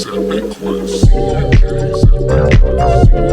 CMJ's Epic Quest. CMJ's Epic Quest.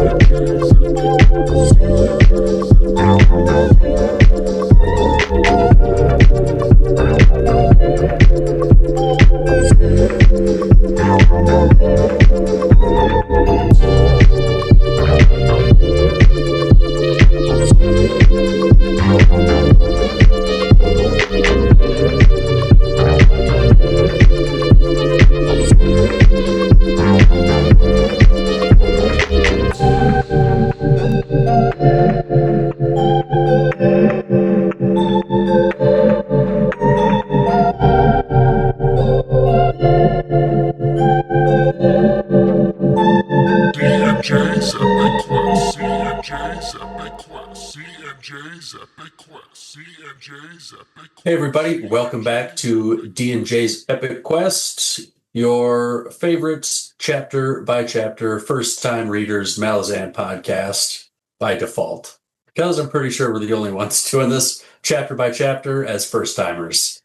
CMJ's Epic Quest. CMJ's Epic Quest. CMJ's Epic Quest. CMJ's Epic Quest. Hey everybody, welcome back to D&J's Epic Quest, your favorite chapter by chapter, first time readers Malazan podcast by default. Because I'm pretty sure we're the only ones doing this chapter by chapter as first timers.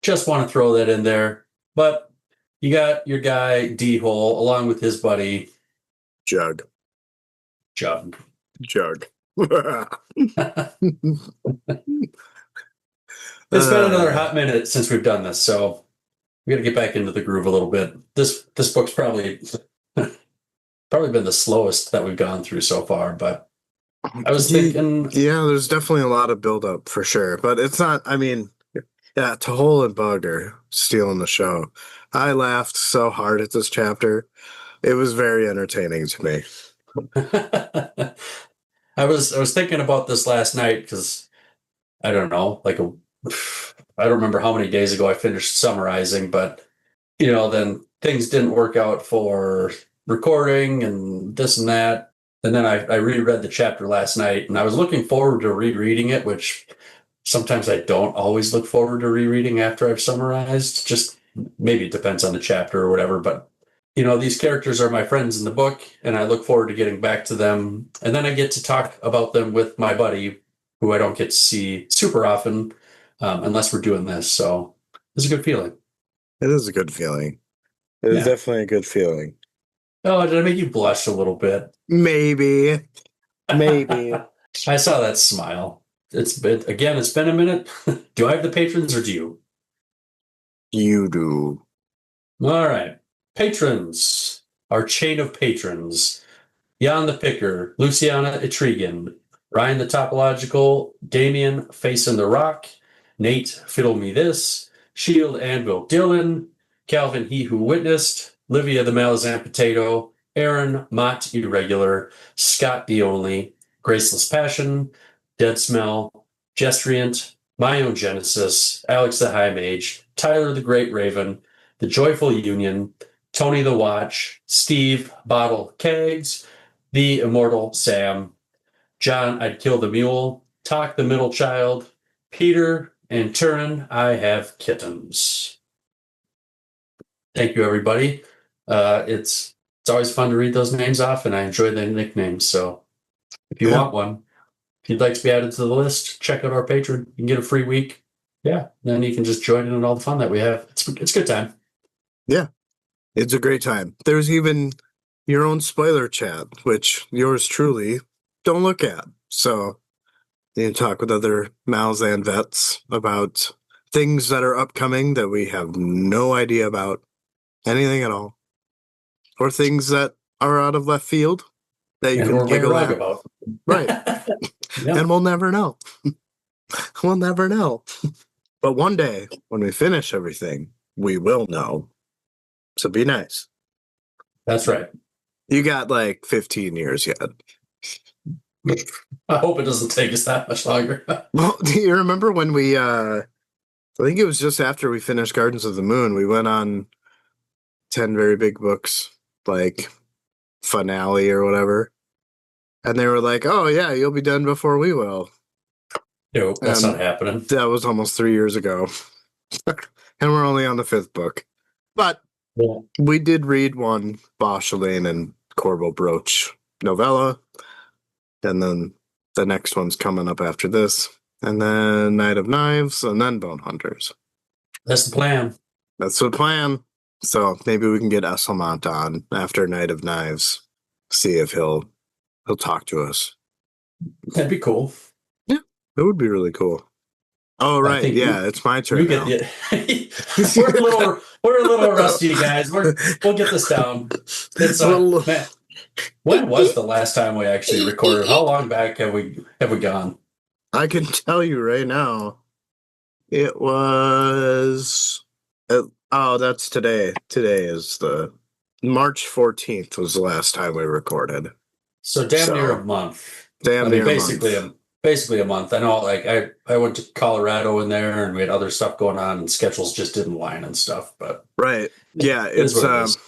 Just want to throw that in there. But you got your guy D-Hole along with his buddy Jug. Jug. It's been another hot minute since we've done this, so we got to get back into the groove a little bit. This book's probably been the slowest that we've gone through so far, but I was thinking... Yeah, there's definitely a lot of build-up for sure, but it's not, I mean, yeah, Tehol and Bugg are stealing the show. I laughed so hard at this chapter. It was very entertaining to me. I was thinking about this last night because, I don't know, I don't remember how many days ago I finished summarizing, but, then things didn't work out for recording and this and that. And then I reread the chapter last night, and I was looking forward to rereading it, which sometimes I don't always look forward to rereading after I've summarized. Just maybe it depends on the chapter or whatever, but these characters are my friends in the book, and I look forward to getting back to them. And then I get to talk about them with my buddy, who I don't get to see super often, unless we're doing this. So it's a good feeling. It is a good feeling. It is definitely a good feeling. Oh, did I make you blush a little bit? Maybe. I saw that smile. It's been a minute. Do I have the patrons or do you? You do. All right. Patrons. Our chain of patrons. Jan the Picker, Luciana Etrigan, Ryan the Topological, Damien Facing the Rock, Nate Fiddle Me This, Shield Anvil Dylan, Calvin He Who Witnessed, Livia the Malazan Potato, Aaron Mott Irregular, Scott the Only, Graceless Passion, Dead Smell, Gestriant, My Own Genesis, Alex the High Mage, Tyler the Great Raven, The Joyful Union, Tony the Watch, Steve Bottle Kegs, The Immortal Sam, John I'd Kill the Mule, Talk the Middle Child, Peter, and Turin I Have Kittens. Thank you, everybody. It's always fun to read those names off, and I enjoy the nicknames. So if you want one, if you'd like to be added to the list, check out our Patreon. You can get a free week. Yeah, then you can just join in on all the fun that we have. It's a good time. Yeah, it's a great time. There's even your own spoiler chat, which yours truly don't look at. So you can talk with other Malazan vets about things that are upcoming that we have no idea about, anything at all, or things that are out of left field that you can giggle at about. Right. And we'll never know. We'll never know. But one day, when we finish everything, we will know. So be nice. That's right. You got 15 years yet. I hope it doesn't take us that much longer. Well, do you remember when we, I think it was just after we finished Gardens of the Moon, we went on 10 Very Big Books, finale or whatever. And they were like, oh, yeah, you'll be done before we will. No, that's not happening. That was almost 3 years ago. And we're only on the 5th book. But we did read one Bauchelin and Corvo Broach novella. And then the next one's coming up after this. And then Night of Knives, and then Bone Hunters. That's the plan. That's the plan. So maybe we can get Esselmont on after Night of Knives. See if he'll talk to us. That'd be cool. Yeah, it would be really cool. Oh I right, think yeah, it's my turn you get now. the. we're a little rusty, guys. We'll get this down. It's Well, man. When was the last time we actually recorded? How long back have we gone? I can tell you right now. It was. Oh, that's today. Today is the March 14th was the last time we recorded. So damn near a month. Damn near basically a month. basically a month. I know, like I went to Colorado in there, and we had other stuff going on, and schedules just didn't line and stuff. But Right. Yeah, it is it's what it is.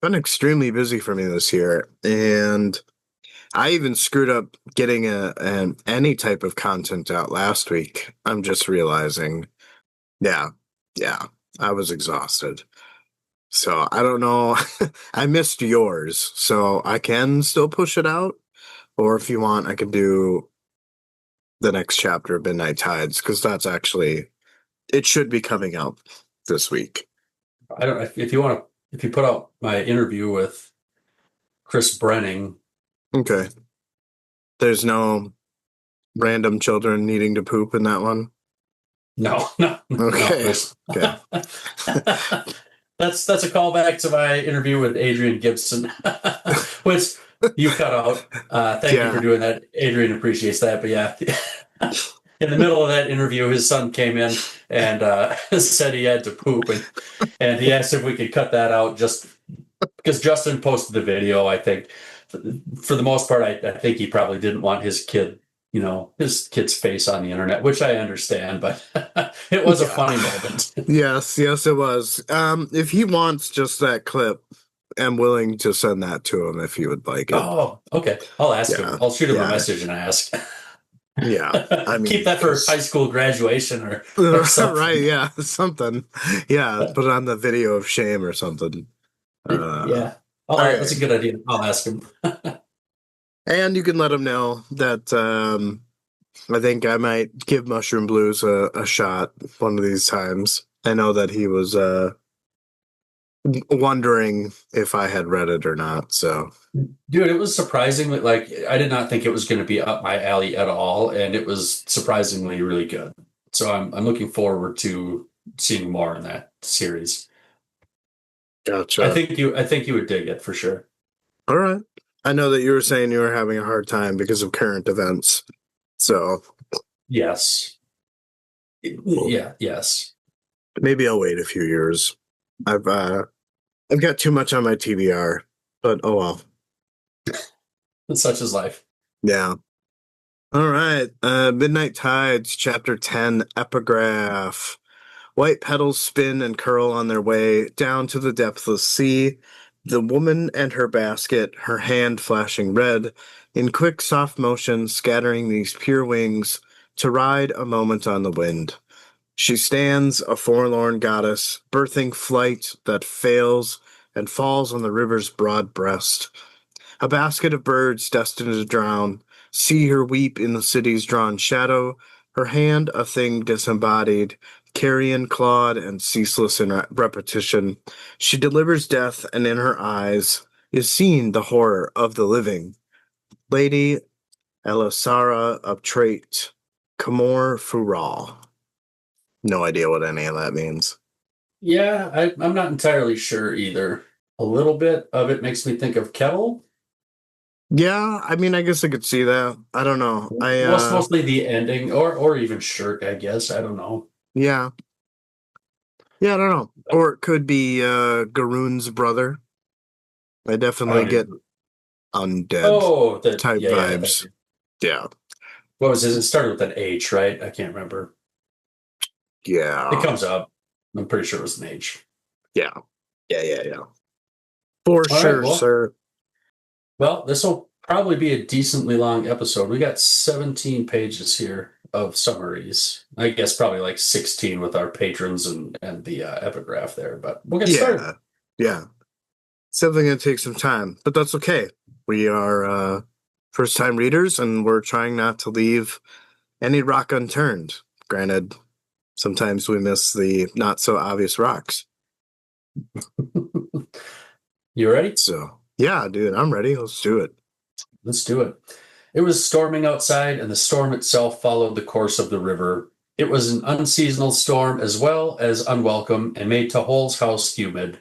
been extremely busy for me this year, and I even screwed up getting an any type of content out last week. I'm just realizing. Yeah, yeah, I was exhausted. So I don't know. I missed yours, so I can still push it out. Or if you want, I can do the next chapter of Midnight Tides because that's actually it should be coming out this week. I don't if you want to if you put out my interview with Chris Brenning. Okay. There's no random children needing to poop in that one. No. Okay. Okay. That's a callback to my interview with Adrian Gibson, which you cut out. Thank you for doing that. Adrian appreciates that. But yeah, in the middle of that interview, his son came in and said he had to poop, and he asked if we could cut that out just because Justin posted the video. I think for the most part, I think he probably didn't want his kid's face on the internet, which I understand, but it was a funny moment. Yes, it was. If he wants just that clip, I'm willing to send that to him if he would like it. Oh, okay. I'll ask him. I'll shoot him a message and ask. Yeah, I mean, keep that for high school graduation or something. Right? Yeah, something. Yeah, put it on the video of shame or something. Yeah, that's a good idea. I'll ask him. And you can let him know that I think I might give Mushroom Blues a shot one of these times. I know that he was wondering if I had read it or not. So, dude, it was surprisingly I did not think it was going to be up my alley at all, and it was surprisingly really good. So I'm looking forward to seeing more in that series. Gotcha. I think you would dig it for sure. All right. I know that you were saying you were having a hard time because of current events. So, yes. Yeah, yes. Maybe I'll wait a few years. I've got too much on my TBR, but oh well. Such is life. Yeah. All right. Midnight Tides, Chapter 10, Epigraph. White petals spin and curl on their way down to the depthless sea. The woman and her basket, her hand flashing red, in quick, soft motion, scattering these pure wings to ride a moment on the wind. She stands, a forlorn goddess, birthing flight that fails and falls on the river's broad breast. A basket of birds destined to drown, see her weep in the city's drawn shadow, her hand a thing disembodied, carrion clawed and ceaseless in repetition. She delivers death, and in her eyes is seen the horror of the living. Lady Elisara of Trait, Kamor Fural. No idea what any of that means. Yeah, I'm not entirely sure either. A little bit of it makes me think of Kettle. Yeah, I mean, I guess I could see that. I don't know. Mostly the ending, or even Shurq, I guess. I don't know. Yeah. Yeah, I don't know. Or it could be Garoon's brother. I definitely get undead type vibes. Yeah. What was his? It started with an H, right? I can't remember. Yeah. It comes up. I'm pretty sure it was an H. Yeah. For sure, sir. Well, this will probably be a decently long episode. We got 17 pages here of summaries. I guess probably like 16 with our patrons and the epigraph there, but we'll get started. Yeah. It's definitely going to take some time, but that's okay. We are first-time readers, and we're trying not to leave any rock unturned. Granted, sometimes we miss the not-so-obvious rocks. You ready? So, yeah, dude, I'm ready. Let's do it. Let's do it. It was storming outside, and the storm itself followed the course of the river. It was an unseasonal storm as well as unwelcome and made Tehol's house humid.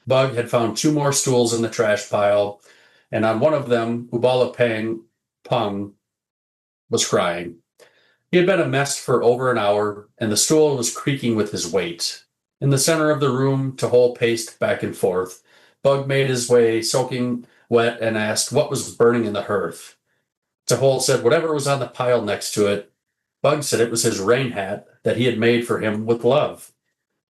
Bugg had found 2 more stools in the trash pile, and on one of them, Ublala Pung was crying. He had been a mess for over an hour, and the stool was creaking with his weight. In the center of the room, Tehol paced back and forth. Bugg made his way, soaking wet, and asked what was burning in the hearth. Tehol said whatever was on the pile next to it. Bugg said it was his rain hat that he had made for him with love.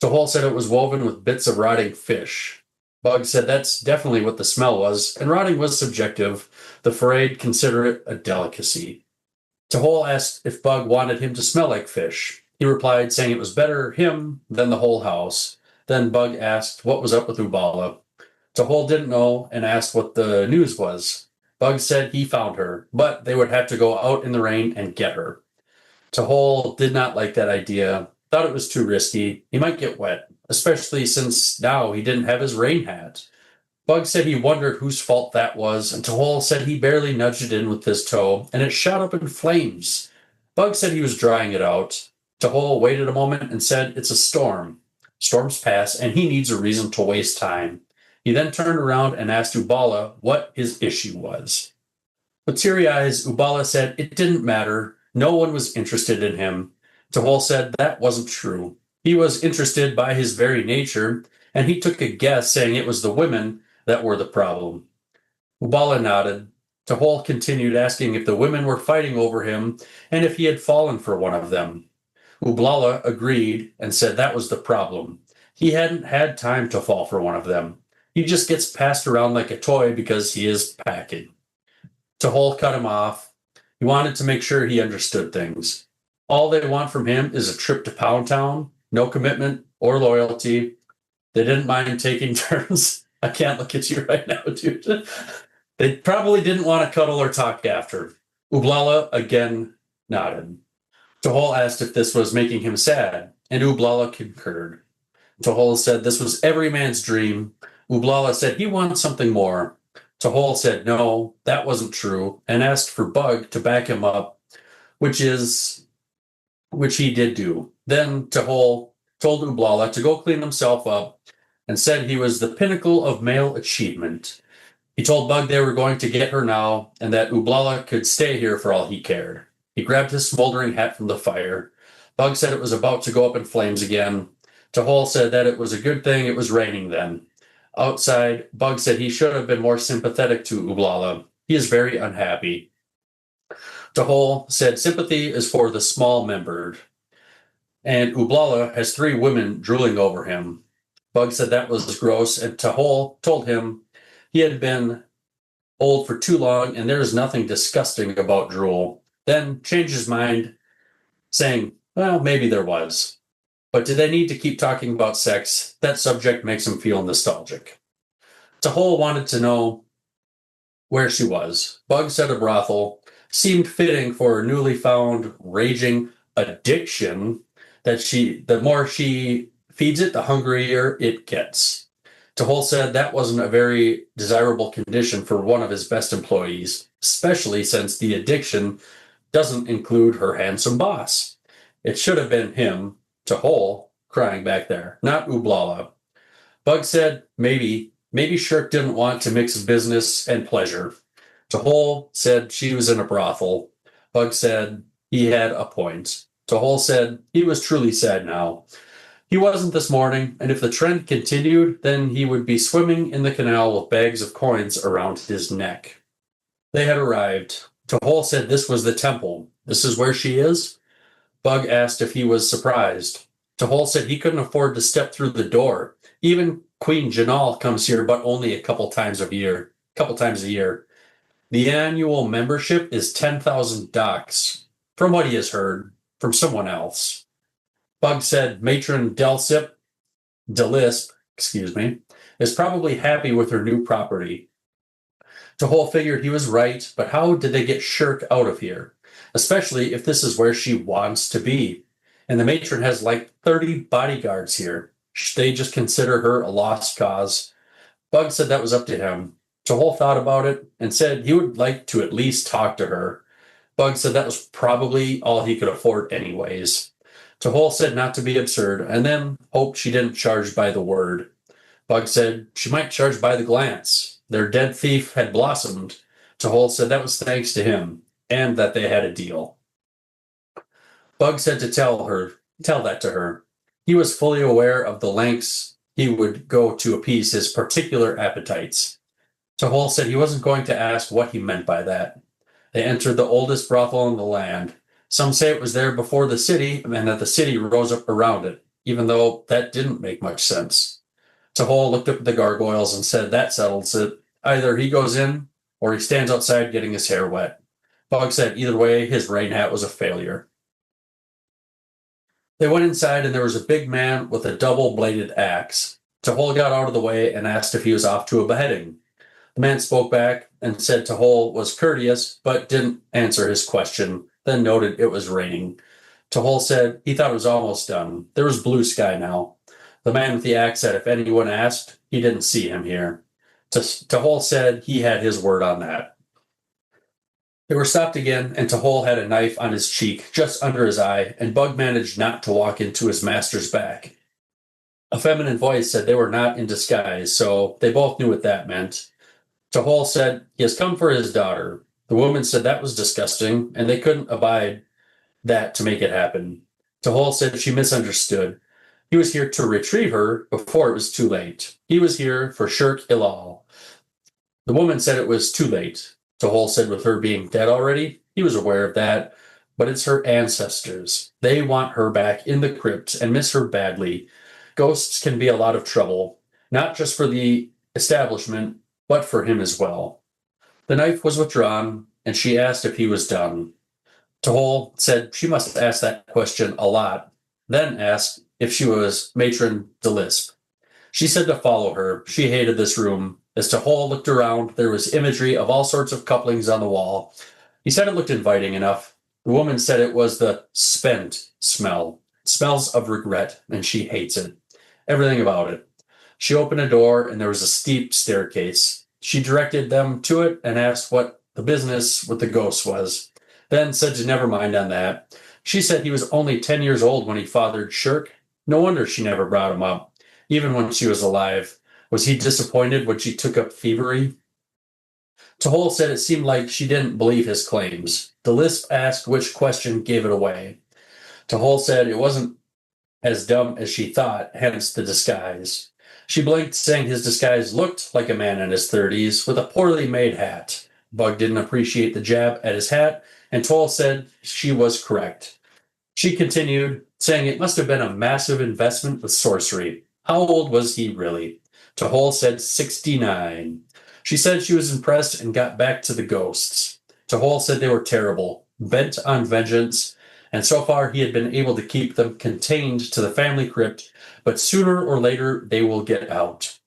Tehol said it was woven with bits of rotting fish. Bugg said that's definitely what the smell was, and rotting was subjective. The Farade consider it a delicacy. Tehol asked if Bugg wanted him to smell like fish. He replied, saying it was better him than the whole house. Then Bugg asked what was up with Ublala. Tehol didn't know and asked what the news was. Bugg said he found her, but they would have to go out in the rain and get her. Tehol did not like that idea, thought it was too risky. He might get wet, especially since now he didn't have his rain hat. Bugg said he wondered whose fault that was, and Tehol said he barely nudged it in with his toe, and it shot up in flames. Bugg said he was drying it out. Tehol waited a moment and said, it's a storm. Storms pass, and he needs a reason to waste time. He then turned around and asked Ublala what his issue was. With teary eyes, Ublala said it didn't matter. No one was interested in him. Tehol said that wasn't true. He was interested by his very nature, and he took a guess saying it was the women that were the problem. Ublala nodded. Tehol continued asking if the women were fighting over him and if he had fallen for one of them. Ublala agreed and said that was the problem. He hadn't had time to fall for one of them. He just gets passed around like a toy because he is packing. Tehol cut him off. He wanted to make sure he understood things. All they want from him is a trip to Pound Town, no commitment or loyalty. They didn't mind taking turns. I can't look at you right now, dude. They probably didn't want to cuddle or talk after. Ublala again nodded. Tehol asked if this was making him sad, and Ublala concurred. Tehol said this was every man's dream. Ublala said he wanted something more. Tehol said no, that wasn't true, and asked for Bugg to back him up, which he did do. Then Tehol told Ublala to go clean himself up and said he was the pinnacle of male achievement. He told Bugg they were going to get her now and that Ublala could stay here for all he cared. He grabbed his smoldering hat from the fire. Bugg said it was about to go up in flames again. Tehol said that it was a good thing it was raining then. Outside, Bugg said he should have been more sympathetic to Ublala. He is very unhappy. Tehol said sympathy is for the small-membered. And Ublala has 3 women drooling over him. Bugg said that was gross, and Tehol told him he had been old for too long and there is nothing disgusting about drool. Then changed his mind, saying, well, maybe there was. But do they need to keep talking about sex? That subject makes him feel nostalgic. Tehol wanted to know where she was. Bugg said a brothel seemed fitting for her newly found raging addiction that the more she feeds it, the hungrier it gets. Tehol said that wasn't a very desirable condition for one of his best employees, especially since the addiction doesn't include her handsome boss. It should have been him, Tehol, crying back there, not Ublala. Bugg said maybe Shurq didn't want to mix business and pleasure. Tehol said she was in a brothel. Bugg said he had a point. Tehol said he was truly sad now. He wasn't this morning, and if the trend continued, then he would be swimming in the canal with bags of coins around his neck. They had arrived. Tehol said this was the temple. This is where she is? Bugg asked if he was surprised. Tehol said he couldn't afford to step through the door. Even Queen Janal comes here, but only a couple times a year. The annual membership is 10,000 docs, from what he has heard from someone else. Bugg said Matron Delisp, is probably happy with her new property. Tehol figured he was right, but how did they get Shurq out of here? Especially if this is where she wants to be. And the matron has like 30 bodyguards here. they just consider her a lost cause. Bugg said that was up to him. Tehol thought about it and said he would like to at least talk to her. Bugg said that was probably all he could afford anyways. Tehol said not to be absurd, and then hoped she didn't charge by the word. Bugg said she might charge by the glance. Their dead thief had blossomed. Tehol said that was thanks to him, and that they had a deal. Bugg said to tell that to her. He was fully aware of the lengths he would go to appease his particular appetites. Tehol said he wasn't going to ask what he meant by that. They entered the oldest brothel in the land. Some say it was there before the city, and that the city rose up around it, even though that didn't make much sense. Tehol looked up at the gargoyles and said that settles it. Either he goes in, or he stands outside getting his hair wet. Bugg said either way, his rain hat was a failure. They went inside, and there was a big man with a double-bladed axe. Tehol got out of the way and asked if he was off to a beheading. The man spoke back and said Tehol was courteous, but didn't answer his question, then noted it was raining. Tehol said he thought it was almost done. There was blue sky now. The man with the axe said if anyone asked, he didn't see him here. Tehol said he had his word on that. They were stopped again, and Tehol had a knife on his cheek, just under his eye, and Bugg managed not to walk into his master's back. A feminine voice said they were not in disguise, so they both knew what that meant. Tehol said he has come for his daughter. The woman said that was disgusting, and they couldn't abide that to make it happen. Tehol said she misunderstood. He was here to retrieve her before it was too late. He was here for Shurq Ilal. The woman said it was too late. Tehol said with her being dead already, he was aware of that, but it's her ancestors. They want her back in the crypt and miss her badly. Ghosts can be a lot of trouble, not just for the establishment, but for him as well. The knife was withdrawn, and she asked if he was done. Tehol said she must ask that question a lot, then asked if she was Matron Delisp. She said to follow her. She hated this room. As Tehol looked around, there was imagery of all sorts of couplings on the wall. He said it looked inviting enough. The woman said it was the spent smell. It smells of regret, and she hates it. Everything about it. She opened a door, and there was a steep staircase. She directed them to it and asked what the business with the ghost was, then said to never mind on that. She said he was only 10 years old when he fathered Shurq. No wonder she never brought him up, even when she was alive. Was he disappointed when she took up thievery? Tehol said it seemed like she didn't believe his claims. The lisp asked which question gave it away. Tehol said it wasn't as dumb as she thought, hence the disguise. She blinked, saying his disguise looked like a man in his 30s with a poorly made hat. Bugg didn't appreciate the jab at his hat, and Tehol said she was correct. She continued, saying it must have been a massive investment with sorcery. How old was he really? Tehol said 69. She said she was impressed and got back to the ghosts. Tehol said they were terrible, bent on vengeance, and so far he had been able to keep them contained to the family crypt, but sooner or later they will get out.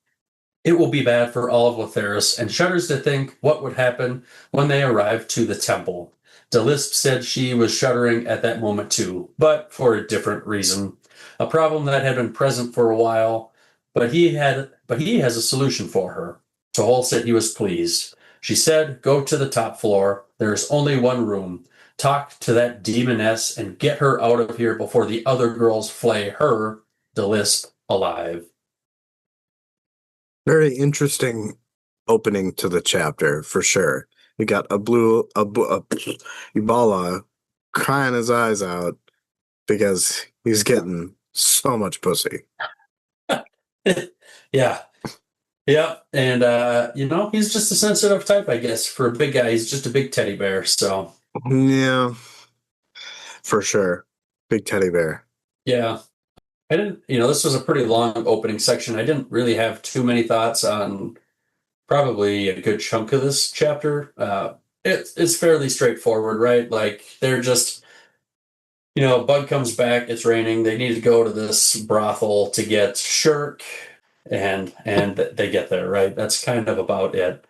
It will be bad for all of Lotheris, and shudders to think what would happen when they arrive to the temple. Delisp said she was shuddering at that moment too, but for a different reason. A problem that had been present for a while, but he has a solution for her. Tehol said he was pleased. She said, go to the top floor. There is only one room. Talk to that demoness and get her out of here before the other girls flay her, Delisp, alive. Very interesting opening to the chapter, for sure. You got Ublala crying his eyes out because he's getting so much pussy. Yeah. Yeah. And, he's just a sensitive type, I guess. For a big guy, he's just a big teddy bear. So, Yeah, for sure. Big teddy bear. yeah. I didn't, this was a pretty long opening section. I didn't really have too many thoughts on probably a good chunk of this chapter. It's fairly straightforward, right? Like, they're just, Bugg comes back, it's raining, they need to go to this brothel to get Shurq, and they get there, right? That's kind of about it.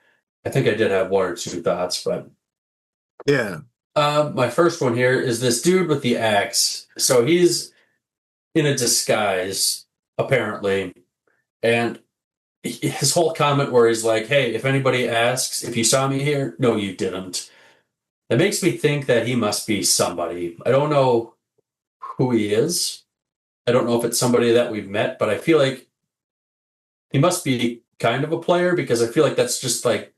I think I did have one or two thoughts, but Yeah. my first one here is this dude with the axe. So he's in a disguise, apparently. And his whole comment where he's like, hey, if anybody asks if you saw me here, no, you didn't. That makes me think that he must be somebody. I don't know who he is. I don't know if it's somebody that we've met, but I feel like he must be kind of a player because I feel like that's just like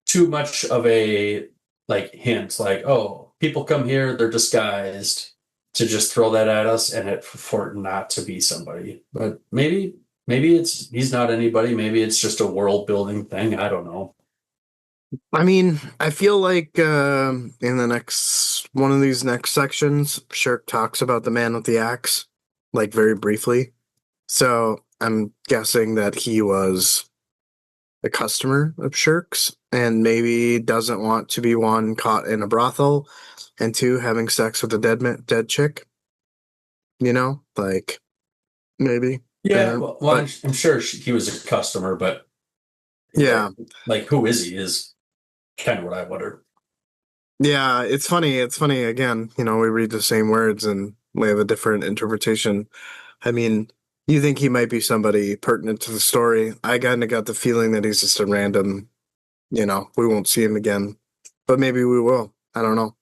too much of a like hint. Like, oh, people come here, they're disguised to just throw that at us and it for it not to be somebody. But maybe he's not anybody. Maybe it's just a world building thing. I don't know. I mean, I feel like in the next one of these next sections, Shurq talks about the man with the axe, like very briefly. So I'm guessing that he was a customer of Shurq's and maybe doesn't want to be one caught in a brothel, and two having sex with a dead chick. You know, like maybe. Yeah, well, but I'm sure he was a customer, but yeah, like who is he is kind of what I wonder. yeah, it's funny. It's funny again. You know, we read the same words and we have a different interpretation. I mean, you think he might be somebody pertinent to the story. I kind of got the feeling that he's just a random, you know, we won't see him again, but maybe we will. I don't know.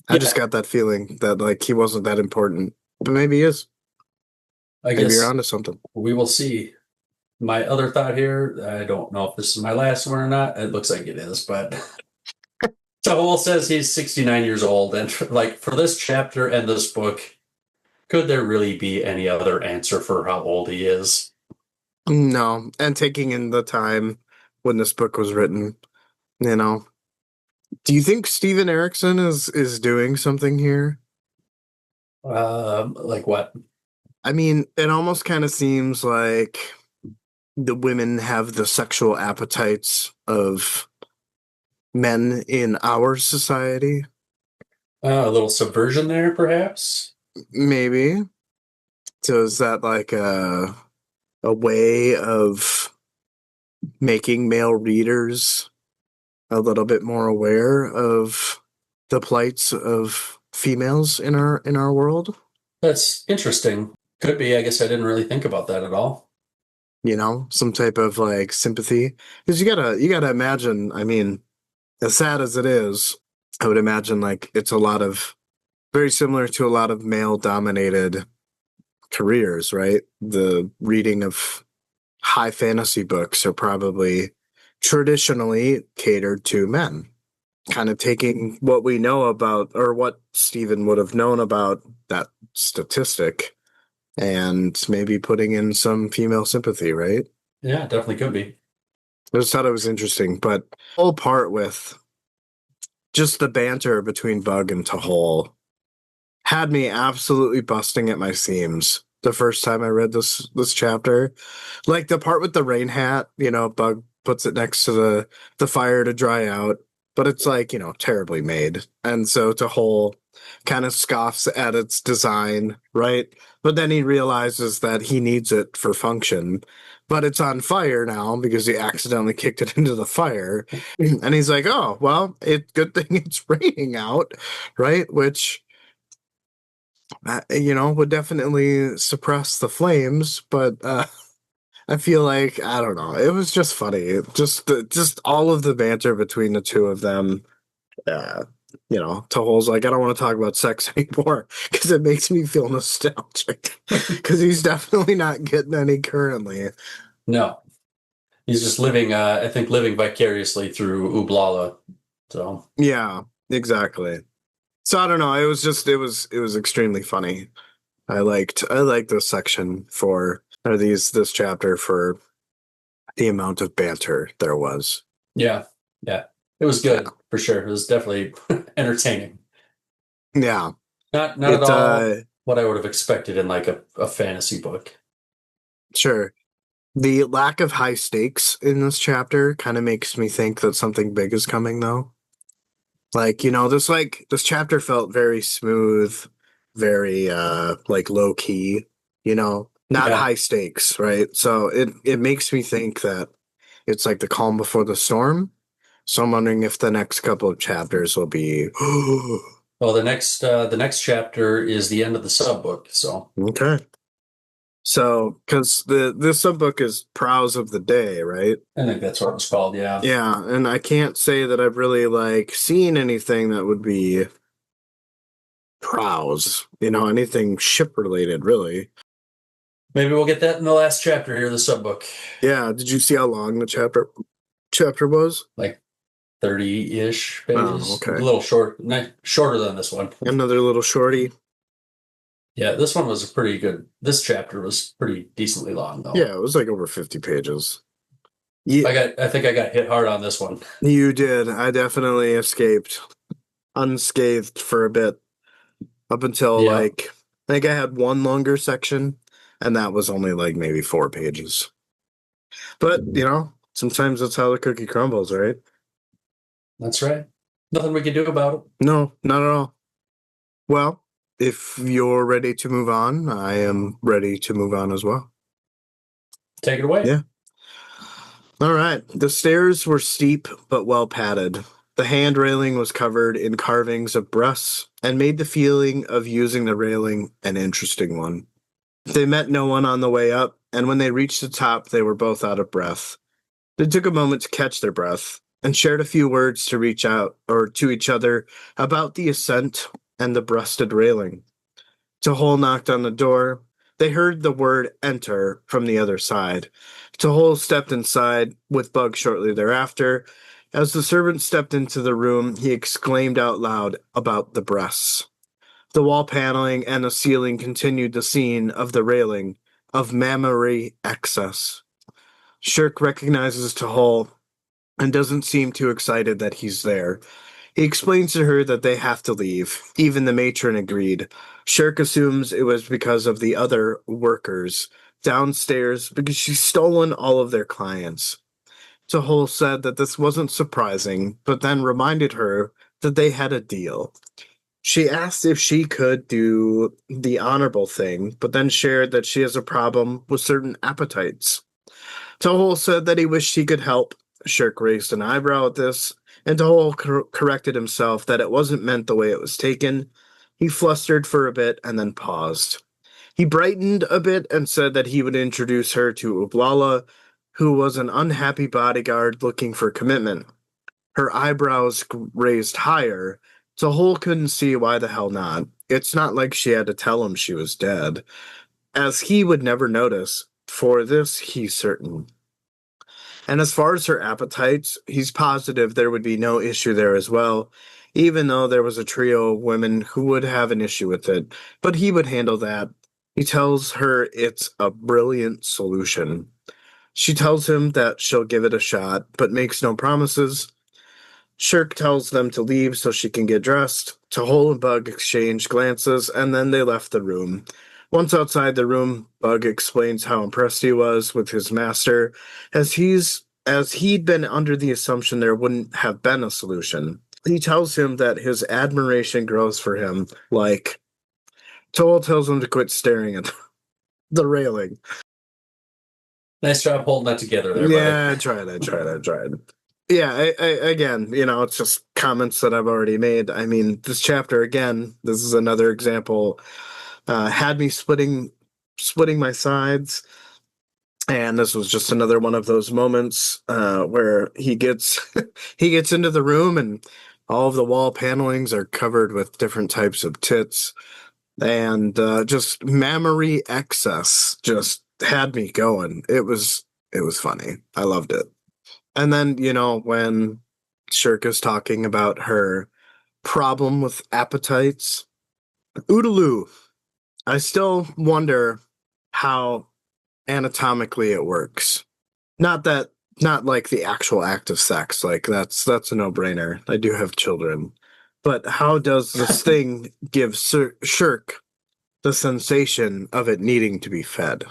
I just got that feeling that like he wasn't that important, but maybe he is. I Maybe guess you're onto something. we will see. My other thought here, I don't know if this is my last one or not. It looks like it is, but Tehol says he's 69 years old, and like for this chapter and this book, could there really be any other answer for how old he is? No, and taking in the time when this book was written, you know. Do you think Steven Erickson is doing something here? Like what? I mean, it almost kind of seems like the women have the sexual appetites of men in our society. A little subversion there, perhaps? Maybe. So is that like a way of making male readers a little bit more aware of the plights of females in our world? That's interesting. Could be. I guess I didn't really think about that at all. You know, some type of like sympathy. Because you gotta imagine, I mean, as sad as it is, I would imagine like it's a lot of very similar to a lot of male dominated careers, right? The reading of high fantasy books are probably traditionally catered to men. Kind of taking what we know about, or what Stephen would have known about that statistic, and maybe putting in some female sympathy, right? Yeah, definitely could be. I just thought it was interesting, but whole part with just the banter between Bug and Tehol had me absolutely busting at my seams the first time I read this chapter. Like the part with the rain hat, you know, Bug puts it next to the fire to dry out, but it's like, you know, terribly made. And so Tehol kind of scoffs at its design, right? But then he realizes that he needs it for function. But it's on fire now because he accidentally kicked it into the fire. And he's like, oh, well, it's good thing it's raining out, right? Which you know, would definitely suppress the flames, but I feel like I don't know. It was just funny. Just all of the banter between the two of them. Uh, you know, Tohol's like, I don't want to talk about sex anymore because it makes me feel nostalgic. Because he's definitely not getting any currently. No, he's just living. I think living vicariously through Ublala. So Yeah, exactly. So I don't know. It was extremely funny. I liked this section for or this chapter for the amount of banter there was. yeah, it was good for sure. It was definitely entertaining. Yeah. Not at all what I would have expected in like a fantasy book. Sure. The lack of high stakes in this chapter kind of makes me think that something big is coming though. Like, you know, this chapter felt very smooth, very like low key, you know, not Yeah, high stakes, right? So it makes me think that it's like the calm before the storm. So I'm wondering if the next couple of chapters will be well, the next chapter is the end of the sub book. So okay. So, because this subbook is Prowse of the Day, right? I think that's what it was called, yeah. Yeah, and I can't say that I've really like seen anything that would be prowse, anything ship related, really. Maybe we'll get that in the last chapter here, the subbook. Yeah, did you see how long the chapter was? Like 30-ish pages. Oh, okay. A little shorter than this one. Another little shorty. Yeah, this one was pretty good. This chapter was pretty decently long, though. Yeah, it was like over 50 pages. I think I got hit hard on this one. You did. I definitely escaped unscathed for a bit. Up until I think I had one longer section, and that was only like maybe 4 pages. But, sometimes that's how the cookie crumbles, right? That's right. Nothing we can do about it. No, not at all. Well, if you're ready to move on, I am ready to move on as well. Take it away. Yeah. All right. The stairs were steep but well padded. The hand railing was covered in carvings of breasts and made the feeling of using the railing an interesting one. They met no one on the way up, and when they reached the top, they were both out of breath. They took a moment to catch their breath and shared a few words to reach out or to each other about the ascent and the breasted railing. Tehol knocked on the door. They heard the word enter from the other side. Tehol stepped inside with Bugg shortly thereafter. As the servant stepped into the room, he exclaimed out loud about the breasts. The wall paneling and the ceiling continued the scene of the railing, of mammary excess. Shurq recognizes Tehol and doesn't seem too excited that he's there. He explains to her that they have to leave. Even the matron agreed. Shurq assumes it was because of the other workers downstairs because she's stolen all of their clients. Tehol said that this wasn't surprising, but then reminded her that they had a deal. She asked if she could do the honorable thing, but then shared that she has a problem with certain appetites. Tehol said that he wished he could help. Shurq raised an eyebrow at this, and Tehol corrected himself that it wasn't meant the way it was taken. He flustered for a bit and then paused. He brightened a bit and said that he would introduce her to Ublala, who was an unhappy bodyguard looking for commitment. Her eyebrows raised higher. Tehol couldn't see why the hell not. It's not like she had to tell him she was dead, as he would never notice. For this, he's certain. And as far as her appetites, he's positive there would be no issue there as well, even though there was a trio of women who would have an issue with it. But he would handle that. He tells her it's a brilliant solution. She tells him that she'll give it a shot, but makes no promises. Shurq tells them to leave so she can get dressed. Tehol and Bugg exchange glances, and then they left the room. Once outside the room, Bugg explains how impressed he was with his master, as he'd been under the assumption there wouldn't have been a solution. He tells him that his admiration grows for him, like Tehol tells him to quit staring at the railing. Nice job holding that together there, Yeah, buddy. I tried. Yeah, again, it's just comments that I've already made. I mean, this chapter, again, this is another example, had me splitting my sides. And this was just another one of those moments where he gets he gets into the room and all of the wall panelings are covered with different types of tits. And just mammary excess just had me going. It was funny. I loved it. And then, when Shurq is talking about her problem with appetites, Oodaloo, I still wonder how anatomically it works. Not like the actual act of sex, like that's a no-brainer. I do have children. But how does this thing give Shurq the sensation of it needing to be fed?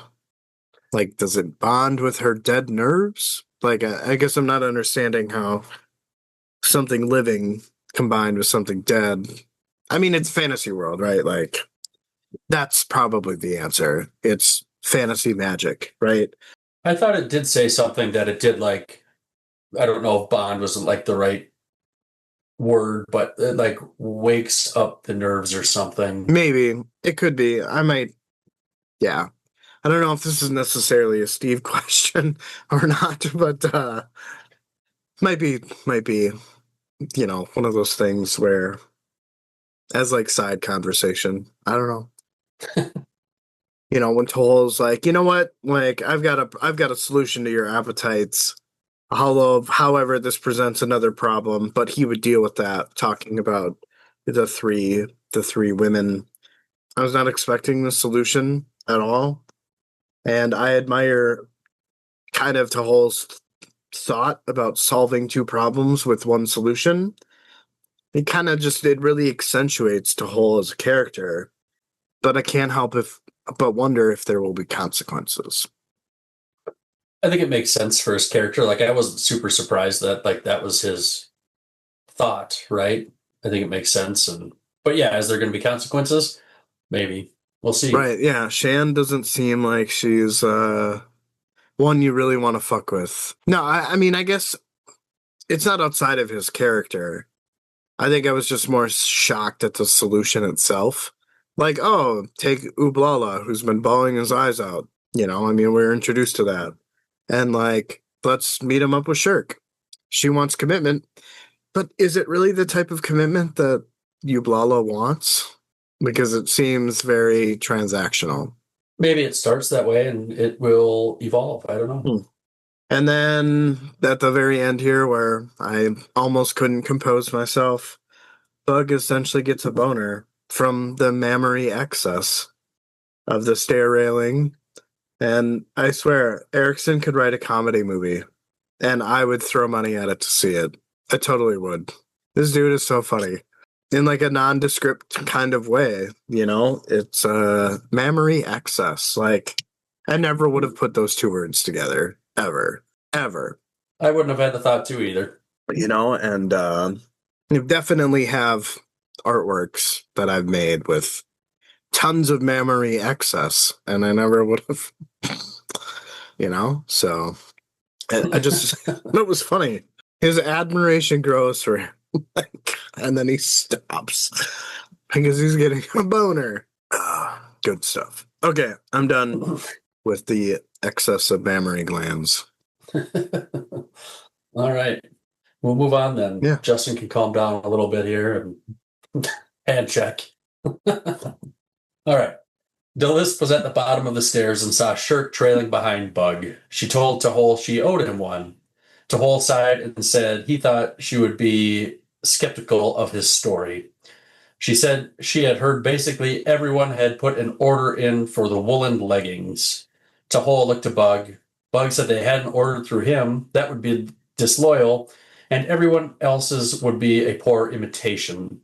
Like, does it bond with her dead nerves? Like, I guess I'm not understanding how something living combined with something dead. I mean, it's fantasy world, right? Like, that's probably the answer. It's fantasy magic, right? I thought it did say something that it did, like, I don't know if bond wasn't like the right word, but it like wakes up the nerves or something. Maybe. It could be. I might. Yeah. I don't know if this is necessarily a Steve question or not, but might be, one of those things where, as like side conversation, I don't know. When Toll's like, you know what, like I've got a solution to your appetites. However, this presents another problem, but he would deal with that, talking about the three women. I was not expecting the solution at all, and I admire kind of Tahol's thought about solving two problems with one solution. It really accentuates Tahol as a character, but I can't help but wonder if there will be consequences. I think it makes sense for his character. Like, I wasn't super surprised that like that was his thought, right? I think it makes sense. But yeah, is there going to be consequences? Maybe. We'll see. Right, yeah. Shan doesn't seem like she's one you really want to fuck with. No, I mean, I guess it's not outside of his character. I think I was just more shocked at the solution itself. Like, oh, take Ublala, who's been bawling his eyes out. I mean, we're introduced to that. And like, let's meet him up with Shurq. She wants commitment. But is it really the type of commitment that Ublala wants? Because it seems very transactional. Maybe it starts that way and it will evolve. I don't know. And then at the very end here, where I almost couldn't compose myself, Bugg essentially gets a boner from the mammary excess of the stair railing. And I swear, Erickson could write a comedy movie, and I would throw money at it to see it. I totally would. This dude is so funny. In like a nondescript kind of way, It's mammary excess. Like, I never would have put those two words together. Ever. Ever. I wouldn't have had the thought to either. And you definitely have artworks that I've made with tons of mammary excess, and I never would have, so I just, it was funny. His admiration grows for him, and then he stops because he's getting a boner. Good stuff. Okay, I'm done with the excess of mammary glands. All right. We'll move on then. Yeah. Justin can calm down a little bit here and hand check. All right. Delisp was at the bottom of the stairs and saw Shurq trailing behind Bugg. She told Tehol she owed him one. Tehol sighed and said he thought she would be skeptical of his story. She said she had heard basically everyone had put an order in for the woolen leggings. Tehol looked to Bugg. Bugg said they hadn't ordered through him. That would be disloyal, and everyone else's would be a poor imitation.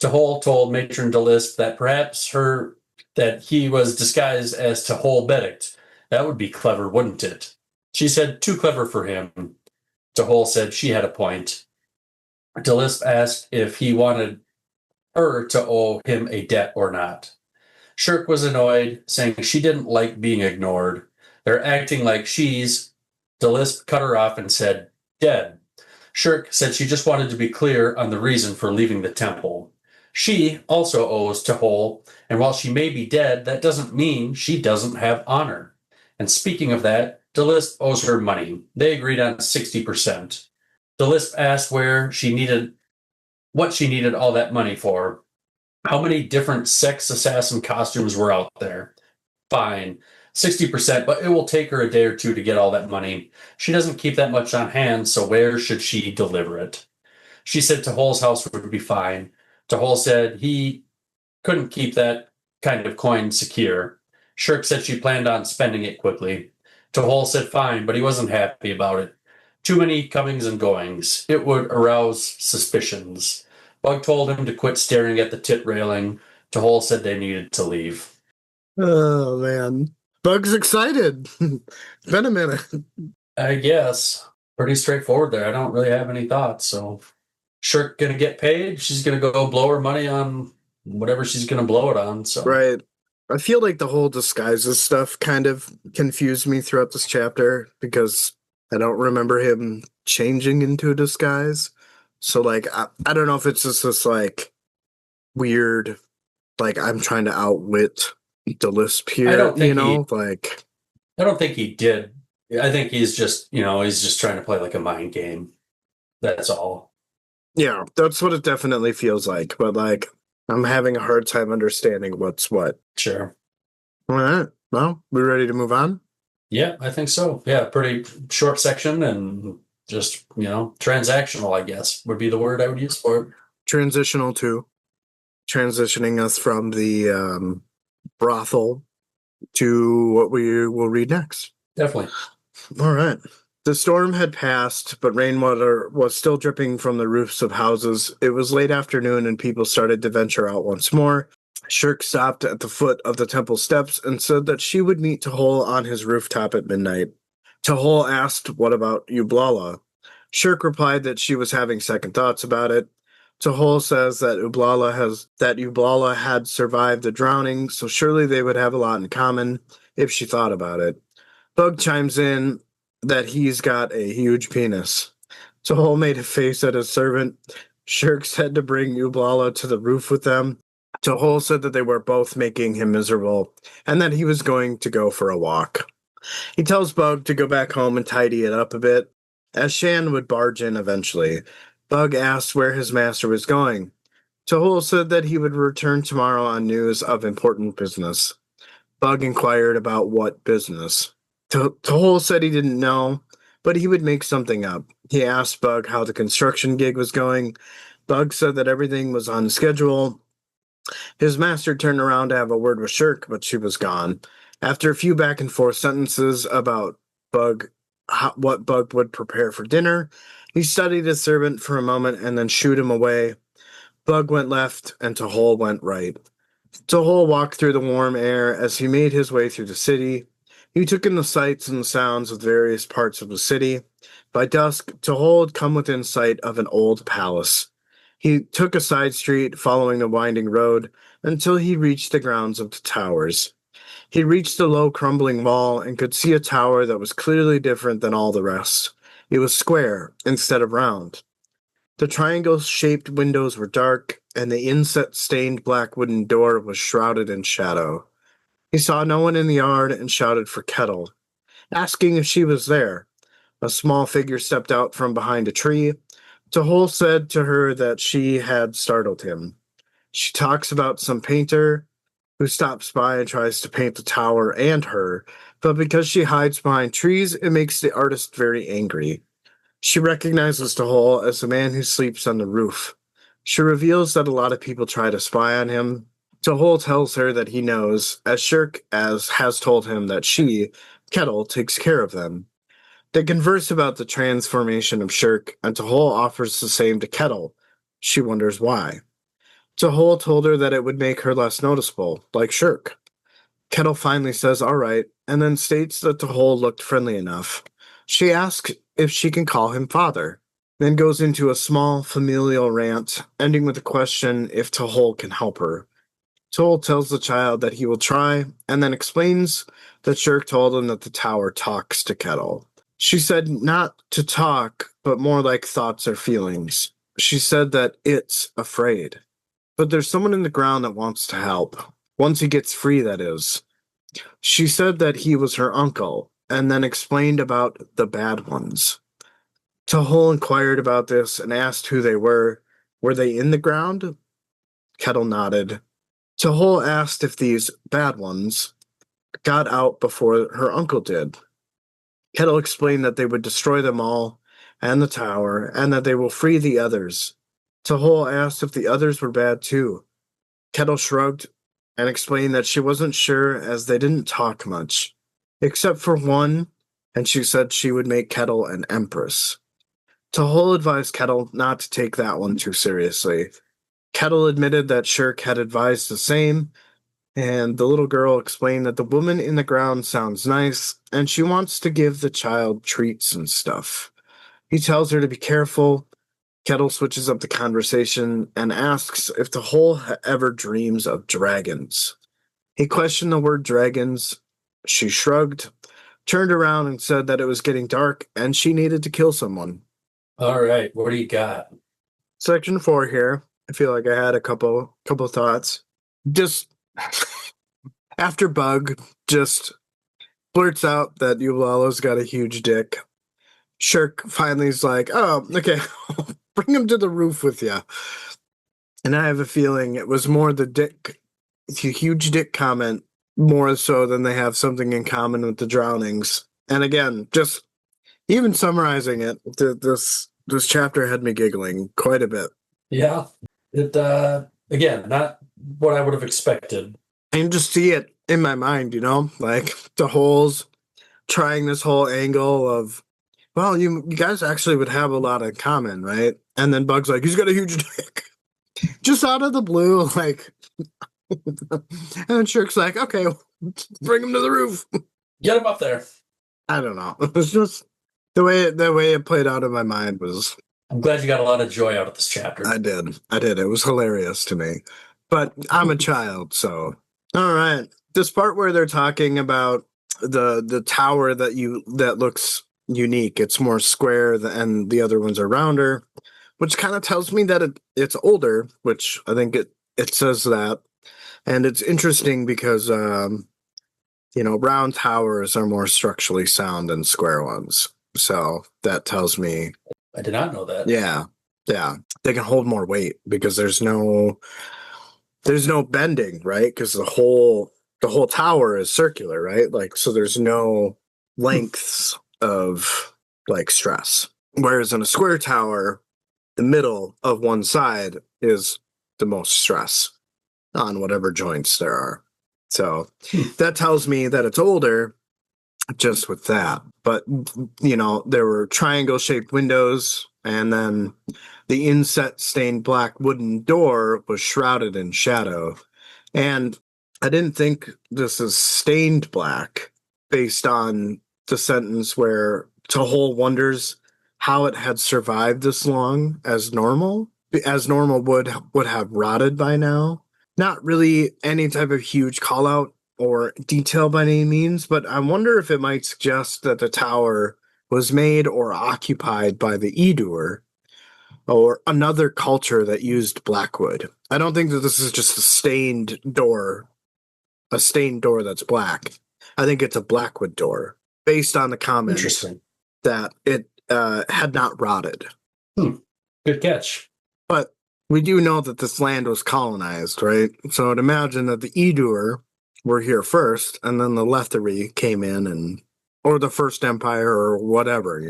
Tehol told Matron Delisp that perhaps that he was disguised as Tehol Bedict. That would be clever, wouldn't it? She said too clever for him. Tehol said she had a point. Delisp asked if he wanted her to owe him a debt or not. Shurq was annoyed, saying she didn't like being ignored. They're acting like she's... Delisp cut her off and said, dead. Shurq said she just wanted to be clear on the reason for leaving the temple. She also owes Tehol, and while she may be dead, that doesn't mean she doesn't have honor. And speaking of that, Delisp owes her money. They agreed on 60%. Delisp asked what she needed all that money for. How many different sex assassin costumes were out there? Fine, 60%, but it will take her a day or two to get all that money. She doesn't keep that much on hand, so where should she deliver it? She said Tehol's house would be fine. Tehol said he couldn't keep that kind of coin secure. Shurq said she planned on spending it quickly. Tehol said fine, but he wasn't happy about it. Too many comings and goings. It would arouse suspicions. Bugg told him to quit staring at the tit railing. Tehol said they needed to leave. Oh, man. Bugg's excited. It's been a minute. I guess. Pretty straightforward there. I don't really have any thoughts, so... Shurq gonna get paid. She's gonna go blow her money on whatever she's gonna blow it on. So right. I feel like the whole disguises stuff kind of confused me throughout this chapter because I don't remember him changing into a disguise. So like I don't know if it's just this like weird, like I'm trying to outwit the lisp I here, don't think you know, he. like, I don't think he did. I think he's just, he's just trying to play like a mind game. That's all. yeah, that's what it definitely feels like. But like, I'm having a hard time understanding what's what. Sure. All right. Well, we ready to move on? Yeah, I think so. Yeah, pretty short section and just, transactional, I guess, would be the word I would use for it. Transitional to transitioning us from the brothel to what we will read next. Definitely. All right. The storm had passed, but rainwater was still dripping from the roofs of houses. It was late afternoon, and people started to venture out once more. Shurq stopped at the foot of the temple steps and said that she would meet Tehol on his rooftop at midnight. Tehol asked, "What about Ublala?" Shurq replied that she was having second thoughts about it. Tehol says that Ublala had survived the drowning, so surely they would have a lot in common if she thought about it. Bugg chimes in that he's got a huge penis. Tehol made a face at his servant. Shurq said to bring Ublala to the roof with them. Tehol said that they were both making him miserable and that he was going to go for a walk. He tells Bugg to go back home and tidy it up a bit, as Shan would barge in eventually. Bugg asked where his master was going. Tehol said that he would return tomorrow on news of important business. Bugg inquired about what business. Tehol said he didn't know, but he would make something up. He asked Bugg how the construction gig was going. Bugg said that everything was on schedule. His master turned around to have a word with Shurq, but she was gone. After a few back and forth sentences about Bugg, what Bugg would prepare for dinner, he studied his servant for a moment and then shooed him away. Bugg went left and Tehol went right. Tehol walked through the warm air as he made his way through the city. He took in the sights and the sounds of various parts of the city. By dusk, Tehol had come within sight of an old palace. He took a side street, following the winding road, until he reached the grounds of the towers. He reached the low, crumbling wall and could see a tower that was clearly different than all the rest. It was square instead of round. The triangle-shaped windows were dark, and the inset-stained black wooden door was shrouded in shadow. He saw no one in the yard and shouted for Kettle, asking if she was there. A small figure stepped out from behind a tree. Tehol said to her that she had startled him. She talks about some painter who stops by and tries to paint the tower and her, but because she hides behind trees, it makes the artist very angry. She recognizes Tehol as the man who sleeps on the roof. She reveals that a lot of people try to spy on him. Tehol tells her that he knows, as Shurq has told him that she, Kettle, takes care of them. They converse about the transformation of Shurq, and Tehol offers the same to Kettle. She wonders why. Tehol told her that it would make her less noticeable, like Shurq. Kettle finally says all right, and then states that Tehol looked friendly enough. She asks if she can call him father, then goes into a small familial rant, ending with a question if Tehol can help her. Tehol tells the child that he will try, and then explains that Shurq told him that the tower talks to Kettle. She said not to talk, but more like thoughts or feelings. She said that it's afraid. But there's someone in the ground that wants to help. Once he gets free, that is. She said that he was her uncle, and then explained about the bad ones. Tehol inquired about this and asked who they were. Were they in the ground? Kettle nodded. Tehol asked if these bad ones got out before her uncle did. Kettle explained that they would destroy them all and the tower, and that they will free the others. Tehol asked if the others were bad too. Kettle shrugged and explained that she wasn't sure as they didn't talk much, except for one, and she said she would make Kettle an empress. Tehol advised Kettle not to take that one too seriously. Kettle admitted that Shurq had advised the same, and the little girl explained that the woman in the ground sounds nice, and she wants to give the child treats and stuff. He tells her to be careful. Kettle switches up the conversation and asks if Tehol ever dreams of dragons. He questioned the word dragons. She shrugged, turned around and said that it was getting dark and she needed to kill someone. All right. What do you got? Section 4 here. I feel like I had a couple thoughts. Just After Bug just blurts out that Ublala's got a huge dick, Shurq finally is like, oh, okay, bring him to the roof with you. And I have a feeling it was more the huge dick comment, more so than they have something in common with the drownings. And again, just even summarizing it, this chapter had me giggling quite a bit. Yeah. It again, not what I would have expected. And just see it in my mind, like the holes, trying this whole angle of, well, you guys actually would have a lot in common, right? And then Bug's like, he's got a huge dick. Just out of the blue, like, and then Shirk's like, okay, bring him to the roof. Get him up there. I don't know. It was just the way it played out in my mind was. I'm glad you got a lot of joy out of this chapter. I did. It was hilarious to me. But I'm a child, so. All right. This part where they're talking about the tower that looks unique. It's more square and the other ones are rounder, which kind of tells me that it's older, which I think it says that. And it's interesting because round towers are more structurally sound than square ones. So that tells me. I did not know that. Yeah. They can hold more weight because there's no bending, right? Because the whole tower is circular, right? Like, so there's no lengths of like stress. Whereas in a square tower, the middle of one side is the most stress on whatever joints there are. So that tells me that it's older just with that. But, there were triangle shaped windows, and then the inset stained black wooden door was shrouded in shadow. And I didn't think this is stained black based on the sentence where Tehol wonders how it had survived this long as normal would have rotted by now. Not really any type of huge call out or detail by any means, but I wonder if it might suggest that the tower was made or occupied by the Edur or another culture that used blackwood. I don't think that this is just a stained door that's black. I think it's a blackwood door based on the comment that it had not rotted. Good catch. But we do know that this land was colonized, right? So I'd imagine that the Edur were here first, and then the Lethari came in, or the First Empire, or whatever,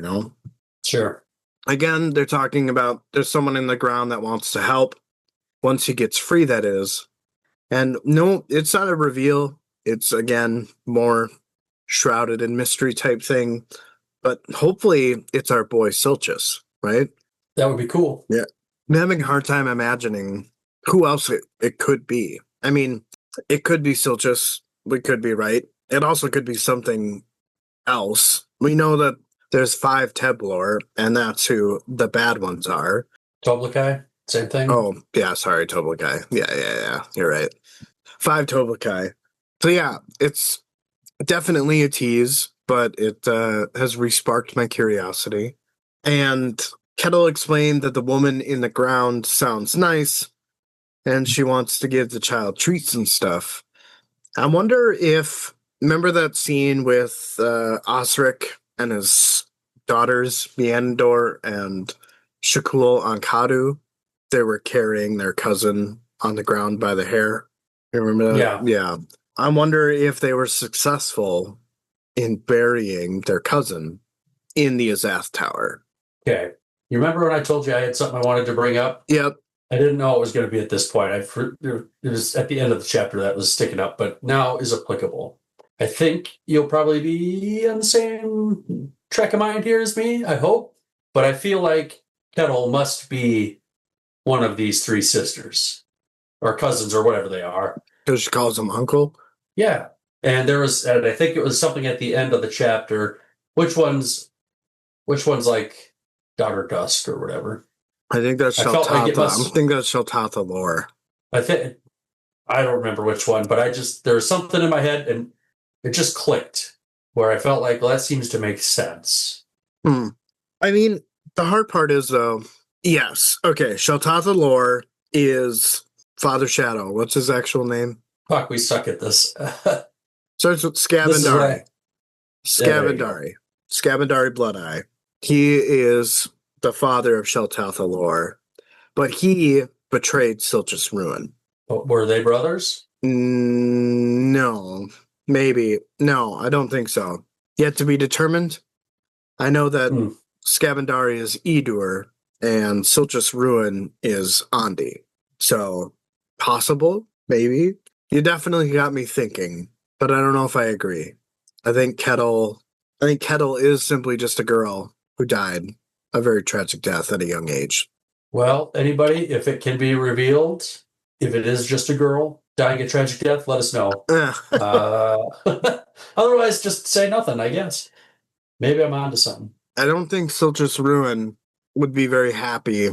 Sure. Again, they're talking about there's someone in the ground that wants to help. Once he gets free, that is. And no, it's not a reveal. It's, again, more shrouded in mystery type thing. But hopefully it's our boy Silchus, right? That would be cool. Yeah. I'm having a hard time imagining who else it could be. I mean, it could be Silchus. We could be right. It also could be something else. We know that there's 5 Teblor, and that's who the bad ones are. Toblikai, same thing. Oh, yeah, sorry, Toblikai. Yeah. You're right. 5 Toblikai. So yeah, it's definitely a tease, but it has re-sparked my curiosity. And Kettle explained that the woman in the ground sounds nice, and she wants to give the child treats and stuff. I wonder if, remember that scene with Osric and his daughters, Meandor and Shakul on Kadu? They were carrying their cousin on the ground by the hair. You remember that? Yeah. I wonder if they were successful in burying their cousin in the Azath Tower. Okay. You remember when I told you I had something I wanted to bring up? Yep. I didn't know it was going to be at this point. It was at the end of the chapter that was sticking up, but now is applicable. I think you'll probably be on the same track of mind here as me, I hope. But I feel like Kettle must be one of these 3 sisters, or cousins, or whatever they are. Because she calls him uncle? Yeah. And I think it was something at the end of the chapter. Which one's like Daughter Dusk or whatever? I think that's Sheltatha. I think that's Sheltatha lore. I don't remember which one, but there was something in my head and it just clicked where I felt like, well, that seems to make sense. I mean, the hard part is, though, yes. Okay, Sheltatha lore is Father Shadow. What's his actual name? Fuck, we suck at this. Starts with This is what Scavendari. I. Yeah, there you go. Scavendari. Scavendari Bloodeye. He is the father of Sheltathalor, but he betrayed Silchus Ruin. But were they brothers? No. Maybe. No, I don't think so. Yet to be determined. I know that Scavendari is Edur and Silchus Ruin is Andi. So, possible? Maybe. You definitely got me thinking, but I don't know if I agree. I think Kettle is simply just a girl who died a very tragic death at a young age. Well, anybody, if it can be revealed, if it is just a girl dying a tragic death, let us know. Otherwise, just say nothing, I guess. Maybe I'm onto something. I don't think Silchus Ruin would be very happy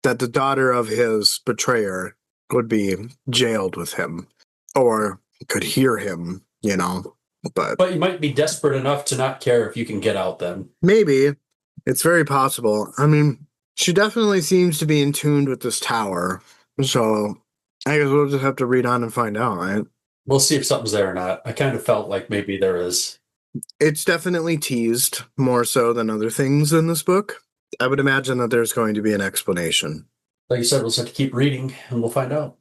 that the daughter of his betrayer would be jailed with him or could hear him, But you might be desperate enough to not care if you can get out then. Maybe. It's very possible. I mean, she definitely seems to be in tune with this tower. So I guess we'll just have to read on and find out, right? We'll see if something's there or not. I kind of felt like maybe there is. It's definitely teased more so than other things in this book. I would imagine that there's going to be an explanation. Like you said, we'll just have to keep reading and we'll find out.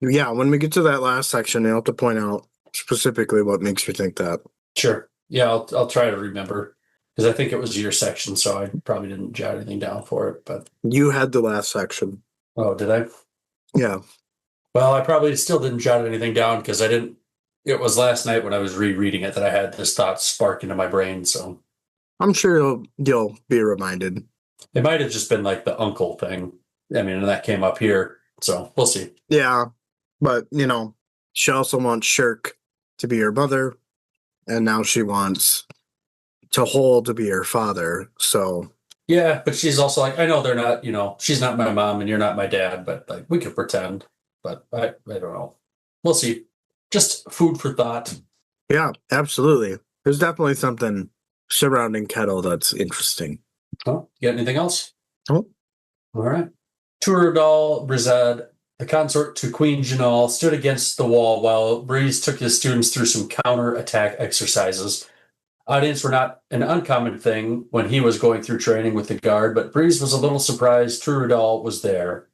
Yeah, when we get to that last section, you'll have to point out specifically what makes you think that. Sure. Yeah, I'll try to remember. Because I think it was your section, so I probably didn't jot anything down for it. But you had the last section. Oh, did I? Yeah. Well, I probably still didn't jot anything down because I didn't. It was last night when I was rereading it that I had this thought spark into my brain. So I'm sure you'll be reminded. It might have just been like the uncle thing. I mean, and that came up here. So we'll see. Yeah. But, she also wants Shurq to be her mother. And now she wants Tehol to be her father. So. Yeah, but she's also like, I know they're not, she's not my mom and you're not my dad, but like we could pretend. But I don't know. We'll see. Just food for thought. Yeah, absolutely. There's definitely something surrounding Kettle that's interesting. Oh, you got anything else? Oh. All right. Turadal Brizad, the consort to Queen Janal, stood against the wall while Breeze took his students through some counter-attack exercises. Audience were not an uncommon thing when he was going through training with the guard, but Breeze was a little surprised Turadal was there.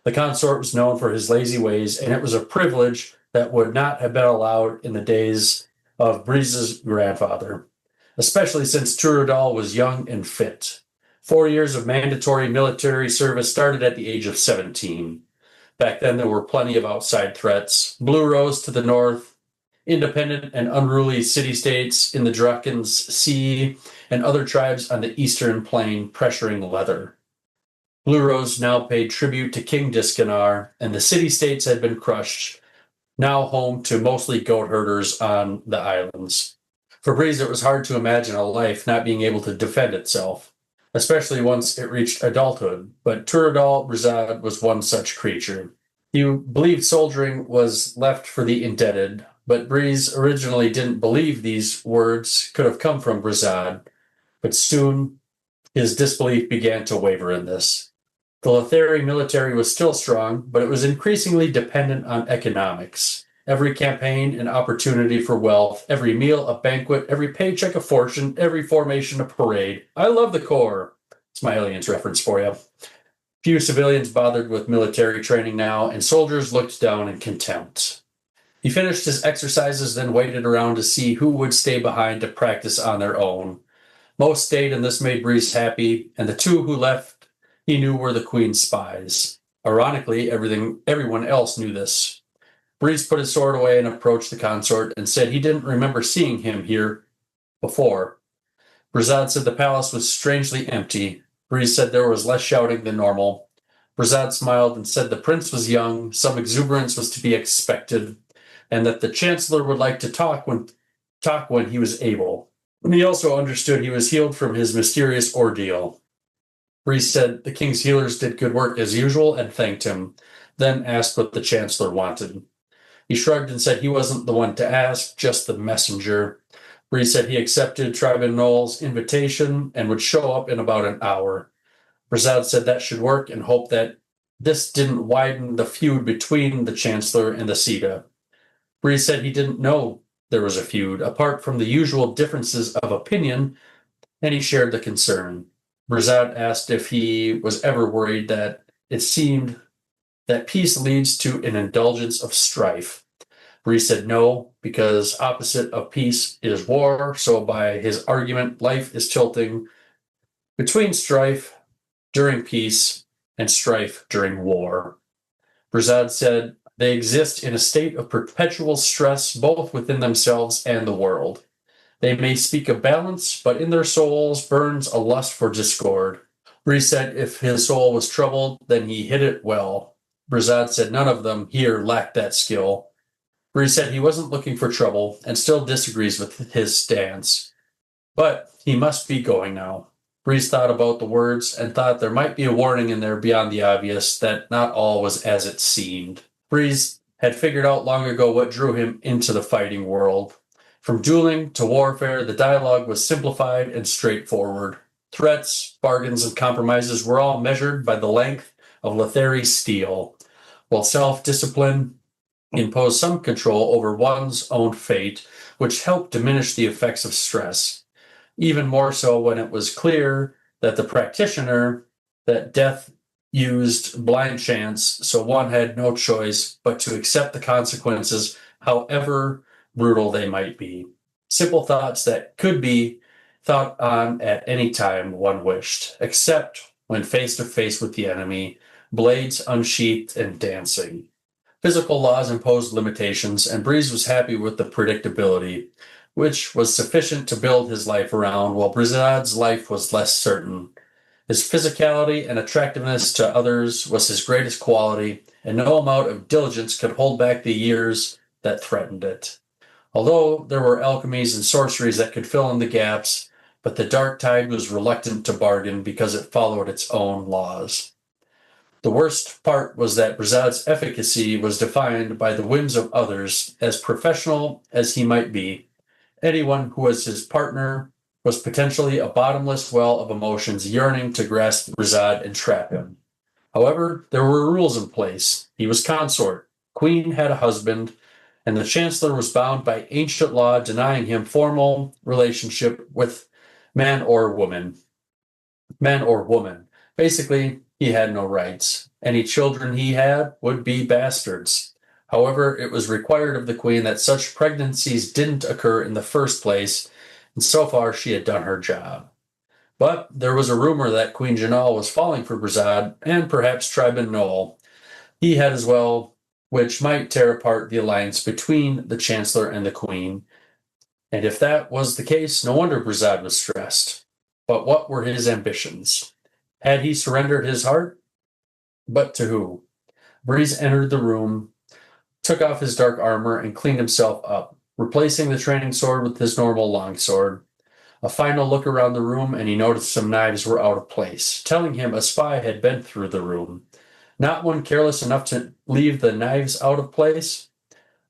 The consort was known for his lazy ways, and it was a privilege that would not have been allowed in the days of Breeze's grandfather, especially since Turadal was young and fit. 4 years of mandatory military service started at the age of 17. Back then, there were plenty of outside threats. Blue Rose to the north, independent and unruly city-states in the Draken's Sea, and other tribes on the eastern plain pressuring leather. Blue Rose now paid tribute to King Discanar, and the city-states had been crushed, now home to mostly goat herders on the islands. For Breeze, it was hard to imagine a life not being able to defend itself, especially once it reached adulthood, but Turadal Brizad was one such creature. He believed soldiering was left for the indebted, but Breeze originally didn't believe these words could have come from Brizad, but soon his disbelief began to waver in this. The Letheri military was still strong, but it was increasingly dependent on economics. Every campaign an opportunity for wealth, every meal a banquet, every paycheck a fortune, every formation a parade. I love the Corps. It's my Aliens reference for you. Few civilians bothered with military training now, and soldiers looked down in contempt. He finished his exercises, then waited around to see who would stay behind to practice on their own. Most stayed, and this made Breeze happy, and the two who left he knew were the Queen's spies. Ironically, everyone else knew this. Breeze put his sword away and approached the consort and said he didn't remember seeing him here before. Brizad said the palace was strangely empty. Breeze said there was less shouting than normal. Brizad smiled and said the prince was young, some exuberance was to be expected, and that the chancellor would like to talk when he was able. And he also understood he was healed from his mysterious ordeal. Breeze said the king's healers did good work as usual and thanked him, then asked what the chancellor wanted. He shrugged and said he wasn't the one to ask, just the messenger. Breeze said he accepted Tribunal's invitation and would show up in about an hour. Brizad said that should work and hoped that this didn't widen the feud between the chancellor and the Sita. Breeze said he didn't know there was a feud, apart from the usual differences of opinion, and he shared the concern. Brizad asked if he was ever worried that it seemed that peace leads to an indulgence of strife. Breeze said no, because opposite of peace is war, so by his argument, life is tilting between strife during peace and strife during war. Brizad said they exist in a state of perpetual stress both within themselves and the world. They may speak of balance, but in their souls burns a lust for discord. Breeze said if his soul was troubled, then he hid it well. Brizad said none of them here lacked that skill. Breeze said he wasn't looking for trouble and still disagrees with his stance. But he must be going now. Breeze thought about the words and thought there might be a warning in there beyond the obvious that not all was as it seemed. Breeze had figured out long ago what drew him into the fighting world. From dueling to warfare, the dialogue was simplified and straightforward. Threats, bargains, and compromises were all measured by the length of Letheri's steel, while self-discipline imposed some control over one's own fate, which helped diminish the effects of stress. Even more so when it was clear that the practitioner, that death used blind chance, so one had no choice but to accept the consequences, however brutal they might be. Simple thoughts that could be thought on at any time one wished, except when face to face with the enemy, blades unsheathed and dancing. Physical laws imposed limitations, and Breeze was happy with the predictability, which was sufficient to build his life around, while Brizad's life was less certain. His physicality and attractiveness to others was his greatest quality, and no amount of diligence could hold back the years that threatened it. Although there were alchemies and sorceries that could fill in the gaps, but the dark tide was reluctant to bargain because it followed its own laws. The worst part was that Brizad's efficacy was defined by the whims of others. As professional as he might be, anyone who was his partner was potentially a bottomless well of emotions yearning to grasp Brizad and trap him. However, there were rules in place. He was consort, Queen had a husband, and the Chancellor was bound by ancient law denying him formal relationship with man or woman. Basically, he had no rights. Any children he had would be bastards. However, it was required of the Queen that such pregnancies didn't occur in the first place, and so far she had done her job. But there was a rumor that Queen Janal was falling for Brizad, and perhaps Tribun Noel. He had as well, which might tear apart the alliance between the Chancellor and the Queen. And if that was the case, no wonder Brizad was stressed. But what were his ambitions? Had he surrendered his heart? But to who? Breeze entered the room, took off his dark armor, and cleaned himself up, replacing the training sword with his normal longsword. A final look around the room, and he noticed some knives were out of place, telling him a spy had been through the room. Not one careless enough to leave the knives out of place.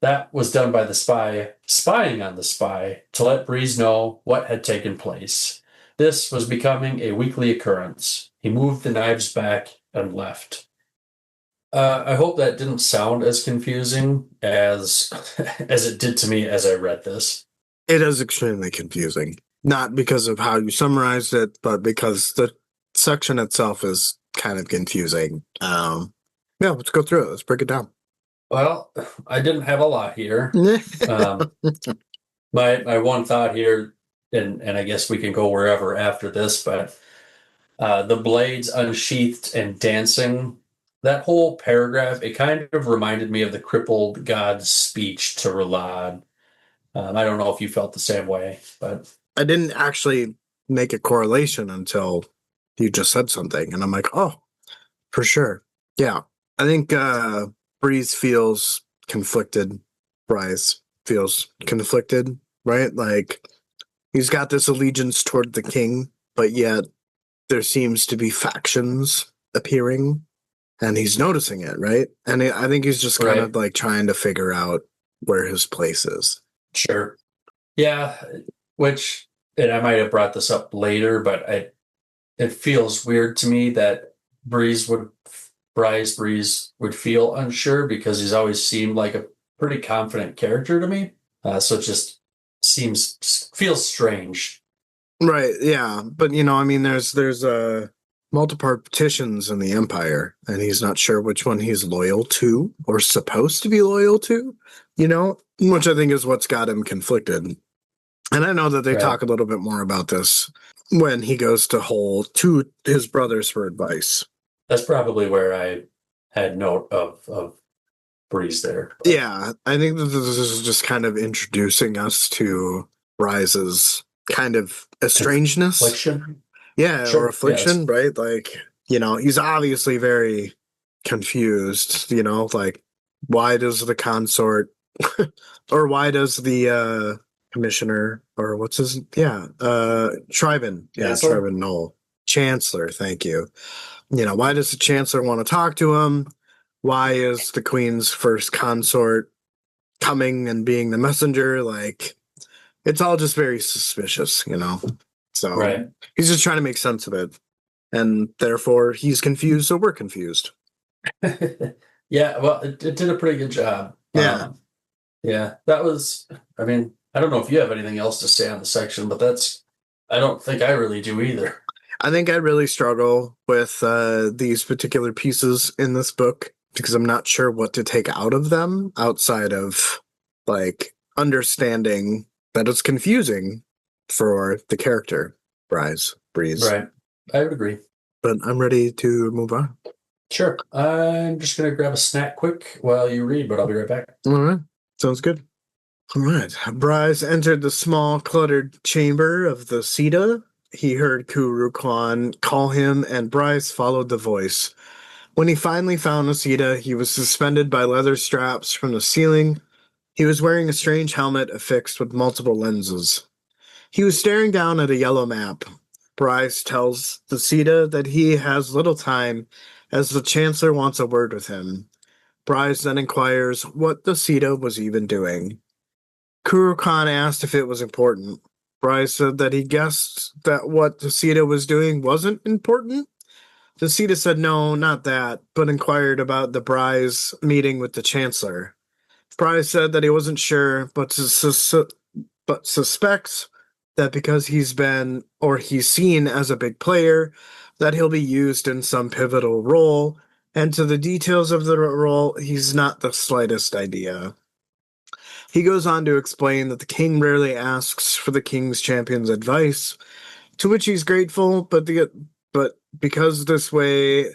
That was done by the spy, spying on the spy, to let Breeze know what had taken place. This was becoming a weekly occurrence. He moved the knives back and left. I hope that didn't sound as confusing as as it did to me as I read this. It is extremely confusing. Not because of how you summarized it, but because the section itself is kind of confusing. Yeah, let's go through it. Let's break it down. Well, I didn't have a lot here. My one thought here, and I guess we can go wherever after this, but the blades unsheathed and dancing, that whole paragraph, it kind of reminded me of the crippled god's speech to R'Lad. I don't know if you felt the same way, but I didn't actually make a correlation until you just said something, and I'm like, oh, for sure. Yeah. I think Breeze feels conflicted. Bryce feels conflicted, right? Like he's got this allegiance toward the king, but yet there seems to be factions appearing, and he's noticing it, right? And I think he's just kind of like trying to figure out where his place is. Sure. Yeah, which, and I might have brought this up later, but it feels weird to me that Breeze would feel unsure because he's always seemed like a pretty confident character to me. So it just feels strange. Right, yeah. But I mean there's multiple petitions in the Empire, and he's not sure which one he's loyal to or supposed to be loyal to, which I think is what's got him conflicted. And I know that they talk a little bit more about this when he goes to his brothers for advice. That's probably where I had note of Breeze there. But. Yeah, I think that this is just kind of introducing us to Rise's kind of estrangeness. Affliction? Yeah, sure. Or affliction, right? Like, he's obviously very confused, like, why does the consort or why does the commissioner, or what's his, Tribun. Yeah, Tribun Knoll. Chancellor, thank you. Why does the Chancellor want to talk to him? Why is the Queen's first consort coming and being the messenger? Like, it's all just very suspicious, So he's just trying to make sense of it. And therefore, he's confused, so we're confused. Yeah, well, it did a pretty good job. Yeah. Yeah, that was, I mean, I don't know if you have anything else to say on the section, but I don't think I really do either. I think I really struggle with these particular pieces in this book because I'm not sure what to take out of them outside of, like, understanding that it's confusing for the character, Breeze. Right. I would agree. But I'm ready to move on. Sure. I'm just going to grab a snack quick while you read, but I'll be right back. All right. Sounds good. All right. Breeze entered the small, cluttered chamber of the Sita. He heard Kuru Kwan call him, and Breeze followed the voice. When he finally found Asita, he was suspended by leather straps from the ceiling. He was wearing a strange helmet affixed with multiple lenses. He was staring down at a yellow map. Breeze tells the Sita that he has little time, as the Chancellor wants a word with him. Breeze then inquires what the Sita was even doing. Kuru Khan asked if it was important. Breeze said that he guessed that what the Sita was doing wasn't important. The Sita said no, not that, but inquired about the Breeze meeting with the Chancellor. Breeze said that he wasn't sure, but suspects that because he's seen as a big player, that he'll be used in some pivotal role, and to the details of the role, he's not the slightest idea. He goes on to explain that the king rarely asks for the king's champion's advice, to which he's grateful, but because this way,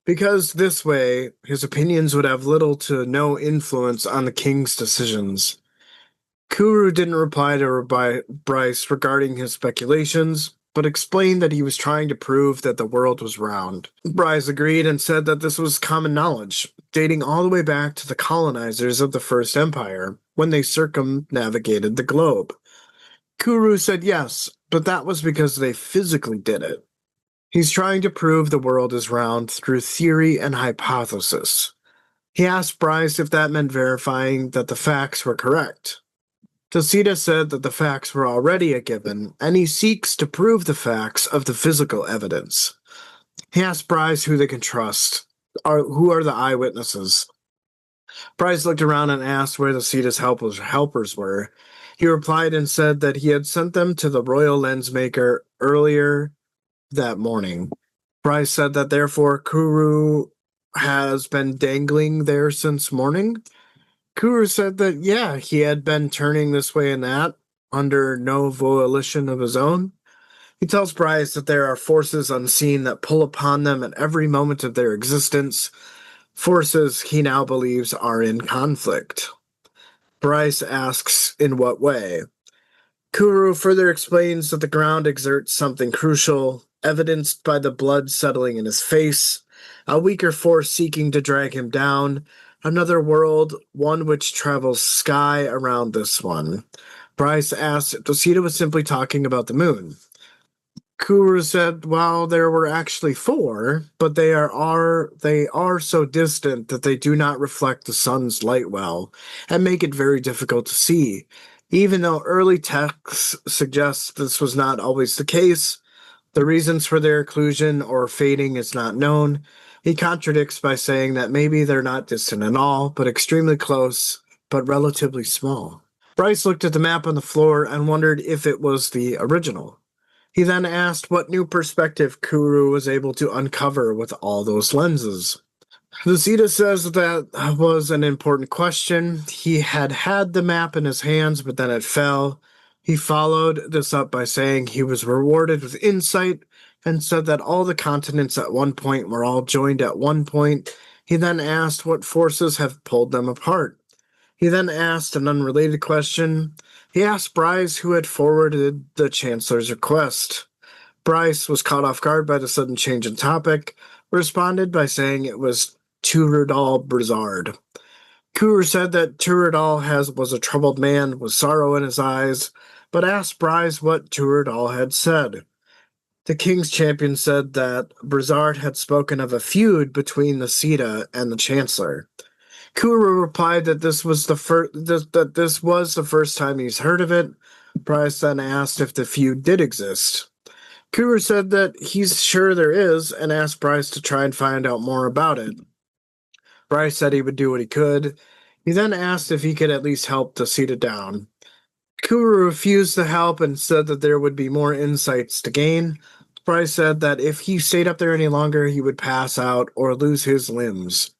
his opinions would have little to no influence on the king's decisions. Kuru didn't reply to Bryce regarding his speculations, but explained that he was trying to prove that the world was round. Bryce agreed and said that this was common knowledge, dating all the way back to the colonizers of the First Empire, when they circumnavigated the globe. Kuru said yes, but that was because they physically did it. He's trying to prove the world is round through theory and hypothesis. He asked Bryce if that meant verifying that the facts were correct. Tasita said that the facts were already a given, and he seeks to prove the facts of the physical evidence. He asked Bryce who they can trust, who are the eyewitnesses. Bryce looked around and asked where the Sita's helpers were. He replied and said that he had sent them to the royal lensmaker earlier that morning. Bryce said that therefore Kuru has been dangling there since morning. Kuru said that, yeah, he had been turning this way and that under no volition of his own. He tells Bryce that there are forces unseen that pull upon them at every moment of their existence, forces he now believes are in conflict. Bryce asks in what way. Kuru further explains that the ground exerts something crucial, evidenced by the blood settling in his face, a weaker force seeking to drag him down, another world, one which travels sky around this one. Bryce asked if Tosita was simply talking about the moon. Kuru said, well, there were actually 4, but they are so distant that they do not reflect the sun's light well, and make it very difficult to see. Even though early texts suggest this was not always the case, the reasons for their occlusion or fading is not known. He contradicts by saying that maybe they're not distant at all, but extremely close, but relatively small. Bryce looked at the map on the floor and wondered if it was the original. He then asked what new perspective Kuru was able to uncover with all those lenses. The Zeta says that was an important question. He had the map in his hands, but then it fell. He followed this up by saying he was rewarded with insight and said that all the continents at one point were all joined at one point. He then asked what forces have pulled them apart. He then asked an unrelated question. He asked Bryce who had forwarded the Chancellor's request. Bryce was caught off guard by the sudden change in topic, responded by saying it was Turudal Brizard. Kuru said that Turudal was a troubled man with sorrow in his eyes, but asked Bryce what Turudal had said. The King's Champion said that Brizard had spoken of a feud between the Sita and the Chancellor. Kuru replied that this was the first time he's heard of it. Bryce then asked if the feud did exist. Kuru said that he's sure there is and asked Bryce to try and find out more about it. Bryce said he would do what he could. He then asked if he could at least help to seat it down. Kuru refused to help and said that there would be more insights to gain. Bryce said that if he stayed up there any longer, he would pass out or lose his limbs.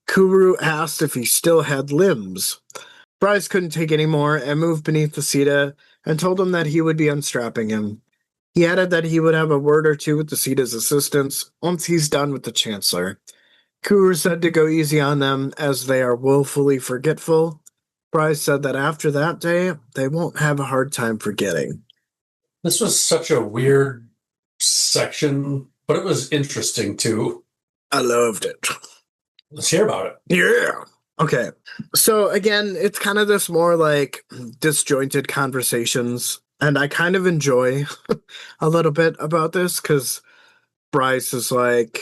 Kuru asked if he still had limbs. Bryce couldn't take any more and moved beneath the Sita and told him that he would be unstrapping him. He added that he would have a word or two with the Sita's assistants once he's done with the Chancellor. Kuru said to go easy on them as they are woefully forgetful. Bryce said that after that day, they won't have a hard time forgetting. This was such a weird section, but it was interesting too. I loved it. Let's hear about it. Yeah. Okay. So again, it's kind of this more like disjointed conversations. And I kind of enjoy a little bit about this because Bryce is like,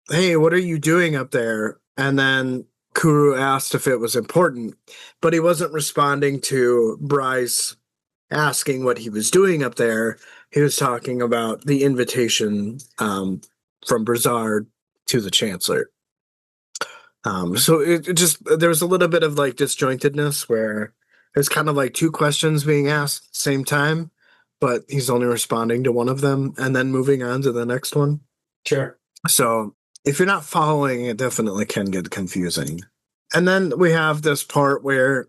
hey, what are you doing up there? And then Kuru asked if it was important, but he wasn't responding to Bryce asking what he was doing up there. He was talking about the invitation from Brizard to the Chancellor. So it just, there was a little bit of like disjointedness where there's kind of like two questions being asked at the same time, but he's only responding to one of them and then moving on to the next one. Sure. So if you're not following, it definitely can get confusing. And then we have this part where,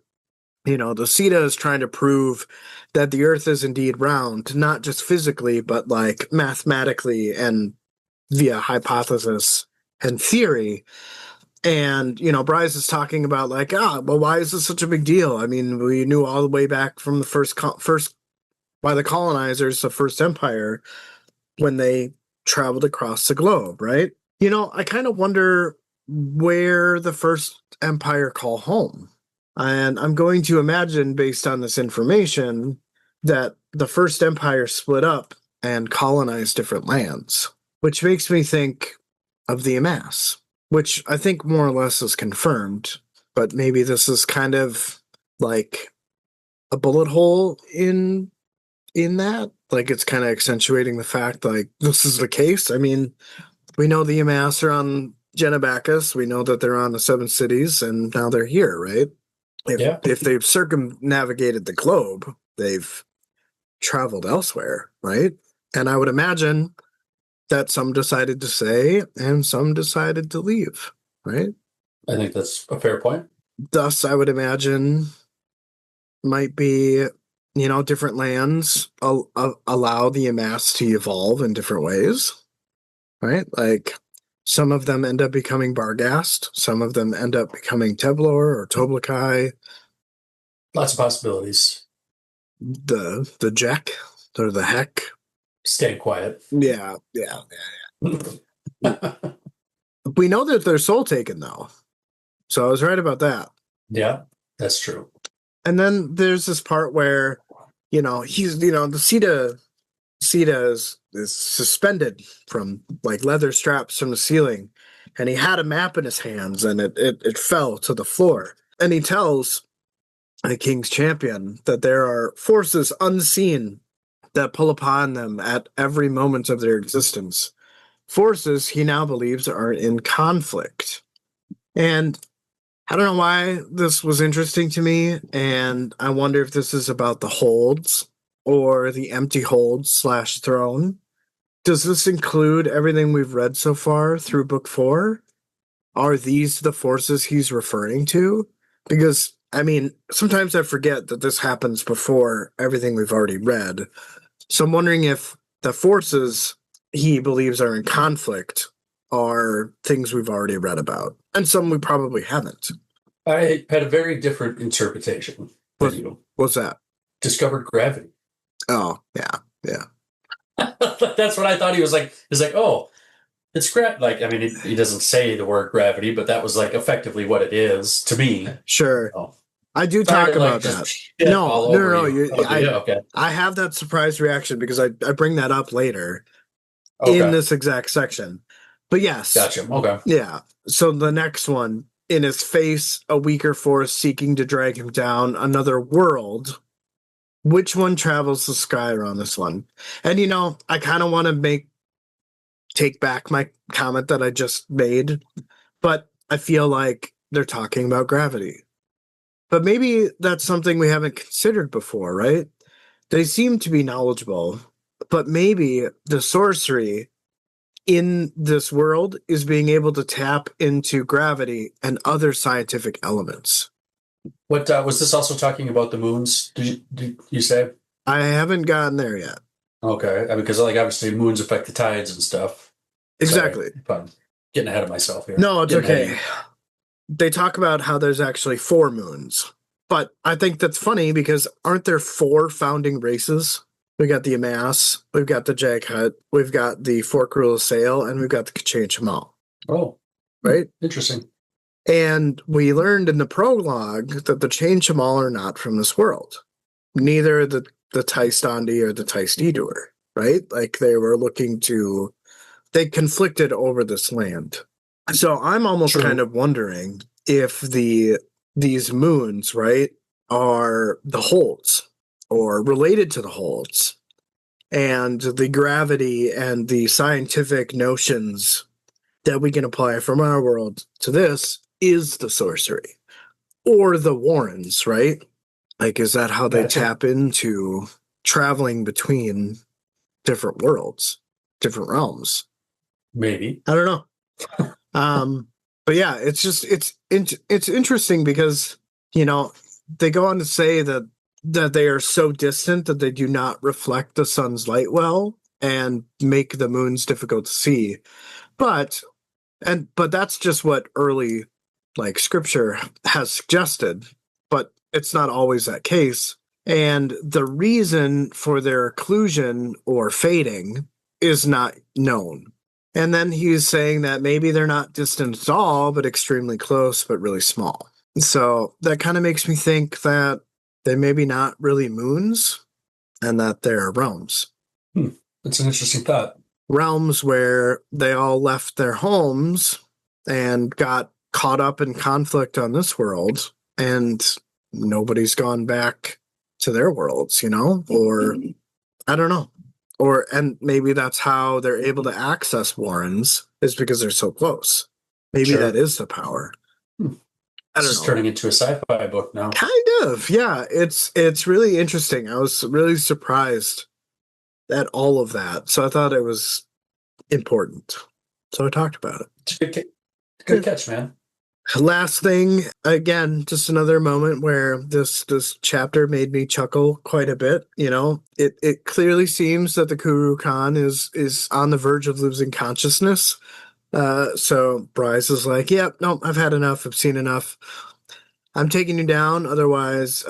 the Sita is trying to prove that the Earth is indeed round, not just physically, but like mathematically and via hypothesis and theory. And, Bryce is talking about like, well, why is this such a big deal? I mean, we knew all the way back from the first by the colonizers, the First Empire, when they traveled across the globe, right? I kind of wonder where the First Empire call home. And I'm going to imagine, based on this information, that the First Empire split up and colonized different lands, which makes me think of the Amass, which I think more or less is confirmed, but maybe this is kind of like a bullet hole in that. Like it's kind of accentuating the fact like this is the case. I mean, we know the Amass are on Genebacus. We know that they're on the Seven Cities, and now they're here, right? If they've circumnavigated the globe, they've traveled elsewhere, right? And I would imagine that some decided to stay and some decided to leave, right? I think that's a fair point. Thus, I would imagine might be, different lands allow the Amass to evolve in different ways, right? Like some of them end up becoming Barghast, some of them end up becoming Teblor or Toblakai. Lots of possibilities. The Jack or the Heck. Stay quiet. Yeah. We know that they're soul taken though. So I was right about that. Yeah, that's true. And then there's this part where, he's, the Sita is suspended from like leather straps from the ceiling, and he had a map in his hands and it fell to the floor. And he tells the King's Champion that there are forces unseen that pull upon them at every moment of their existence. Forces he now believes are in conflict. And I don't know why this was interesting to me, and I wonder if this is about the holds or the empty holds slash throne. Does this include everything we've read so far through book 4? Are these the forces he's referring to? Because, I mean, sometimes I forget that this happens before everything we've already read. So I'm wondering if the forces he believes are in conflict are things we've already read about, and some we probably haven't. I had a very different interpretation than you. What's that? Discovered gravity. Oh, yeah. That's what I thought he was like. He's like, oh, it's like, I mean, he doesn't say the word gravity, but that was like effectively what it is to me. Sure. Oh. I do Sorry talk to, like, about that. just shit No, all no, over no, you. no. Okay. I have that surprise reaction because I bring that up later in Okay. this exact section. But yes. Gotcha. Okay. Yeah. So the next one, in his face, a weaker force seeking to drag him down another world. Which one travels the sky around this one? And I kind of want to take back my comment that I just made, but I feel like they're talking about gravity. But maybe that's something we haven't considered before, right? They seem to be knowledgeable, but maybe the sorcery in this world is being able to tap into gravity and other scientific elements. What was this also talking about the moons? Did you say? I haven't gotten there yet. Okay, I mean, because like obviously moons affect the tides and stuff. Exactly. Sorry, if I'm getting ahead of myself here. No, it's Getting okay. They talk about how there's actually 4 moons. But I think that's funny because aren't there 4 founding races? We got the Amass, we've got the Jaghut, we've got the Fork Rule of Sail, and we've got the Kachan Chamal. Oh, right? Interesting. And we learned in the prologue that the Chain Chamal are not from this world. Neither the Taistandi or the Taistidur, right? Like they conflicted over this land. So I'm almost True. kind of wondering if these moons, right, are the holds or related to the holds, and the gravity and the scientific notions that we can apply from our world to this is the sorcery or the Warrens, right? Like, is that how they tap into traveling between different worlds, different realms? Maybe. I don't know. But yeah, it's interesting because they go on to say that they are so distant that they do not reflect the sun's light well and make the moons difficult to see. But that's just what early scripture has suggested, but it's not always that case. And the reason for their occlusion or fading is not known. And then he's saying that maybe they're not distant at all, but extremely close, but really small. So that kind of makes me think that they maybe not really moons and that they're realms. That's an interesting thought. Realms where they all left their homes and got caught up in conflict on this world, and nobody's gone back to their worlds, or I don't know. And maybe that's how they're able to access Warrens, is because they're so close. Maybe that is the power. I don't know. This is turning into a sci-fi book now. Kind of, yeah. It's really interesting. I was really surprised at all of that. So I thought it was important. So I talked about it. It's a good catch, man. Last thing, again, just another moment where this chapter made me chuckle quite a bit. It clearly seems that the Kuru Khan is on the verge of losing consciousness. So Bryce is like, "Yep, no, I've had enough. I've seen enough. I'm taking you down. Otherwise,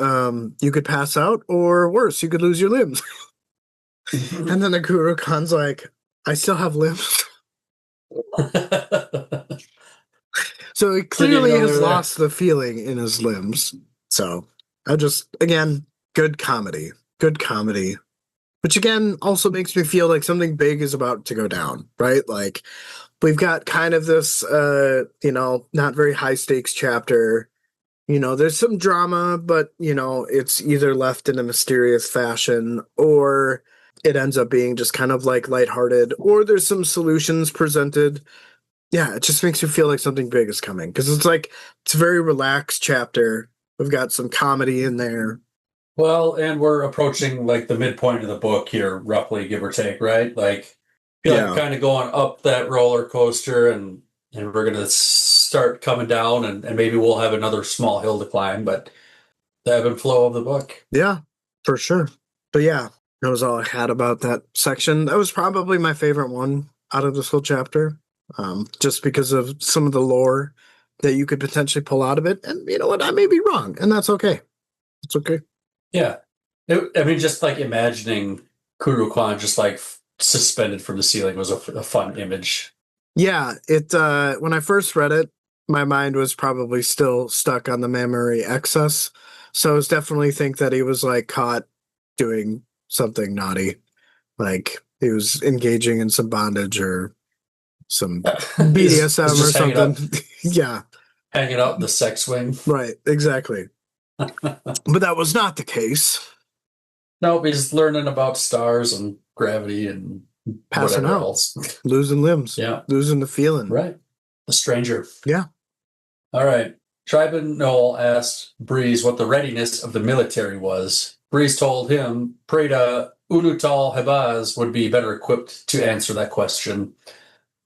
you could pass out, or worse, you could lose your limbs." And then the Kuru Khan's like, "I still have limbs." So he clearly has lost the feeling in his limbs. So again, good comedy, which again also makes me feel like something big is about to go down, right? Like we've got kind of this, not very high stakes chapter. There's some drama, but it's either left in a mysterious fashion or it ends up being just kind of like lighthearted, or there's some solutions presented. Yeah, it just makes you feel like something big is coming because it's a very relaxed chapter. We've got some comedy in there. Well, and we're approaching like the midpoint of the book here, roughly, give or take, right? Like, feel like we're Yeah. kind of going up that roller coaster, and we're gonna start coming down, and maybe we'll have another small hill to climb, but the ebb and flow of the book. Yeah, for sure. But yeah, that was all I had about that section. That was probably my favorite one out of this whole chapter, just because of some of the lore that you could potentially pull out of it. And you know what? I may be wrong, and that's okay. It's okay. Yeah. I mean, just like imagining Kuru Kwan just like suspended from the ceiling was a fun image. Yeah, it when I first read it, my mind was probably still stuck on the memory excess. So I was definitely think that he was like caught doing something naughty. Like he was engaging in some bondage or some Is BDSM or just something. Yeah, hanging out in the sex swing. right, exactly. But that was not the case. Nope, he's learning about stars and gravity and Passing whatever out, else. losing limbs, Yeah, losing the feeling. right. The stranger. Yeah. All right. Tribe and Noel asked Breeze what the readiness of the military was. Breeze told him Preda Ulutal Hebaz would be better equipped to answer that question.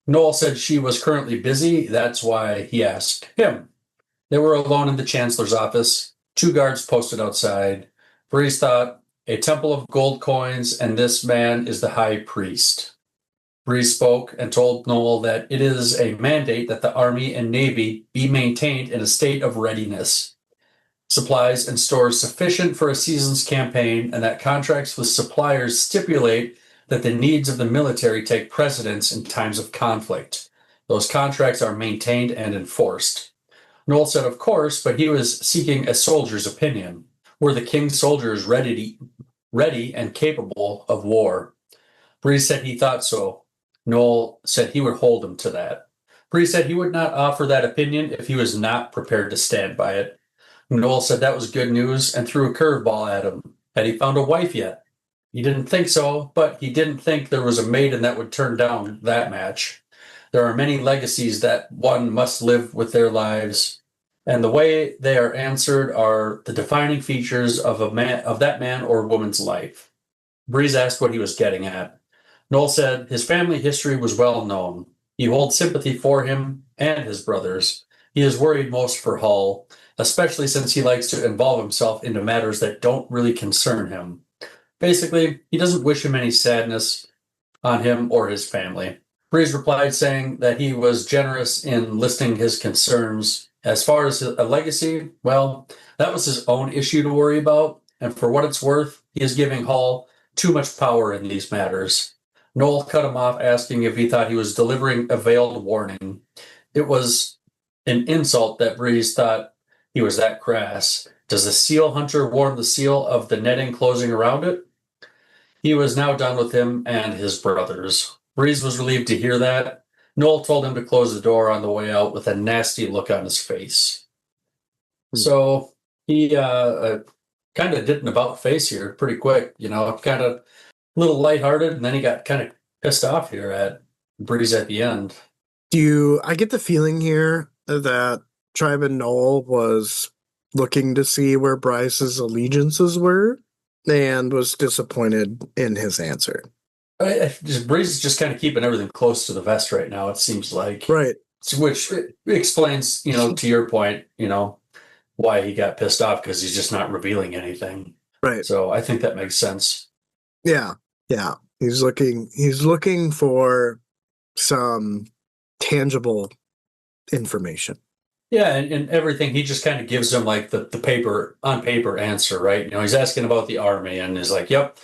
Noel said she was currently busy. That's why he asked him. They were alone in the chancellor's office, 2 guards posted outside. Breeze thought, a temple of gold coins, and this man is the high priest. Breeze spoke and told Noel that it is a mandate that the Army and Navy be maintained in a state of readiness, supplies and stores sufficient for a season's campaign, and that contracts with suppliers stipulate that the needs of the military take precedence in times of conflict. Those contracts are maintained and enforced. Noel said, of course, but he was seeking a soldier's opinion. Were the king's soldiers ready and capable of war? Breeze said he thought so. Noel said he would hold him to that. Breeze said he would not offer that opinion if he was not prepared to stand by it. Noel said that was good news and threw a curveball at him. Had he found a wife yet? He didn't think so, but he didn't think there was a maiden that would turn down that match. There are many legacies that one must live with their lives, and the way they are answered are the defining features of that man or woman's life. Breeze asked what he was getting at. Noel said his family history was well known. He holds sympathy for him and his brothers. He is worried most for Hull, especially since he likes to involve himself into matters that don't really concern him. Basically, he doesn't wish him any sadness on him or his family. Breeze replied saying that he was generous in listing his concerns. As far as a legacy, well, that was his own issue to worry about, and for what it's worth, he is giving Hull too much power in these matters. Noel cut him off, asking if he thought he was delivering a veiled warning. It was an insult that Breeze thought he was that crass. Does the seal hunter warn the seal of the netting closing around it? He was now done with him and his brothers. Breeze was relieved to hear that. Noel told him to close the door on the way out with a nasty look on his face. So he kind of did an about face here pretty quick, kind of a little lighthearted, and then he got kind of pissed off here at Breeze at the end. I get the feeling here that Tribe and Noel was looking to see where Bryce's allegiances were and was disappointed in his answer. Breeze is just kind of keeping everything close to the vest right now, it seems like. Right. Which explains, to your point, why he got pissed off, because he's just not revealing anything. Right. So I think that makes sense. Yeah. Yeah. He's looking for some tangible information. Yeah, and everything, he just kind of gives him like the paper answer, right? He's asking about the Army and is like, yep,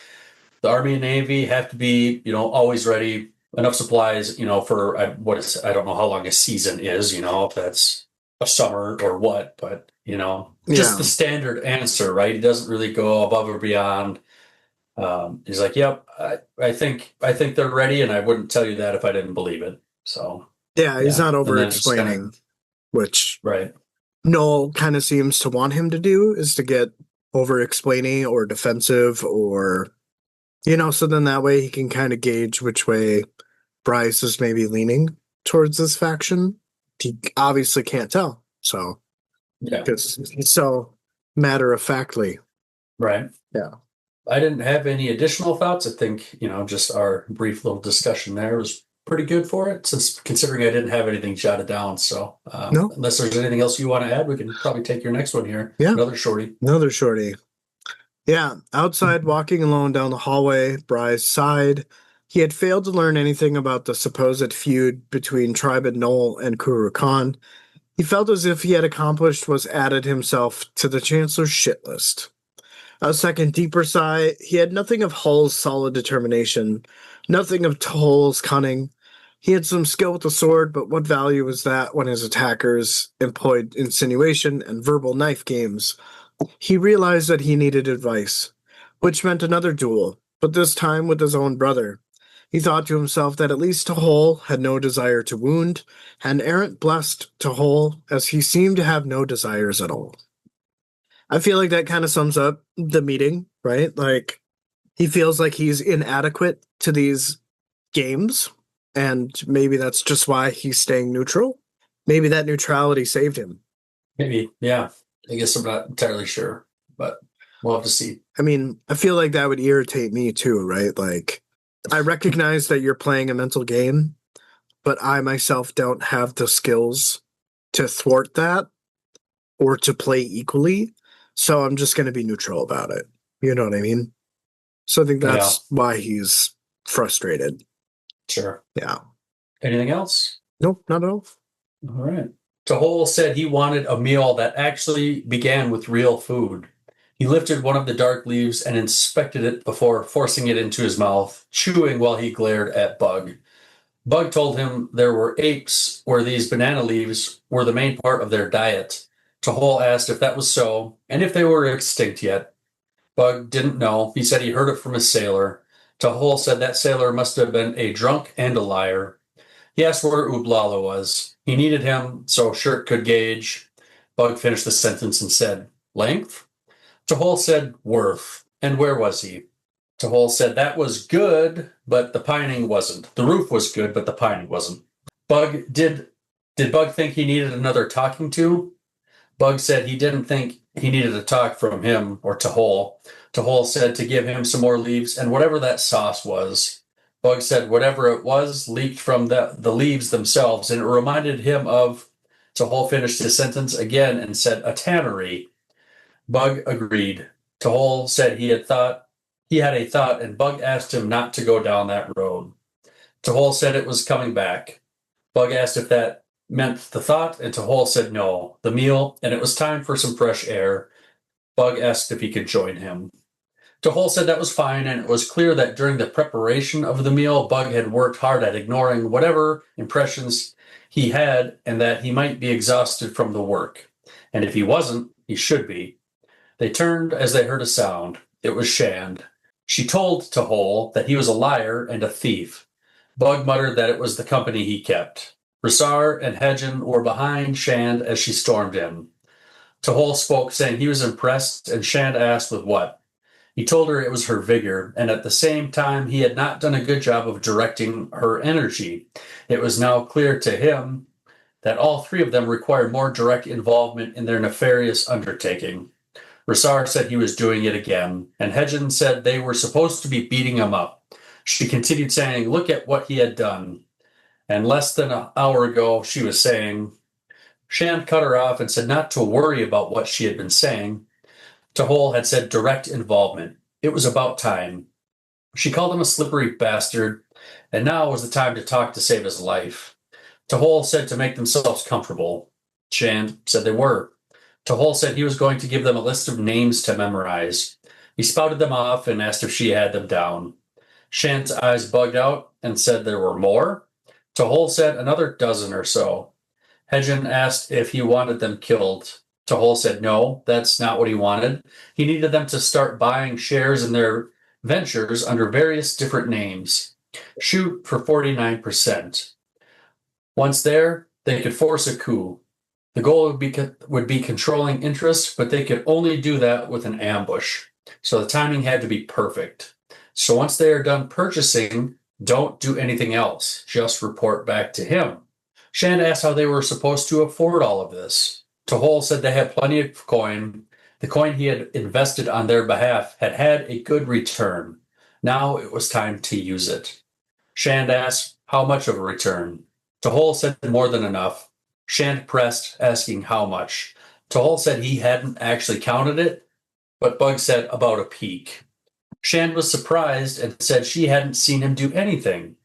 the Army and Navy have to be, always ready, enough supplies, for I don't know how long a season is, if that's a summer or what, but, just the standard answer, right? He doesn't really go above or beyond. He's like, yep, I think they're ready, and I wouldn't tell you that if I didn't believe it. So yeah, he's not over explaining, which right. Noel kind of seems to want him to do, is to get over explaining or defensive or, so then that way he can kind of gauge which way Bryce is maybe leaning towards this faction. He obviously can't tell. So, Yeah. because it's so matter-of-factly. Right. Yeah. I didn't have any additional thoughts. I think, just our brief little discussion there was pretty good for it, since considering I didn't have anything jotted down. So No. unless there's anything else you want to add, we can probably take your next one here. Yeah. Another shorty. Another shorty. Yeah. Outside, walking alone down the hallway, Bryce sighed. He had failed to learn anything about the supposed feud between Tribad Knoll and Kuru Khan. He felt as if he had accomplished was added himself to the Chancellor's shit list. A second deeper sigh, he had nothing of Hull's solid determination, nothing of Toll's cunning. He had some skill with the sword, but what value was that when his attackers employed insinuation and verbal knife games? He realized that he needed advice, which meant another duel, but this time with his own brother. He thought to himself that at least Tehol had no desire to wound, and Errant blessed Tehol as he seemed to have no desires at all. I feel like that kind of sums up the meeting, right? Like, he feels like he's inadequate to these games, and maybe that's just why he's staying neutral. Maybe that neutrality saved him. Maybe, yeah. I guess I'm not entirely sure, but we'll have to see. I mean, I feel like that would irritate me too, right? Like, I recognize that you're playing a mental game, but I myself don't have the skills to thwart that or to play equally. So I'm just going to be neutral about it. You know what I mean? So I think that's why he's frustrated. Sure. Yeah. Anything else? Nope, not at all. All right. Tehol said he wanted a meal that actually began with real food. He lifted one of the dark leaves and inspected it before forcing it into his mouth, chewing while he glared at Bugg. Bugg told him there were apes where these banana leaves were the main part of their diet. Tehol asked if that was so, and if they were extinct yet. Bugg didn't know. He said he heard it from a sailor. Tehol said that sailor must have been a drunk and a liar. He asked where Ublala was. He needed him so Shurq could gauge. Bugg finished the sentence and said, length? Tehol said, worth. And where was he? Tehol said that was good, but the pining wasn't. The roof was good, but the pining wasn't. Bugg, did Bugg think he needed another talking to? Bugg said he didn't think he needed a talk from him or Tehol. Tehol said to give him some more leaves and whatever that sauce was. Bugg said whatever it was leaked from the leaves themselves, and it reminded him of... Tehol finished his sentence again and said, a tannery. Bugg agreed. Tehol said he had a thought, and Bugg asked him not to go down that road. Tehol said it was coming back. Bugg asked if that meant the thought, and Tehol said no, the meal, and it was time for some fresh air. Bugg asked if he could join him. Tehol said that was fine, and it was clear that during the preparation of the meal, Bugg had worked hard at ignoring whatever impressions he had, and that he might be exhausted from the work. And if he wasn't, he should be. They turned as they heard a sound. It was Shand. She told Tehol that he was a liar and a thief. Bugg muttered that it was the company he kept. Rasar and Hedgen were behind Shand as she stormed in. Tehol spoke, saying he was impressed, and Shand asked with what. He told her it was her vigor, and at the same time he had not done a good job of directing her energy. It was now clear to him that all three of them required more direct involvement in their nefarious undertaking. Rasar said he was doing it again, and Hedgen said they were supposed to be beating him up. She continued saying, look at what he had done. And less than an hour ago, she was saying... Shand cut her off and said not to worry about what she had been saying. Tehol had said direct involvement. It was about time. She called him a slippery bastard, and now was the time to talk to save his life. Tehol said to make themselves comfortable. Shand said they were. Tehol said he was going to give them a list of names to memorize. He spouted them off and asked if she had them down. Shand's eyes bugged out and said there were more. Tehol said another dozen or so. Hedgen asked if he wanted them killed. Tehol said no, that's not what he wanted. He needed them to start buying shares in their ventures under various different names. Shoot for 49%. Once there, they could force a coup. The goal would be controlling interest, but they could only do that with an ambush. So the timing had to be perfect. So once they are done purchasing, don't do anything else. Just report back to him. Shand asked how they were supposed to afford all of this. Tehol said they had plenty of coin. The coin he had invested on their behalf had had a good return. Now it was time to use it. Shand asked how much of a return. Tehol said more than enough. Shand pressed, asking how much. Tehol said he hadn't actually counted it, but Bugg said about a peak. Shand was surprised and said she hadn't seen him do anything.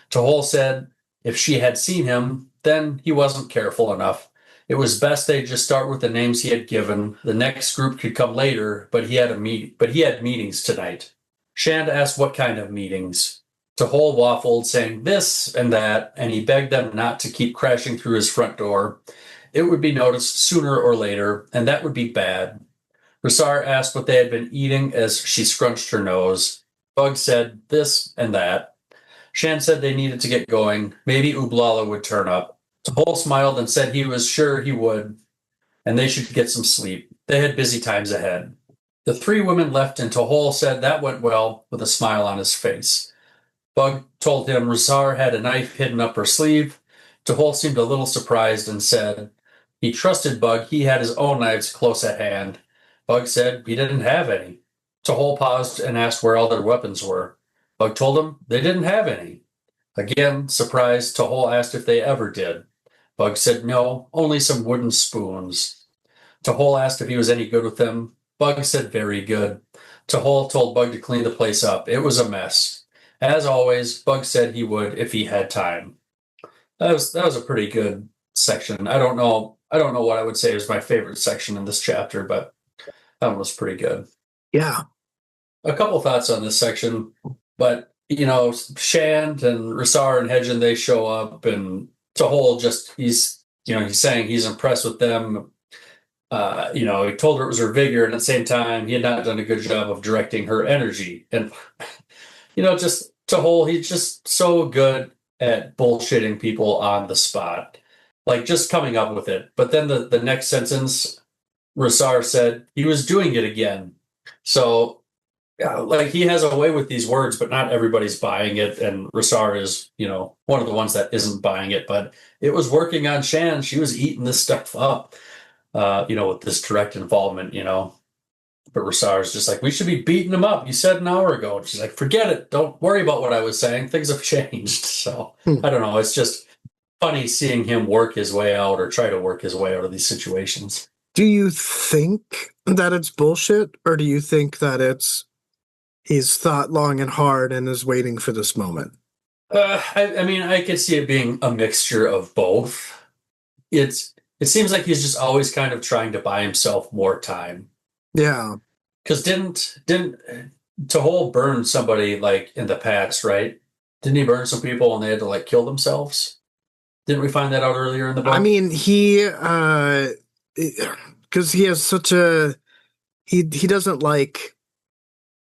Tehol said if she had seen him, then he wasn't careful enough. It was best they just start with the names he had given. The next group could come later, but he had meetings tonight. Shand asked what kind of meetings. Tehol waffled, saying this and that, and he begged them not to keep crashing through his front door. It would be noticed sooner or later, and that would be bad. Rasar asked what they had been eating as she scrunched her nose. Bugg said this and that. Shand said they needed to get going. Maybe Ublala would turn up. Tehol smiled and said he was sure he would, and they should get some sleep. They had busy times ahead. The three women left, and Tehol said that went well, with a smile on his face. Bugg told him Rasar had a knife hidden up her sleeve. Tehol seemed a little surprised and said he trusted Bugg. He had his own knives close at hand. Bugg said he didn't have any. Tehol paused and asked where all their weapons were. Bugg told him they didn't have any. Again, surprised, Tehol asked if they ever did. Bugg said no, only some wooden spoons. Tehol asked if he was any good with them. Bugg said very good. Tehol told Bugg to clean the place up. It was a mess. As always, Bugg said he would if he had time. That was a pretty good section. I don't know what I would say is my favorite section in this chapter, but that one was pretty good. Yeah. A couple thoughts on this section, but Shand and Rasar and Hedgen, they show up, and Tehol he's saying he's impressed with them. He told her it was her vigor, and at the same time, he had not done a good job of directing her energy. And just Tehol, he's just so good at bullshitting people on the spot, like just coming up with it. But then the next sentence, Rasar said he was doing it again. So, he has a way with these words, but not everybody's buying it. And Rasar is, one of the ones that isn't buying it. But it was working on Shan. She was eating this stuff up, with this direct involvement, But Rasar's just like, we should be beating him up. You said an hour ago. And she's like, forget it. Don't worry about what I was saying. Things have changed. So I don't know. It's just funny seeing him work his way out or try to work his way out of these situations. Do you think that it's bullshit, or do you think that he's thought long and hard and is waiting for this moment? I could see it being a mixture of both. It seems like he's just always kind of trying to buy himself more time. Yeah. Because didn't Tehol burn somebody in the past, right? Didn't he burn some people and they had to kill themselves? Didn't we find that out earlier in the book? I mean, he because he has such he doesn't like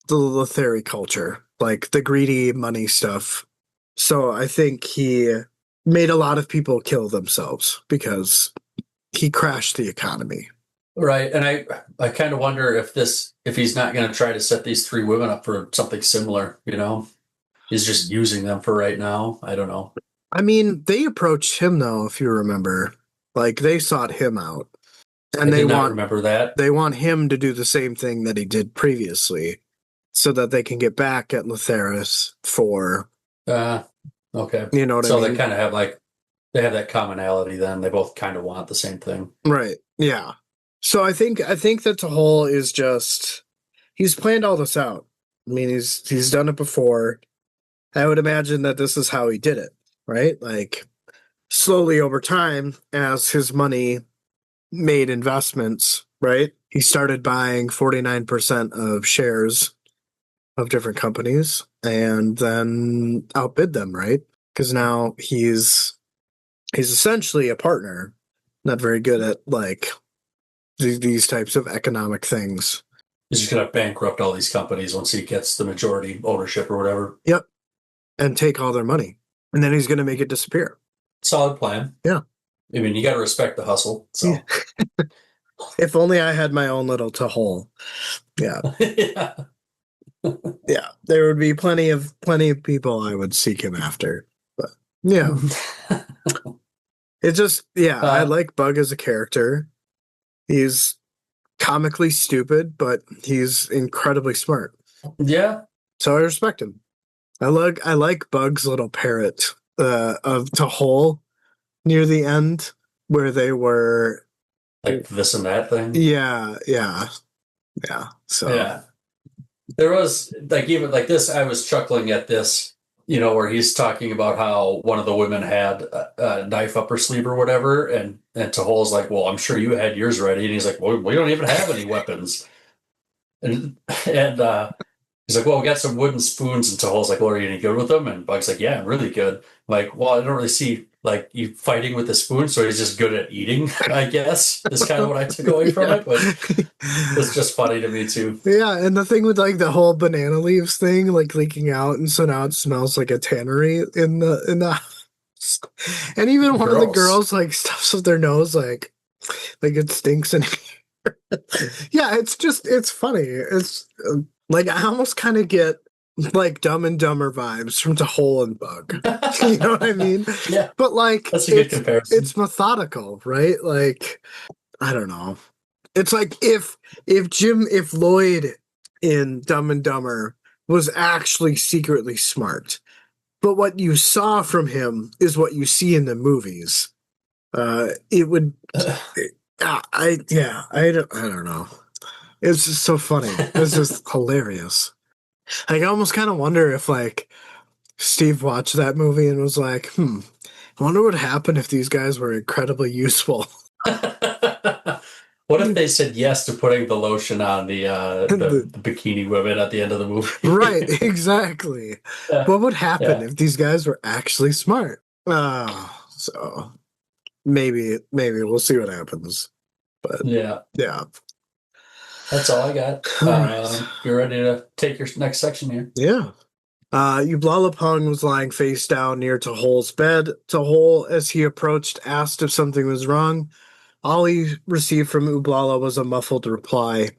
the Letheri culture, like the greedy money stuff. So I think he made a lot of people kill themselves because he crashed the economy. Right, and I kind of wonder if he's not going to try to set these three women up for something similar. He's just using them for right now. I don't know. I mean, they approached him though, if you remember, they sought him out, and I did not remember that. They want him to do the same thing that he did previously, so that they can get back at Letheris for. Okay. You know what I mean? So they kind of have they have that commonality. Then they both kind of want the same thing, right? Yeah. So I think that Tehol is just he's planned all this out. I mean, he's done it before. I would imagine that this is how he did it, right? Slowly over time, as his money made investments, right? He started buying 49% of shares of different companies and then outbid them, right? Because now he's essentially a partner, not very good at these types of economic things. He's just going to bankrupt all these companies once he gets the majority ownership or whatever. Yep. And take all their money. And then he's going to make it disappear. Solid plan. Yeah. I mean, you got to respect the hustle. So. Yeah. If only I had my own little Tehol. Yeah. Yeah. Yeah. There would be plenty of people I would seek him after. But yeah. It just, yeah, I Uh, like Bug as a character. He's comically stupid, but he's incredibly smart. yeah, So I respect him. I like Bug's little parrot of Tehol near the end where they were. like this and that thing. Yeah, yeah, yeah. So Yeah. There was like even like this, I was chuckling at this, where he's talking about how one of the women had a knife up her sleeve or whatever, and Tahol's like, "Well, I'm sure you had yours ready," and he's like, "Well, we don't even have any weapons," and and he's like, "Well, we got some wooden spoons," and Tahol's like, "Well, are you any good with them?" And Bug's like, "Yeah, I'm really good." I'm like, well, I don't really see like you fighting with a spoon, so he's just good at eating, I guess. Is kind of what I took away from it, but it's just funny to me too. yeah, and the thing with like the whole banana leaves thing, like leaking out, and so now it smells like a tannery in the house. And even one of the Gross. girls like stuffs with their nose like it stinks in here. Yeah, it's funny. It's like I almost kind of get like Dumb and Dumber vibes from Tehol and Bug. You know what I mean? Yeah, But like that's a good comparison. it's methodical, right? Like I don't know. It's like if Lloyd in Dumb and Dumber was actually secretly smart, but what you saw from him is what you see in the movies. It would. I don't know. It's just so funny. It's just hilarious. Like, I almost kind of wonder if like Steve watched that movie and was like, I wonder what happened if these guys were incredibly useful. What if they said yes to putting the lotion on the bikini women at the end of the Right, movie? exactly. Yeah, What would happen yeah, if these guys were actually smart? So maybe we'll see what happens. But yeah. yeah. That's all I got. All right. You're ready to take your next section here. Yeah. Ublala Pung was lying face down near Tahol's bed. Tahol, as he approached, asked if something was wrong. All he received from Ublala was a muffled reply.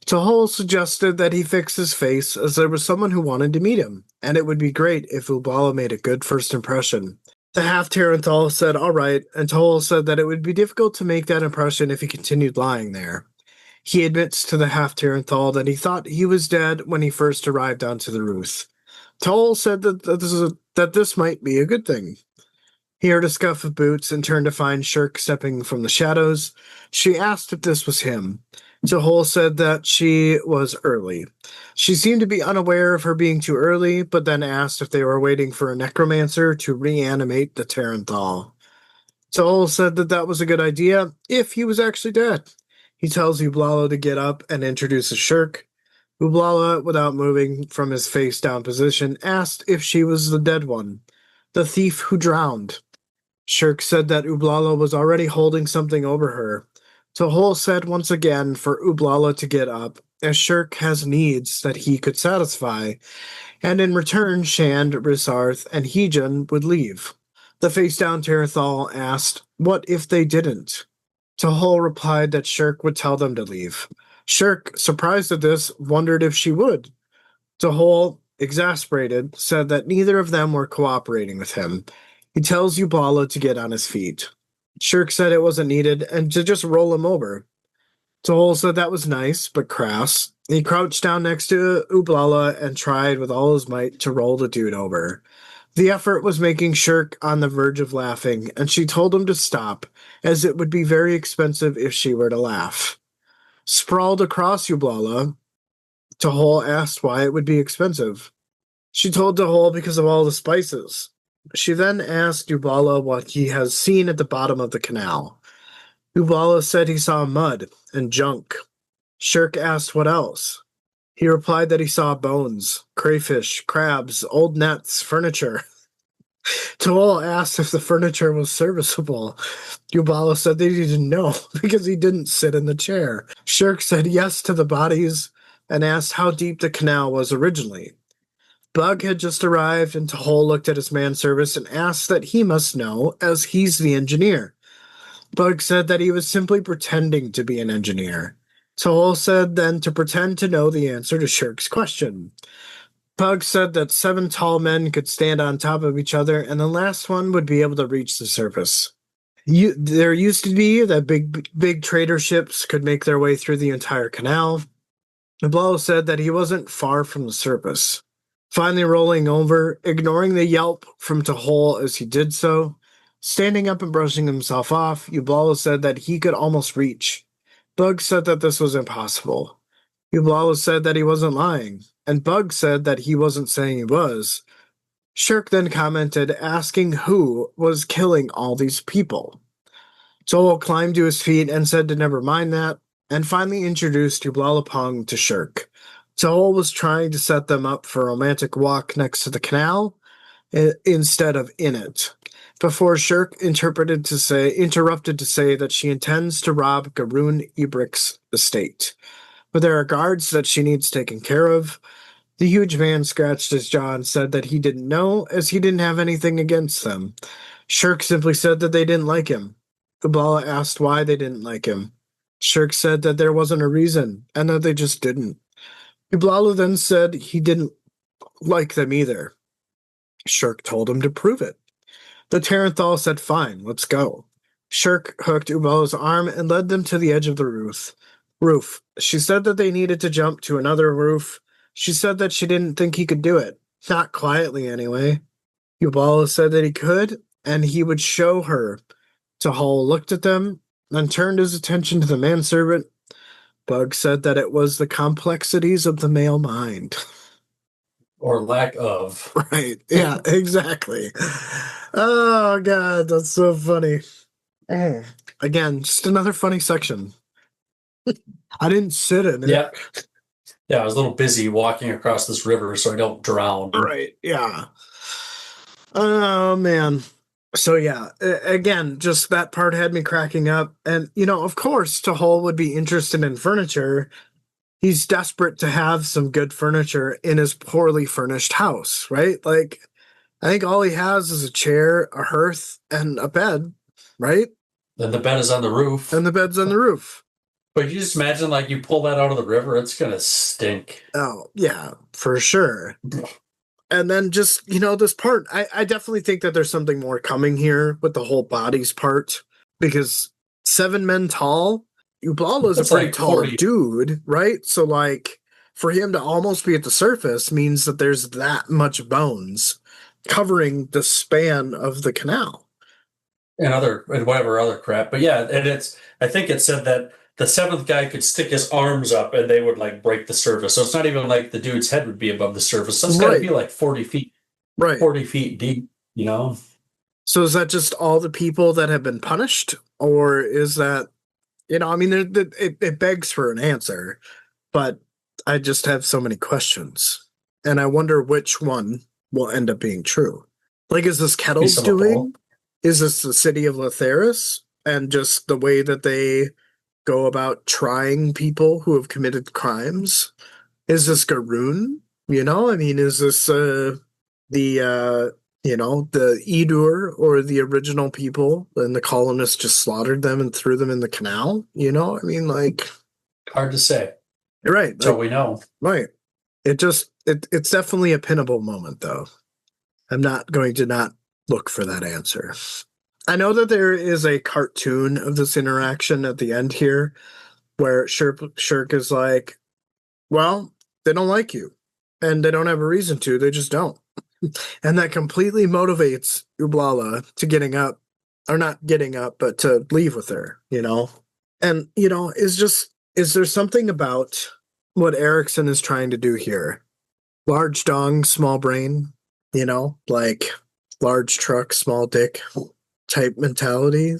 Tahol suggested that he fix his face as there was someone who wanted to meet him, and it would be great if Ublala made a good first impression. The half Taranthal said all right, and Tahol said that it would be difficult to make that impression if he continued lying there. He admits to the half Taranthal that he thought he was dead when he first arrived onto the roof. Tahol said that this might be a good thing. He heard a scuff of boots and turned to find Shurq stepping from the shadows. She asked if this was him. Tahol said that she was early. She seemed to be unaware of her being too early, but then asked if they were waiting for a necromancer to reanimate the Taranthal. Tahol said that was a good idea if he was actually dead. He tells Ublala to get up and introduces Shurq. Ublala, without moving from his face down position, asked if she was the dead one, the thief who drowned. Shurq said that Ublala was already holding something over her. Tahol said once again for Ublala to get up, as Shurq has needs that he could satisfy, and in return Shand, Risarth, and Hejan would leave. The face-down Terathal asked, what if they didn't? Tahol replied that Shurq would tell them to leave. Shurq, surprised at this, wondered if she would. Tahol, exasperated, said that neither of them were cooperating with him. He tells Ublala to get on his feet. Shurq said it wasn't needed and to just roll him over. Tahol said that was nice, but crass. He crouched down next to Ublala and tried with all his might to roll the dude over. The effort was making Shurq on the verge of laughing, and she told him to stop, as it would be very expensive if she were to laugh. Sprawled across Ublala, Tahol asked why it would be expensive. She told Tahol because of all the spices. She then asked Ublala what he has seen at the bottom of the canal. Ublala said he saw mud and junk. Shurq asked what else. He replied that he saw bones, crayfish, crabs, old nets, furniture. Tahol asked if the furniture was serviceable. Ublala said that he didn't know because he didn't sit in the chair. Shurq said yes to the bodies and asked how deep the canal was originally. Bugg had just arrived, and Tahol looked at his manservant and asked that he must know, as he's the engineer. Bugg said that he was simply pretending to be an engineer. Tahol said then to pretend to know the answer to Shurq's question. Bugg said that 7 tall men could stand on top of each other, and the last one would be able to reach the surface. There used to be that big trader ships could make their way through the entire canal. Ublala said that he wasn't far from the surface. Finally rolling over, ignoring the yelp from Tehol as he did so, standing up and brushing himself off, Ublala said that he could almost reach. Bugg said that this was impossible. Ublala said that he wasn't lying, and Bugg said that he wasn't saying he was. Shurq then commented, asking who was killing all these people. Tehol climbed to his feet and said to never mind that, and finally introduced Ublala to Shurq. Tehol was trying to set them up for a romantic walk next to the canal instead of in it, before Shurq interrupted to say that she intends to rob Garoon Ibrick's estate. But there are guards that she needs taken care of. The huge man scratched his jaw and said that he didn't know, as he didn't have anything against them. Shurq simply said that they didn't like him. Ublala asked why they didn't like him. Shurq said that there wasn't a reason, and that they just didn't. Ublala then said he didn't like them either. Shurq told him to prove it. The Taranthal said, fine, let's go. Shurq hooked Ublala's arm and led them to the edge of the roof. She said that they needed to jump to another roof. She said that she didn't think he could do it. Not quietly, anyway. Ublala said that he could, and he would show her. Tehol looked at them, then turned his attention to the manservant. Bugg said that it was the complexities of the male mind. Or lack of. Right. Yeah, exactly. Oh, God, that's so funny. Again, just another funny section. I didn't sit in it. Yeah. Yeah, I was a little busy walking across this river so I don't drown. Right, yeah. Oh, man. So, yeah, again, just that part had me cracking up. And, of course, Tehol would be interested in furniture. He's desperate to have some good furniture in his poorly furnished house, right? Like, I think all he has is a chair, a hearth, and a bed, right? And the bed is on the roof. And the bed's on the roof. But you just imagine, like, you pull that out of the river, it's going to stink. Oh, yeah, for sure. And then just, this part, I definitely think that there's something more coming here with the whole bodies part, because 7 men tall, Ublala's a pretty tall dude, right? So, like, for him to almost be at the surface means that there's that much bones covering the span of the canal. And whatever other crap. But yeah, and I think it said that the 7th guy could stick his arms up and they would like break the surface. So it's not even like the dude's head would be above the surface. So it's got to be like 40 feet, right? 40 feet deep, So is that just all the people that have been punished, or is that, it begs for an answer, but I just have so many questions, and I wonder which one will end up being true. Like, is this Kettle's doing? Is this the city of Latheris and just the way that they go about trying people who have committed crimes? Is this Garoon? Is this the Edur or the original people, and the colonists just slaughtered them and threw them in the canal? Hard to say. You're right. So we know. Right. It's definitely a pinnable moment, though. I'm not going to not look for that answer. I know that there is a cartoon of this interaction at the end here where Shurq is like, well, they don't like you, and they don't have a reason to. They just don't. And that completely motivates Ublala to not getting up, but to leave with her, And, is there something about what Erickson is trying to do here? Large dong, small brain, like large truck, small dick type mentality,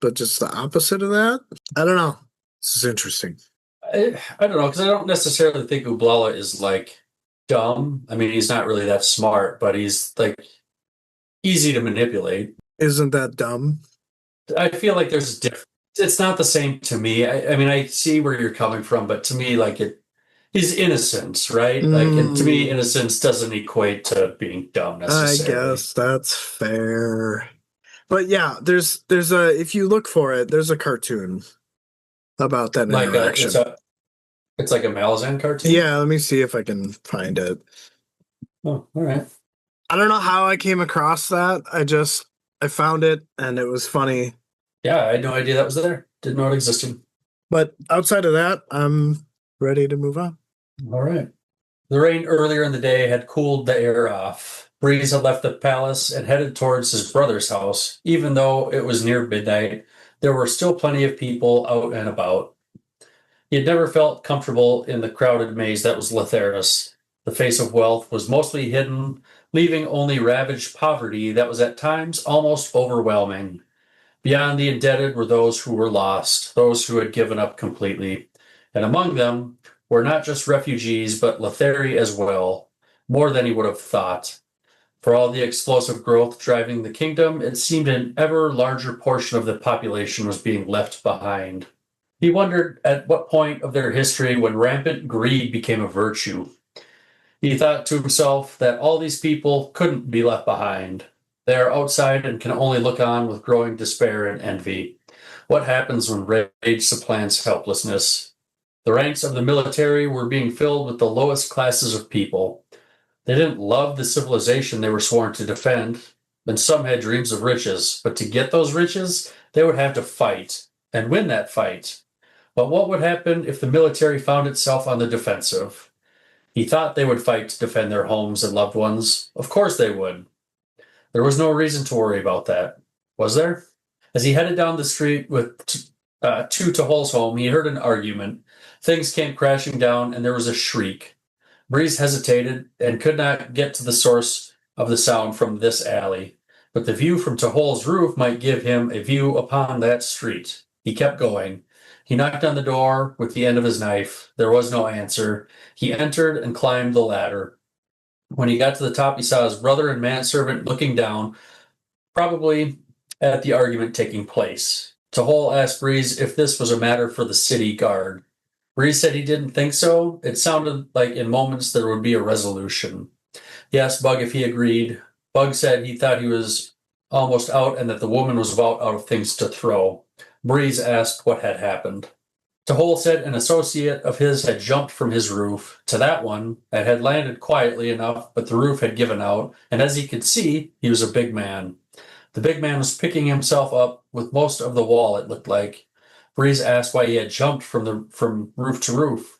but just the opposite of that? I don't know. This is interesting. I don't know, because I don't necessarily think Ublala is like dumb. I mean, he's not really that smart, but he's like easy to manipulate. Isn't that dumb? I feel like there's a difference. It's not the same to me. I mean, I see where you're coming from, but to me, like he's innocence, right? Like, and to me, innocence doesn't equate to being dumb necessarily. I guess that's fair. But yeah, there's if you look for it, there's a cartoon about that interaction. It's like a Malazan cartoon? Yeah, let me see if I can find it. Oh, all right. I don't know how I came across that. I just I found it and it was funny. Yeah, I had no idea that was there. Didn't know it existed. But outside of that, I'm ready to move on. All right. The rain earlier in the day had cooled the air off. Breeze had left the palace and headed towards his brother's house. Even though it was near midnight, there were still plenty of people out and about. He had never felt comfortable in the crowded maze that was Letheris. The face of wealth was mostly hidden, leaving only ravaged poverty that was at times almost overwhelming. Beyond the indebted were those who were lost, those who had given up completely. And among them were not just refugees, but Letheri as well, more than he would have thought. For all the explosive growth driving the kingdom, it seemed an ever larger portion of the population was being left behind. He wondered at what point of their history when rampant greed became a virtue. He thought to himself that all these people couldn't be left behind. They are outside and can only look on with growing despair and envy. What happens when rage supplants helplessness? The ranks of the military were being filled with the lowest classes of people. They didn't love the civilization they were sworn to defend, and some had dreams of riches, but to get those riches, they would have to fight, and win that fight. But what would happen if the military found itself on the defensive? He thought they would fight to defend their homes and loved ones. Of course they would. There was no reason to worry about that, was there? As he headed down the street to Tehol's home, he heard an argument. Things came crashing down, and there was a shriek. Breeze hesitated and could not get to the source of the sound from this alley, but the view from Tehol's roof might give him a view upon that street. He kept going. He knocked on the door with the end of his knife. There was no answer. He entered and climbed the ladder. When he got to the top, he saw his brother and manservant looking down, probably at the argument taking place. Tehol asked Breeze if this was a matter for the city guard. Breeze said he didn't think so. It sounded like in moments there would be a resolution. He asked Bugg if he agreed. Bugg said he thought he was almost out and that the woman was about out of things to throw. Breeze asked what had happened. Tehol said an associate of his had jumped from his roof to that one and had landed quietly enough, but the roof had given out, and as he could see, he was a big man. The big man was picking himself up with most of the wall, it looked like. Breeze asked why he had jumped from roof to roof.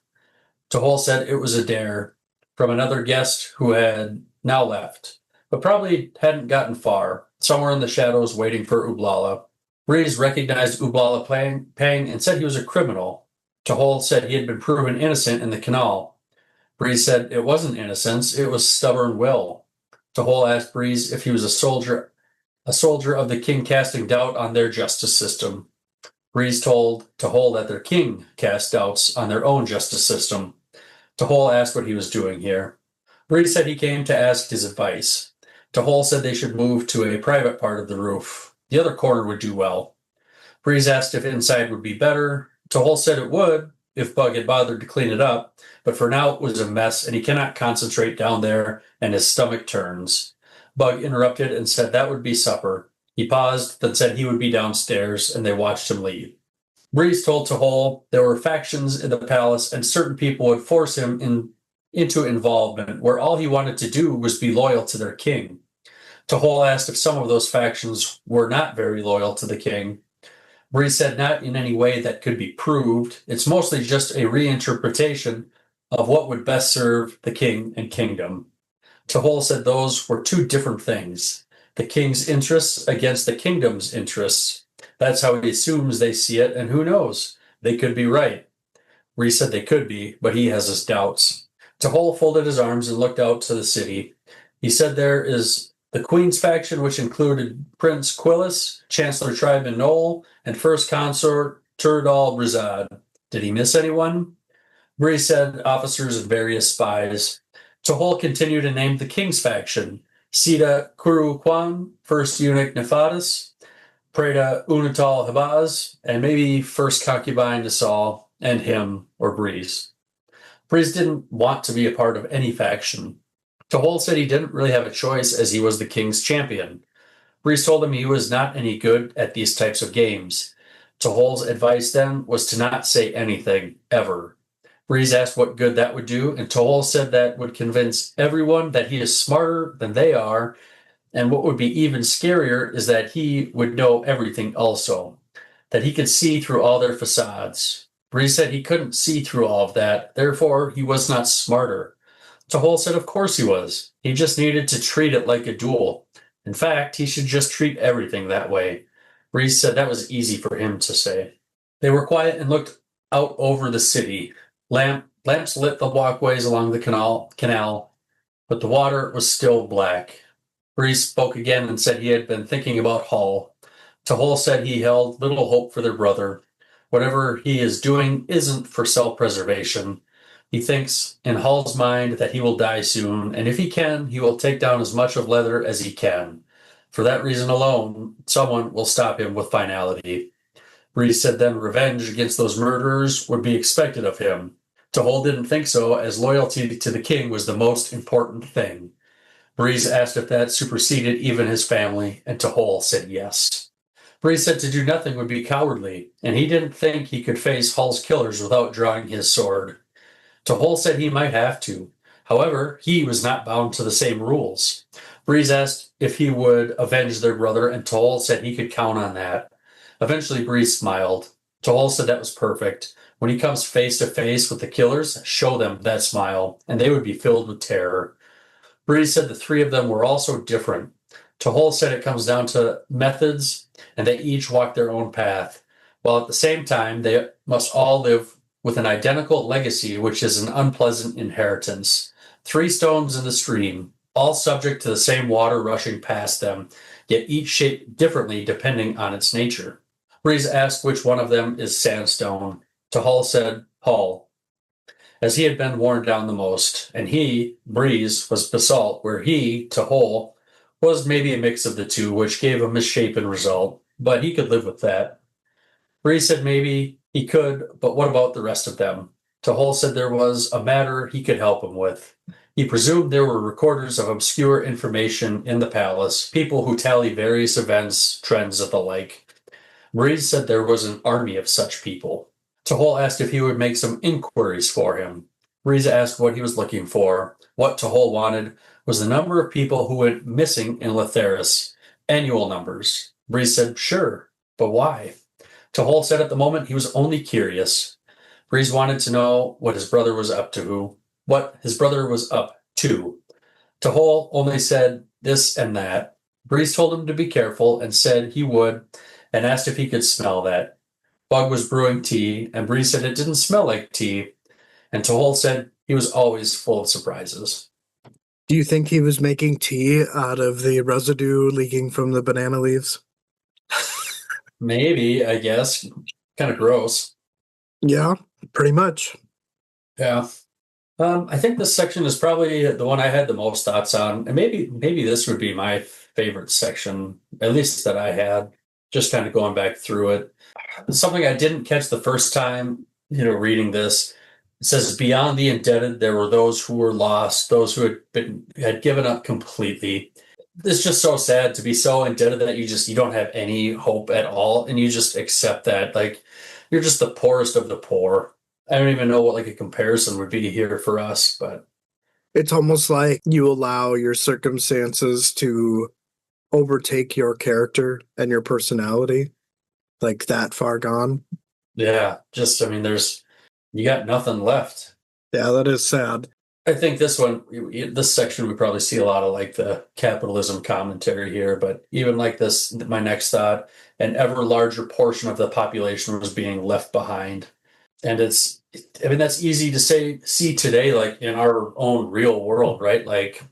Tehol said it was a dare from another guest who had now left, but probably hadn't gotten far, somewhere in the shadows waiting for Ublala. Breeze recognized Ublala Pang and said he was a criminal. Tehol said he had been proven innocent in the canal. Breeze said it wasn't innocence, it was stubborn will. Tehol asked Breeze if he was a soldier of the king casting doubt on their justice system. Breeze told Tehol that their king cast doubts on their own justice system. Tehol asked what he was doing here. Breeze said he came to ask his advice. Tehol said they should move to a private part of the roof. The other corner would do well. Breeze asked if inside would be better. Tehol said it would, if Bugg had bothered to clean it up, but for now it was a mess and he cannot concentrate down there and his stomach turns. Bugg interrupted and said that would be supper. He paused, then said he would be downstairs, and they watched him leave. Breeze told Tehol there were factions in the palace and certain people would force him into involvement where all he wanted to do was be loyal to their king. Tehol asked if some of those factions were not very loyal to the king. Breeze said not in any way that could be proved. It's mostly just a reinterpretation of what would best serve the king and kingdom. Tehol said those were two different things. The king's interests against the kingdom's interests. That's how he assumes they see it, and who knows? They could be right. Breeze said they could be, but he has his doubts. Tehol folded his arms and looked out to the city. He said there is the Queen's faction, which included Prince Quillis, Chancellor Triben Noel, and First Consort Turdal Brizad. Did he miss anyone? Breeze said officers and various spies. Tehol continued to name the King's faction: Sida Kuru Kwan, First Eunuch Nephadus, Preda Unatal Habaz, and maybe First Concubine Nasal, and him, or Breeze. Breeze didn't want to be a part of any faction. Tehol said he didn't really have a choice as he was the king's champion. Breeze told him he was not any good at these types of games. Tehol's advice then was to not say anything, ever. Breeze asked what good that would do, and Tehol said that would convince everyone that he is smarter than they are And what would be even scarier is that he would know everything also, that he could see through all their facades. Breeze said he couldn't see through all of that, therefore he was not smarter. Tehol said of course he was. He just needed to treat it like a duel. In fact, he should just treat everything that way. Breeze said that was easy for him to say. They were quiet and looked out over the city. Lamps lit the walkways along the canal, but the water was still black. Breeze spoke again and said he had been thinking about Hull. Tehol said he held little hope for their brother. Whatever he is doing isn't for self-preservation. He thinks in Hull's mind that he will die soon, and if he can, he will take down as much of Leather as he can. For that reason alone, someone will stop him with finality. Breeze said then revenge against those murderers would be expected of him. Tehol didn't think so, as loyalty to the king was the most important thing. Breeze asked if that superseded even his family, and Tehol said yes. Breeze said to do nothing would be cowardly, and he didn't think he could face Hull's killers without drawing his sword. Tehol said he might have to. However, he was not bound to the same rules. Breeze asked if he would avenge their brother, and Tehol said he could count on that. Eventually, Breeze smiled. Tehol said that was perfect. When he comes face to face with the killers, show them that smile, and they would be filled with terror. Breeze said the three of them were also different. Tehol said it comes down to methods, and they each walk their own path, while at the same time they must all live with an identical legacy, which is an unpleasant inheritance. 3 stones in the stream, all subject to the same water rushing past them, yet each shaped differently depending on its nature. Breeze asked which one of them is sandstone. Tehol said Hull, as he had been worn down the most, and he, Breeze, was basalt, where he, Tehol, was maybe a mix of the two, which gave a misshapen result, but he could live with that. Breeze said maybe he could, but what about the rest of them? Tehol said there was a matter he could help him with. He presumed there were recorders of obscure information in the palace, people who tally various events, trends, and the like. Breeze said there was an army of such people. Tehol asked if he would make some inquiries for him. Breeze asked what he was looking for. What Tehol wanted was the number of people who went missing in Letheris, annual numbers. Breeze said, sure, but why? Tehol said at the moment he was only curious. Breeze wanted to know what his brother was up to. Tehol only said this and that. Breeze told him to be careful and said he would, and asked if he could smell that. Bugg was brewing tea, and Breeze said it didn't smell like tea, and Tehol said he was always full of surprises. Do you think he was making tea out of the residue leaking from the banana leaves? Maybe, I guess. Kind of gross. Yeah, pretty much. Yeah. I think this section is probably the one I had the most thoughts on, and maybe this would be my favorite section, at least that I had, just kind of going back through it. Something I didn't catch the first time, reading this. It says, beyond the indebted, there were those who were lost, those who had given up completely. It's just so sad to be so indebted that you don't have any hope at all, and you just accept that. Like, you're just the poorest of the poor. I don't even know what like a comparison would be here for us, but it's almost like you allow your circumstances to overtake your character and your personality, like that far gone. Yeah, you got nothing left. Yeah, that is sad. I think this section, we probably see a lot of like the capitalism commentary here, but even like this, my next thought, an ever larger portion of the population was being left behind. And that's easy to see today, like in our own real world, right? Like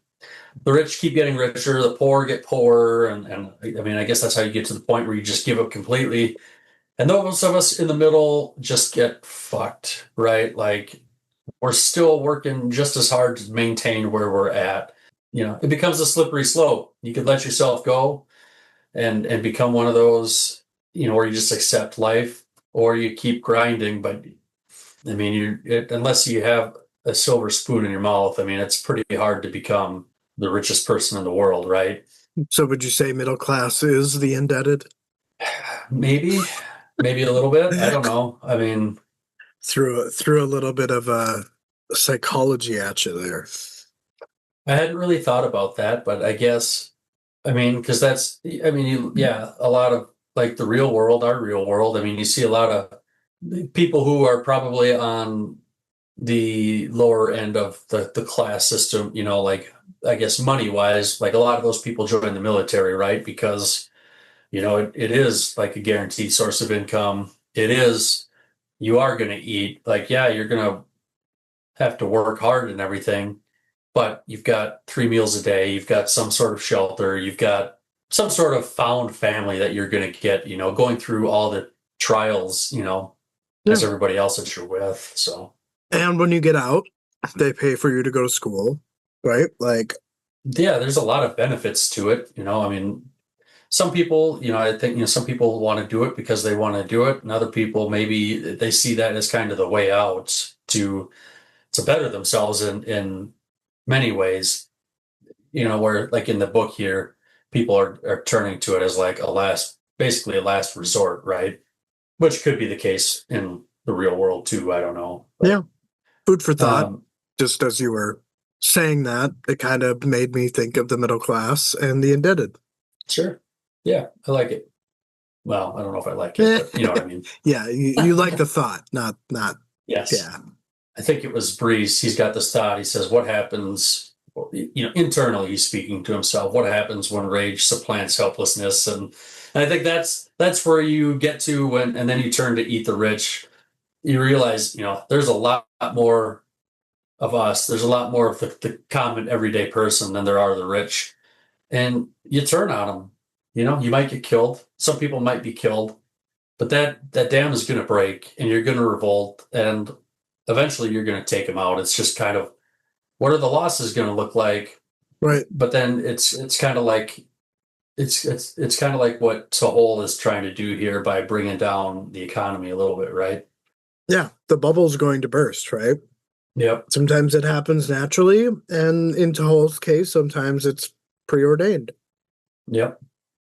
the rich keep getting richer, the poor get poorer. And I guess that's how you get to the point where you just give up completely. And those of us in the middle just get fucked, right? Like we're still working just as hard to maintain where we're at. It becomes a slippery slope. You could let yourself go and become one of those, where you just accept life, or you keep grinding. But unless you have a silver spoon in your mouth, it's pretty hard to become the richest person in the world, right? So would you say middle class is the indebted? Maybe a little bit. I don't know. Threw a little bit of a psychology at you there. I hadn't really thought about that, but I guess I mean, because a lot of like the real world, our real world. I mean, you see a lot of people who are probably on the lower end of the class system, like I guess money wise, like a lot of those people join the military, right? Because, it is like a guaranteed source of income. It is, you are going to eat. Like, yeah, you're going to have to work hard and everything, but you've got 3 meals a day, you've got some sort of shelter, you've got some sort of found family that you're going to get, going through all the trials, Yeah. as everybody else that you're with. So, And when you get out, they pay for you to go to school, right? Like, yeah, there's a lot of benefits to it. I mean, some people, I think, some people want to do it because they want to do it, and other people maybe they see that as kind of the way out to better themselves in many ways. Where like in the book here, people are turning to it as like basically a last resort, right? Which could be the case in the real world too. I don't know. yeah, food for thought. Um, Just as you were saying that, it kind of made me think of the middle class and the indebted. sure. Yeah, I like it. Well, I don't know if I like it, Eh, but you know what I mean. yeah, you like the thought, not. Yes. Yeah, I think it was Breeze. He's got this thought. He says, what happens, internally, he's speaking to himself. What happens when rage supplants helplessness? And I think that's where you get to and then you turn to Eat the Rich. You realize, there's a lot more of us. There's a lot more of the common everyday person than there are the rich. And you turn on them. You might get killed. Some people might be killed, but that dam is going to break and you're going to revolt and eventually you're going to take them out. It's just kind of, what are the losses going to look like? right. But then it's kind of like it's kind of like what Tehol is trying to do here by bringing down the economy a little bit, right? Yeah, the bubble's going to burst, right? Yep. Sometimes it happens naturally, and in Tahol's case, sometimes it's preordained. Yep.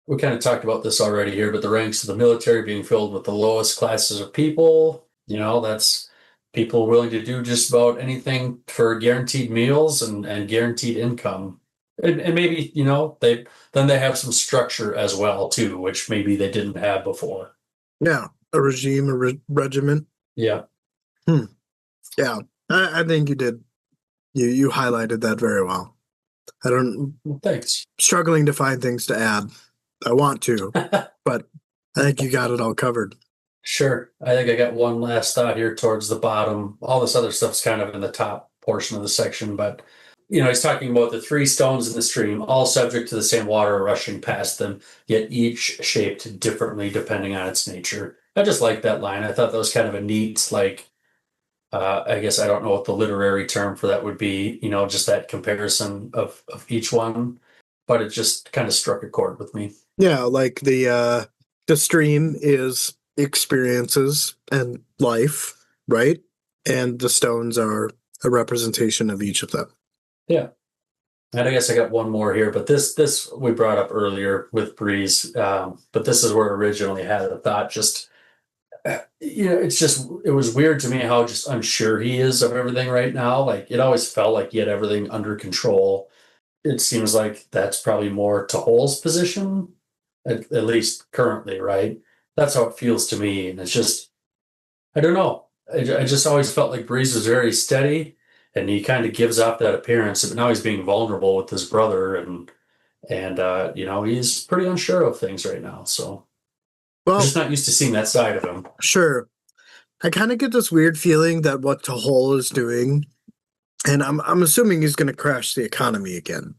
We kind of talked about this already here, but the ranks of the military being filled with the lowest classes of people, that's people willing to do just about anything for guaranteed meals and guaranteed income. And maybe, they have some structure as well too, which maybe they didn't have before. Yeah, a regime, regiment. Yeah. Yeah, I think you did. You highlighted that very well. I don't. Well, thanks. Struggling to find things to add. I want to, but I think you got it all covered. Sure. I think I got one last thought here towards the bottom. All this other stuff's kind of in the top portion of the section, but he's talking about the 3 stones in the stream, all subject to the same water rushing past them, yet each shaped differently depending on its nature. I just like that line. I thought that was kind of a neat, like, I guess I don't know what the literary term for that would be, just that comparison of each one, but it just kind of struck a chord with me. Yeah, like the stream is experiences and life, right? And the stones are a representation of each of them. Yeah. And I guess I got one more here, but this we brought up earlier with Breeze, but this is where I originally had the thought. Just it was weird to me how just unsure he is of everything right now. Like it always felt like he had everything under control. It seems like that's probably more Tehol's position, at least currently, right? That's how it feels to me, and it's just I don't know. I just always felt like Breeze was very steady, and he kind of gives off that appearance. But now he's being vulnerable with his brother, and he's pretty unsure of things right now. So I'm Well, just not used to seeing that side of him. sure. I kind of get this weird feeling that what Tahol is doing, and I'm assuming he's going to crash the economy again.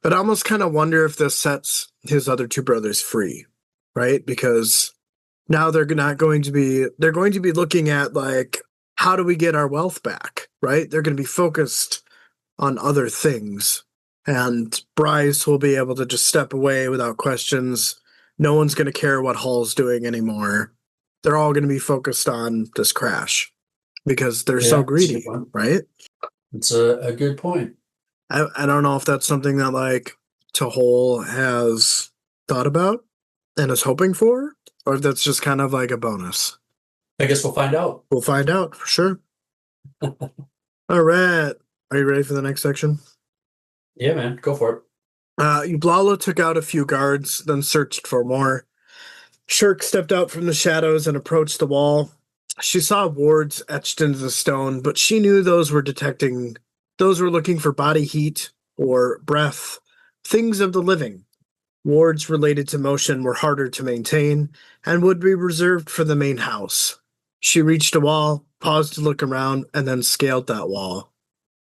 But I almost kind of wonder if this sets his other 2 brothers free, right? Because now they're going to be looking at like, how do we get our wealth back, right? They're going to be focused on other things, and Bryce will be able to just step away without questions. No one's going to care what Hall's doing anymore. They're all going to be focused on this crash because they're so greedy, right? It's a good point. I don't know if that's something that like Tahol has thought about and is hoping for, or if that's just kind of like a bonus. I guess we'll find out. We'll find out for sure. All right. Are you ready for the next section? Yeah, man. Go for it. Ublala took out a few guards, then searched for more. Shurq stepped out from the shadows and approached the wall. She saw wards etched into the stone, but she knew those were looking for body heat or breath, things of the living. Wards related to motion were harder to maintain and would be reserved for the main house. She reached a wall, paused to look around, and then scaled that wall.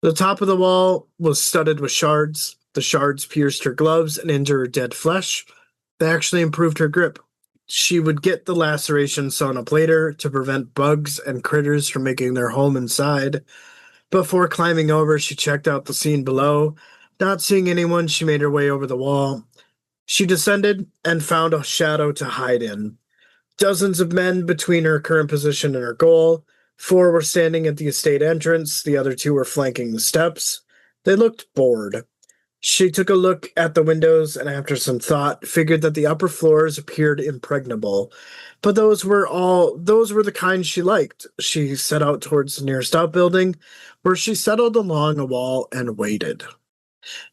The top of the wall was studded with shards. The shards pierced her gloves and into her dead flesh. They actually improved her grip. She would get the laceration sewn up later to prevent bugs and critters from making their home inside. Before climbing over, she checked out the scene below. Not seeing anyone, she made her way over the wall. She descended and found a shadow to hide in. Dozens of men between her current position and her goal. 4 were standing at the estate entrance, the other 2 were flanking the steps. They looked bored. She took a look at the windows and, after some thought, figured that the upper floors appeared impregnable. But those were the kind she liked. She set out towards the nearest outbuilding, where she settled along a wall and waited.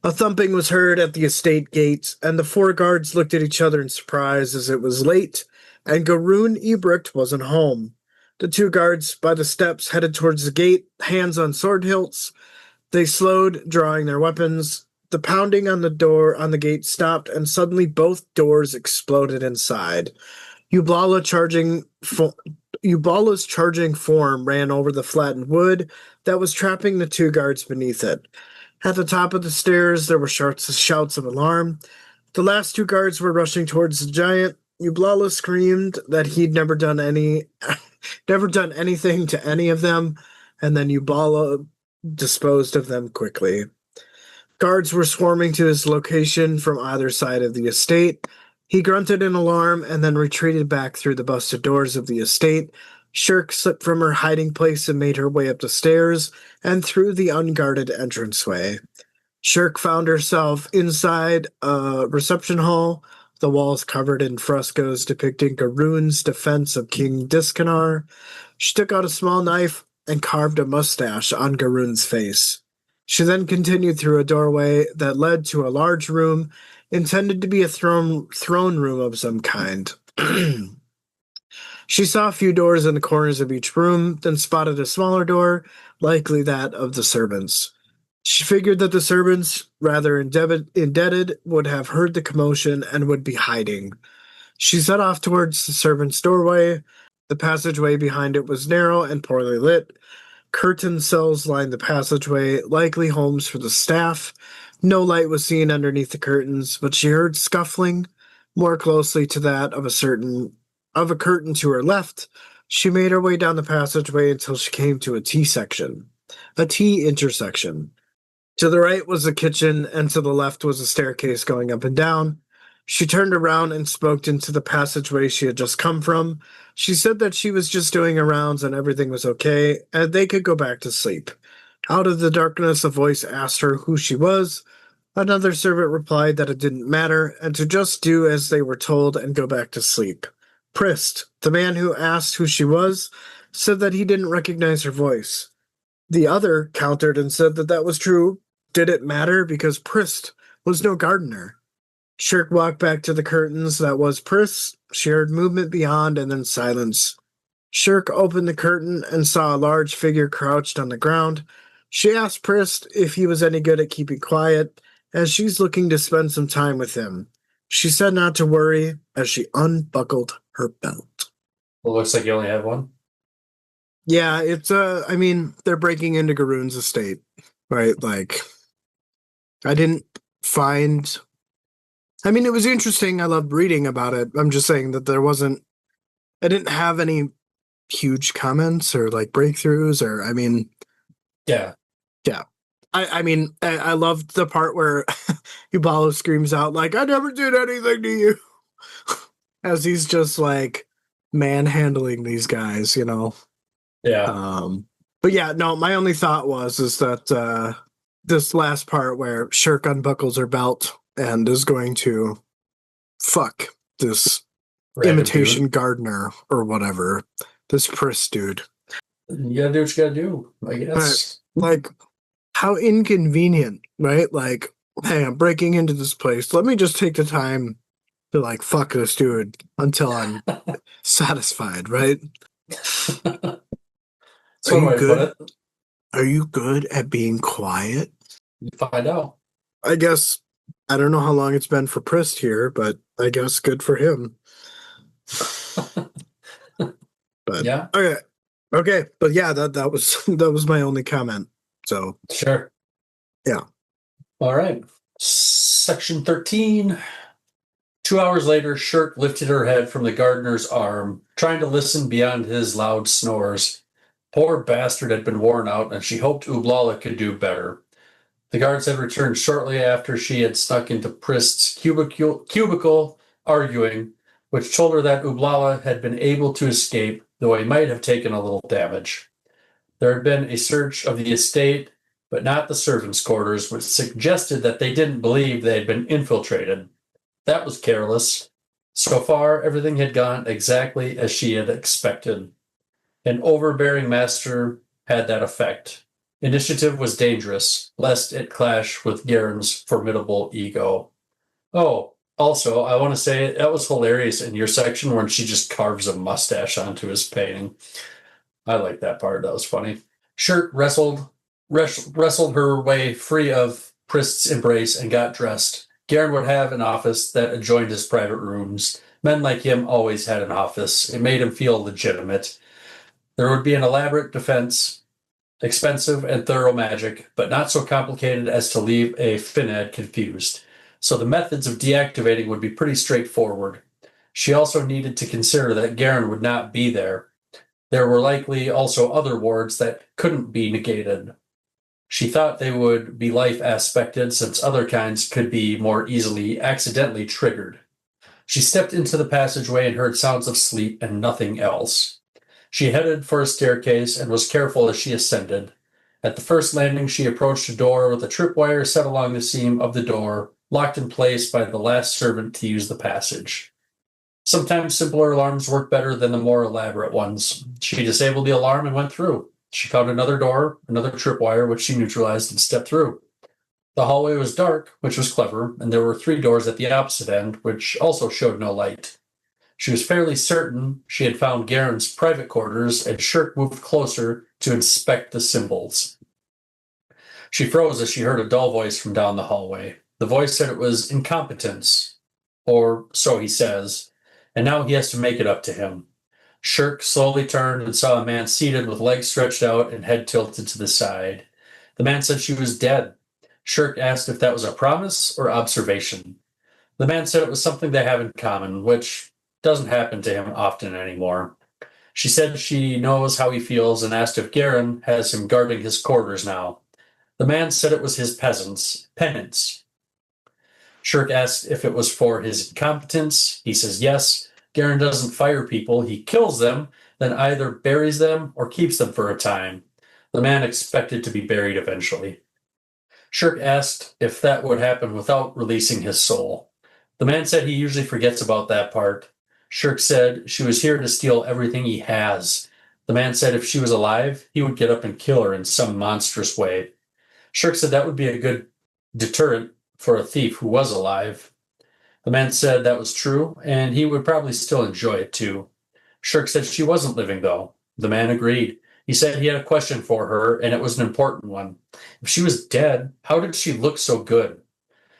A thumping was heard at the estate gate, and the 4 guards looked at each other in surprise as it was late, and Garoon Ebrecht wasn't home. The 2 guards by the steps headed towards the gate, hands on sword hilts. They slowed, drawing their weapons. The pounding on the gate stopped, and suddenly both doors exploded inside. Ublala's charging form ran over the flattened wood that was trapping the 2 guards beneath it. At the top of the stairs, there were shouts of alarm. The last 2 guards were rushing towards the giant. Ublala screamed that he'd never done anything to any of them, and then Ublala disposed of them quickly. Guards were swarming to his location from either side of the estate. He grunted in alarm and then retreated back through the busted doors of the estate. Shurq slipped from her hiding place and made her way up the stairs and through the unguarded entranceway. Shurq found herself inside a reception hall, the walls covered in frescoes depicting Garoon's defense of King Discanar. She took out a small knife and carved a mustache on Garoon's face. She then continued through a doorway that led to a large room intended to be a throne room of some kind. She saw a few doors in the corners of each room, then spotted a smaller door, likely that of the servants. She figured that the servants, rather indebted, would have heard the commotion and would be hiding. She set off towards the servants' doorway. The passageway behind it was narrow and poorly lit. Curtain cells lined the passageway, likely homes for the staff. No light was seen underneath the curtains, but she heard scuffling, more closely to that of a curtain to her left. She made her way down the passageway until she came to a T intersection. To the right was the kitchen, and to the left was a staircase going up and down. She turned around and spoke into the passageway she had just come from. She said that she was just doing her rounds and everything was okay, and they could go back to sleep. Out of the darkness, a voice asked her who she was. Another servant replied that it didn't matter, and to just do as they were told and go back to sleep. Prist, the man who asked who she was, said that he didn't recognize her voice. The other countered and said that that was true. Did it matter? Because Prist was no gardener. Shurq walked back to the curtains. That was Prist. She heard movement beyond and then silence. Shurq opened the curtain and saw a large figure crouched on the ground. She asked Prist if he was any good at keeping quiet, as she's looking to spend some time with him. She said not to worry as she unbuckled her belt. Well, looks like you only have one. Yeah, it's they're breaking into Garoon's estate, right? Like, I didn't find... it was interesting. I loved reading about it. I'm just saying that I didn't have any huge comments or like breakthroughs Yeah. Yeah. I loved the part where Ublala screams out, like, I never did anything to you. As he's just like manhandling these guys, you know? Yeah. But yeah, no, my only thought is that this last part where Shurq unbuckles her belt and is going to fuck this Random imitation dude. gardener or whatever. This Prist dude. You gotta do what you gotta do, I guess. Like, how inconvenient, right? Like, hey, I'm breaking into this place. Let me just take the time to like fuck this dude until I'm satisfied, right? That's Are one you way to put good? it. Are you good at being quiet? You find out. I guess I don't know how long it's been for Prist here, but I guess good for him. But Yeah, okay. Okay. But yeah, that was that was my only comment. So sure. yeah. All right. Section 13. 2 hours later, Shurq lifted her head from the gardener's arm, trying to listen beyond his loud snores. Poor bastard had been worn out, and she hoped Ublala could do better. The guards had returned shortly after she had snuck into Prist's cubicle arguing, which told her that Ublala had been able to escape, though he might have taken a little damage. There had been a search of the estate, but not the servants' quarters, which suggested that they didn't believe they had been infiltrated. That was careless. So far, everything had gone exactly as she had expected. An overbearing master had that effect. Initiative was dangerous, lest it clash with Garen's formidable ego. Oh, also, I want to say that was hilarious in your section when she just carves a mustache onto his painting. I like that part. That was funny. Shurq wrestled her way free of Prist's embrace and got dressed. Garen would have an office that adjoined his private rooms. Men like him always had an office. It made him feel legitimate. There would be an elaborate defense, expensive and thorough magic, but not so complicated as to leave a Finad confused. So the methods of deactivating would be pretty straightforward. She also needed to consider that Garen would not be there. There were likely also other wards that couldn't be negated. She thought they would be life aspected since other kinds could be more easily accidentally triggered. She stepped into the passageway and heard sounds of sleep and nothing else. She headed for a staircase and was careful as she ascended. At the first landing, she approached a door with a tripwire set along the seam of the door, locked in place by the last servant to use the passage. Sometimes simpler alarms work better than the more elaborate ones. She disabled the alarm and went through. She found another door, another tripwire, which she neutralized and stepped through. The hallway was dark, which was clever, and there were 3 doors at the opposite end, which also showed no light. She was fairly certain she had found Garen's private quarters, and Shurq moved closer to inspect the symbols. She froze as she heard a dull voice from down the hallway. The voice said it was incompetence, or so he says, and now he has to make it up to him. Shurq slowly turned and saw a man seated with legs stretched out and head tilted to the side. The man said she was dead. Shurq asked if that was a promise or observation. The man said it was something they have in common, which doesn't happen to him often anymore. She said she knows how he feels and asked if Garen has him guarding his quarters now. The man said it was his penance. Shurq asked if it was for his incompetence. He says yes. Garen doesn't fire people, he kills them, then either buries them or keeps them for a time. The man expected to be buried eventually. Shurq asked if that would happen without releasing his soul. The man said he usually forgets about that part. Shurq said she was here to steal everything he has. The man said if she was alive, he would get up and kill her in some monstrous way. Shurq said that would be a good deterrent for a thief who was alive. The man said that was true, and he would probably still enjoy it too. Shurq said she wasn't living, though. The man agreed. He said he had a question for her, and it was an important one. If she was dead, how did she look so good?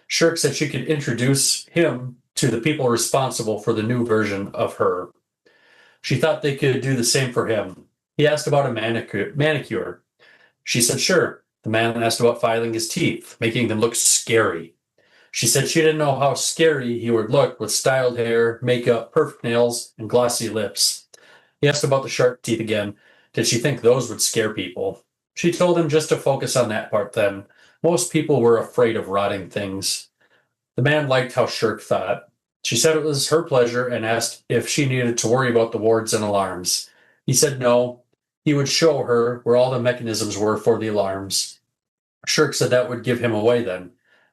Shurq said she could introduce him to the people responsible for the new version of her. She thought they could do the same for him. He asked about a manicure. She said sure. The man asked about filing his teeth, making them look scary. She said she didn't know how scary he would look with styled hair, makeup, perfect nails, and glossy lips. He asked about the shark teeth again. Did she think those would scare people? She told him just to focus on that part then. Most people were afraid of rotting things. The man liked how Shurq thought. She said it was her pleasure and asked if she needed to worry about the wards and alarms. He said no. He would show her where all the mechanisms were for the alarms. Shurq said that would give him away then.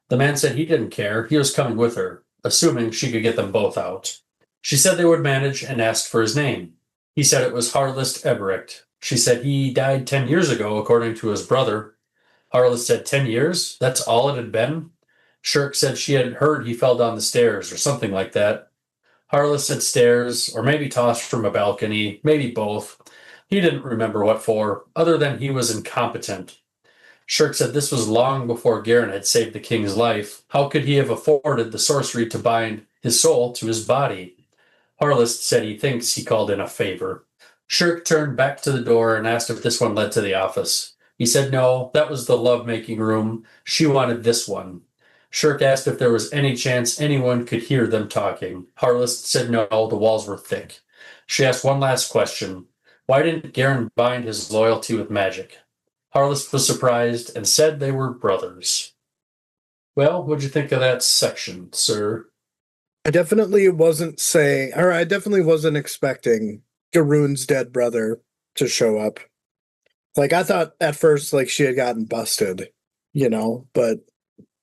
The man said he didn't care. He was coming with her, assuming she could get them both out. She said they would manage and asked for his name. He said it was Harlist Ebericht. She said he died 10 years ago, according to his brother. Harlist said 10 years? That's all it had been? Shurq said she had heard he fell down the stairs or something like that. Harless said stairs, or maybe tossed from a balcony, maybe both. He didn't remember what for, other than he was incompetent. Shurq said this was long before Garen had saved the king's life. How could he have afforded the sorcery to bind his soul to his body? Harless said he thinks he called in a favor. Shurq turned back to the door and asked if this one led to the office. He said no, that was the love-making room. She wanted this one. Shurq asked if there was any chance anyone could hear them talking. Harless said no, the walls were thick. She asked one last question. Why didn't Garen bind his loyalty with magic? Harless was surprised and said they were brothers. Well, what'd you think of that section, sir? I definitely wasn't expecting Garoon's dead brother to show up. Like, I thought at first, like, she had gotten busted, but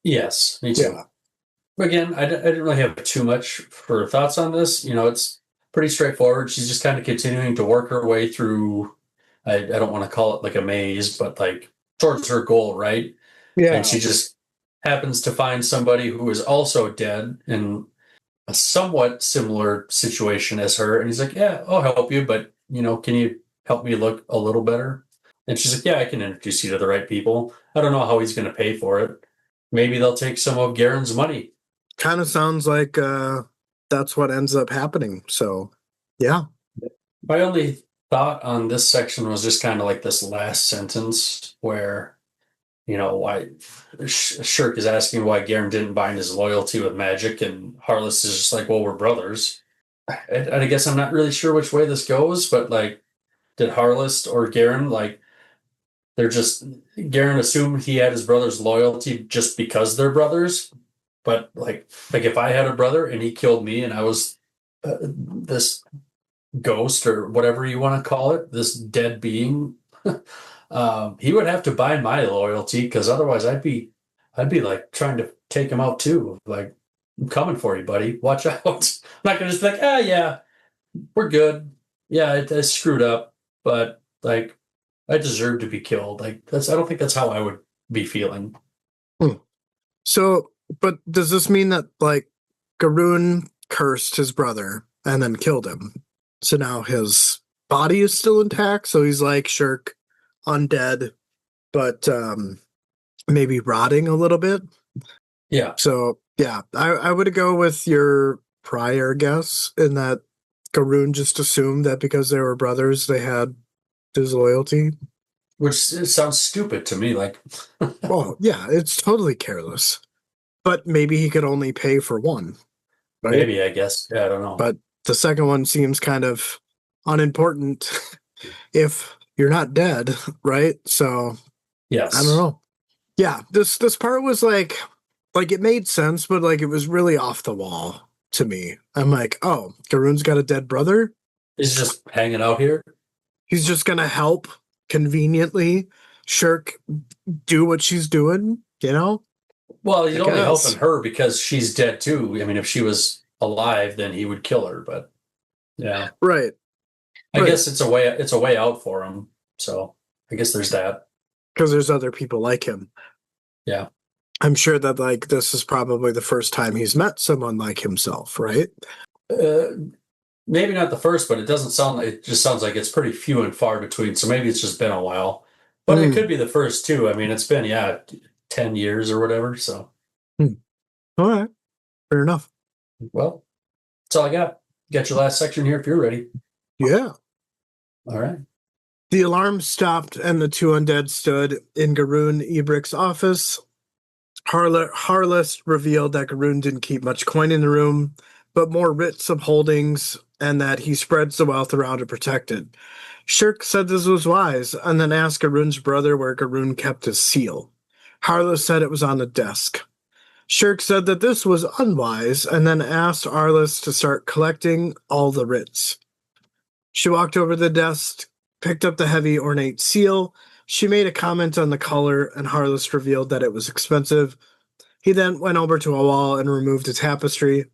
Yes, me too. yeah. Again, I didn't really have too much for thoughts on this. It's pretty straightforward. She's just kind of continuing to work her way through, I don't want to call it like a maze, but like towards her goal, right? Yeah. And she just happens to find somebody who is also dead in a somewhat similar situation as her. And he's like, yeah, I'll help you, but, can you help me look a little better? And she's like, yeah, I can introduce you to the right people. I don't know how he's going to pay for it. Maybe they'll take some of Garen's money. Kind of sounds like that's what ends up happening. So, yeah. My only thought on this section was just kind of like this last sentence where, why Shurq is asking why Garen didn't bind his loyalty with magic, and Harless is just like, well, we're brothers. And I guess I'm not really sure which way this goes, but like, did Harless or Garen, like, Garen assumed he had his brother's loyalty just because they're brothers? But like if I had a brother and he killed me and I was this ghost or whatever you want to call it, this dead being, he would have to bind my loyalty, because otherwise I'd be like trying to take him out too. Like, I'm coming for you, buddy. Watch out. I'm not gonna just be like, yeah, we're good. Yeah, I screwed up, but like, I deserve to be killed. Like, I don't think that's how I would be feeling. So, but does this mean that like Garoon cursed his brother and then killed him? So now his body is still intact. So he's like Shurq, undead, but maybe rotting a little bit. Yeah. So yeah, I would go with your prior guess in that Garoon just assumed that because they were brothers, they had his loyalty. Which sounds stupid to me. Like, well, yeah, it's totally careless. But maybe he could only pay for one. Right? Maybe, I guess. Yeah, I don't know. But the second one seems kind of unimportant if you're not dead, right? So, yes. I don't know. Yeah, this part was like it made sense, but like it was really off the wall to me. I'm like, oh, Garoon's got a dead brother? He's just hanging out here? He's just going to help conveniently Shurq do what she's doing, Well, he's only helping her because she's dead too. I mean, if she was alive, then he would kill her. But yeah, right. I guess it's a way out for him. So I guess there's that. Because there's other people like him. Yeah, I'm sure that like this is probably the first time he's met someone like himself, right? Maybe not the first, but it doesn't sound. It just sounds like it's pretty few and far between. So maybe it's just been a while. But it could be the first too. I mean, it's been 10 years or whatever. So, all right, fair enough. Well, that's all I got. Got your last section here if you're ready. Yeah. All right. The alarm stopped and the two undead stood in Garoon Ebrick's office. Harless revealed that Garoon didn't keep much coin in the room, but more writs of holdings, and that he spreads the wealth around to protect it. Shurq said this was wise, and then asked Garoon's brother where Garoon kept his seal. Harless said it was on the desk. Shurq said that this was unwise, and then asked Harless to start collecting all the writs. She walked over to the desk, picked up the heavy, ornate seal. She made a comment on the color, and Harless revealed that it was expensive. He then went over to a wall and removed a tapestry.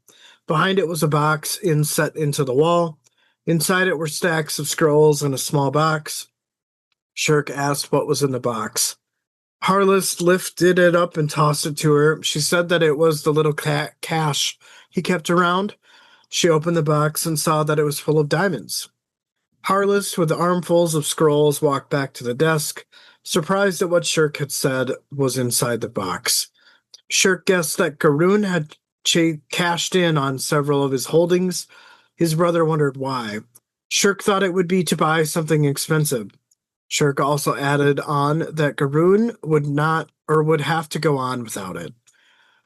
Behind it was a box inset into the wall. Inside it were stacks of scrolls and a small box. Shurq asked what was in the box. Harless lifted it up and tossed it to her. She said that it was the little cash he kept around. She opened the box and saw that it was full of diamonds. Harless, with armfuls of scrolls, walked back to the desk, surprised at what Shurq had said was inside the box. Shurq guessed that Garoon had cashed in on several of his holdings. His brother wondered why. Shurq thought it would be to buy something expensive. Shurq also added on that Garoon would have to go on without it.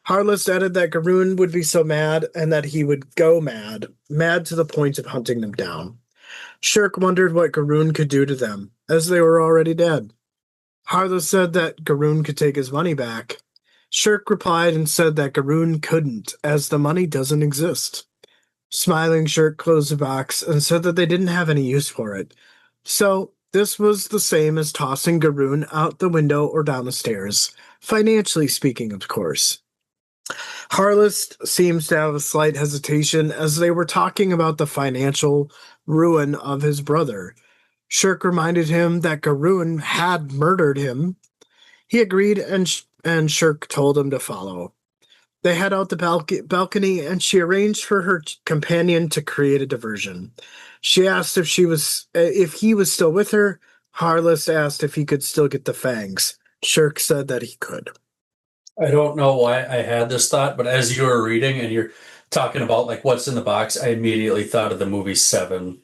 Harless added that Garoon would be so mad and that he would go mad to the point of hunting them down. Shurq wondered what Garoon could do to them, as they were already dead. Harless said that Garoon could take his money back. Shurq replied and said that Garoon couldn't, as the money doesn't exist. Smiling, Shurq closed the box and said that they didn't have any use for it. So, this was the same as tossing Garoon out the window or down the stairs, financially speaking, of course. Harless seems to have a slight hesitation as they were talking about the financial ruin of his brother. Shurq reminded him that Garoon had murdered him. He agreed, and Shurq told him to follow. They head out the balcony, and she arranged for her companion to create a diversion. She asked if he was still with her. Harless asked if he could still get the fangs. Shurq said that he could. I don't know why I had this thought, but as you were reading and you're talking about like what's in the box, I immediately thought of the movie Seven.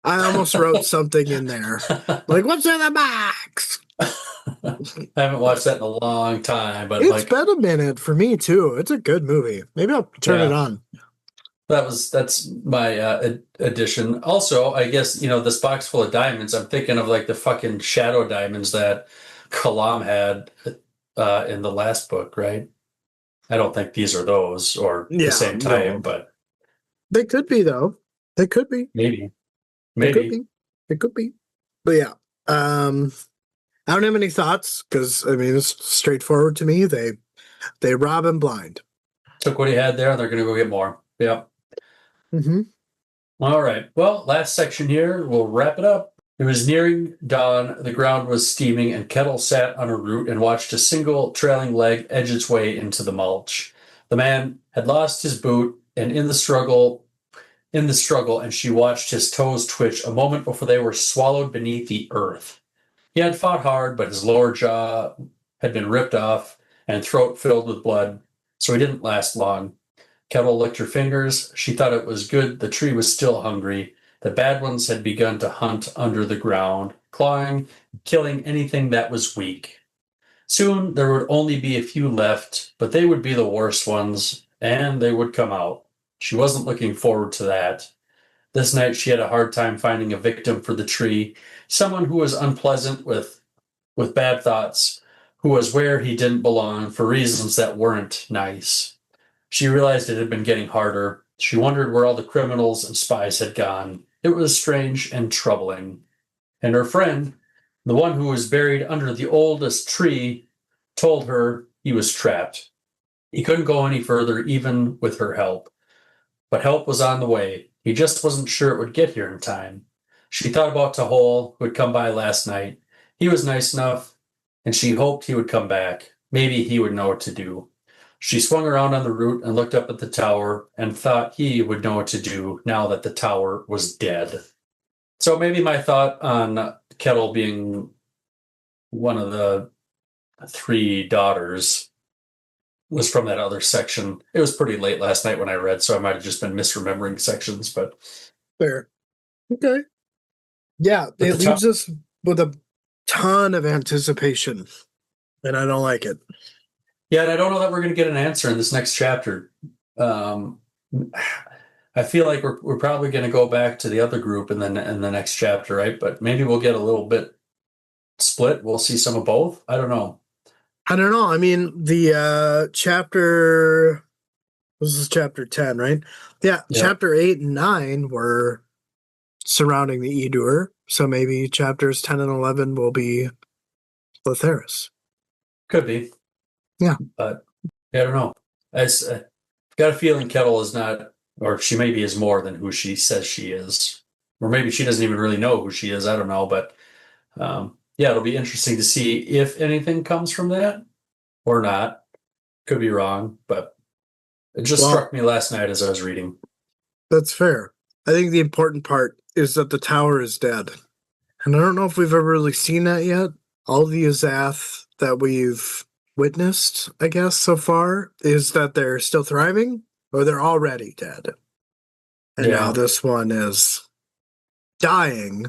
I almost wrote something in there. Like, what's in the box? I haven't watched that in a long time, but it's been a minute for me too. It's a good movie. Maybe I'll turn it on. That's my addition. Also, I guess, this box full of diamonds, I'm thinking of like the fucking shadow diamonds that Kalam had in the last book, right? I don't think these are those or the same time, but they could be though. They could be. Maybe. It could be. But yeah. I don't have any thoughts because it's straightforward to me. They rob him blind. Took what he had there, and they're going to go get more. Yep. Mm-hmm. All right. Well, last section here. We'll wrap it up. It was nearing dawn. The ground was steaming, and Kettle sat on a root and watched a single trailing leg edge its way into the mulch. The man had lost his boot, and in the struggle, and she watched his toes twitch a moment before they were swallowed beneath the earth. He had fought hard, but his lower jaw had been ripped off and throat filled with blood, so he didn't last long. Kettle licked her fingers. She thought it was good the tree was still hungry. The bad ones had begun to hunt under the ground, clawing, killing anything that was weak. Soon there would only be a few left, but they would be the worst ones, and they would come out. She wasn't looking forward to that. This night she had a hard time finding a victim for the tree, someone who was unpleasant with bad thoughts, who was where he didn't belong for reasons that weren't nice. She realized it had been getting harder. She wondered where all the criminals and spies had gone. It was strange and troubling. And her friend, the one who was buried under the oldest tree, told her he was trapped. He couldn't go any further, even with her help. But help was on the way. He just wasn't sure it would get here in time. She thought about Tehol, who had come by last night. He was nice enough, and she hoped he would come back. Maybe he would know what to do. She swung around on the root and looked up at the tower and thought he would know what to do now that the tower was dead. So maybe my thought on Kettle being one of the three daughters was from that other section. It was pretty late last night when I read, so I might have just been misremembering sections, but... Fair. Okay. Yeah, it leaves us with a ton of anticipation, and I don't like it. Yeah, and I don't know that we're going to get an answer in this next chapter. I feel like we're probably going to go back to the other group in the next chapter, right? But maybe we'll get a little bit split. We'll see some of both. I don't know. I mean, the chapter, this is chapter 10, right? Yeah, chapter 8 and 9 were surrounding the Edur, so maybe chapters 10 and 11 will be Lotheris. Could be. Yeah. But I don't know. I've got a feeling Kettle is not, or she maybe is more than who she says she is. Or maybe she doesn't even really know who she is. I don't know, but yeah, it'll be interesting to see if anything comes from that or not. Could be wrong, but it just Well, struck me last night as I was reading. that's fair. I think the important part is that the tower is dead. And I don't know if we've ever really seen that yet. All the Azath that we've witnessed, I guess, so far, is that they're still thriving or they're already dead. And now Yeah. this one is dying.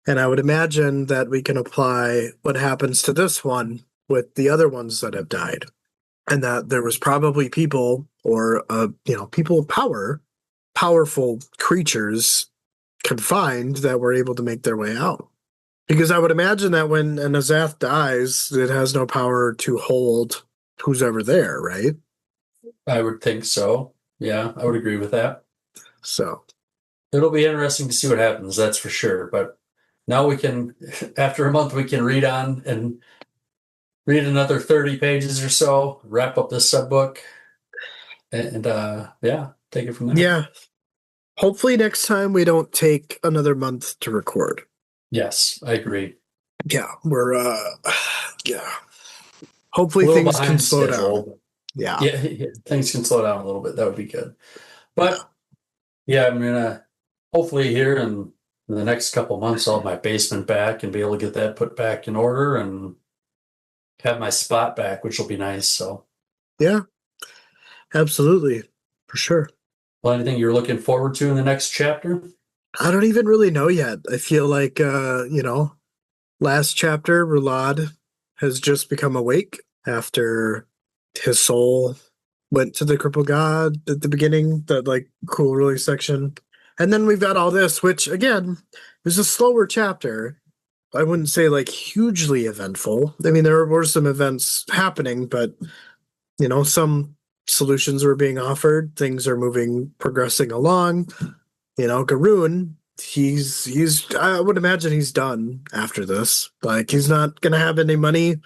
And I would imagine that we can apply what happens to this one with the other ones that have died. And that there was probably people or, people of power, powerful creatures confined that were able to make their way out. Because I would imagine that when an Azath dies, it has no power to hold who's ever there, right? I would think so. Yeah, I would agree with that. So, It'll be interesting to see what happens, that's for sure. But now we can, after a month, we can read on and read another 30 pages or so, wrap up this subbook, and yeah, take it from there. yeah. Hopefully next time we don't take another month to record. Yes, I agree. Yeah, we're, yeah. A Hopefully little things can behind slow schedule. down. Yeah. Yeah, things can slow down a little bit. That would be good. But yeah, I'm gonna hopefully here in the next couple months, I'll have my basement back and be able to get that put back in order and have my spot back, which will be nice. So, Yeah, absolutely. For sure. well, anything you're looking forward to in the next chapter? I don't even really know yet. I feel like, last chapter, Rulad has just become awake after his soul went to the crippled god at the beginning, that like cool release section. And then we've got all this, which again is a slower chapter. I wouldn't say like hugely eventful. I mean, there were some events happening, but some solutions were being offered. Things are progressing along. Garoon, he's I would imagine he's done after this. Like he's not gonna have any money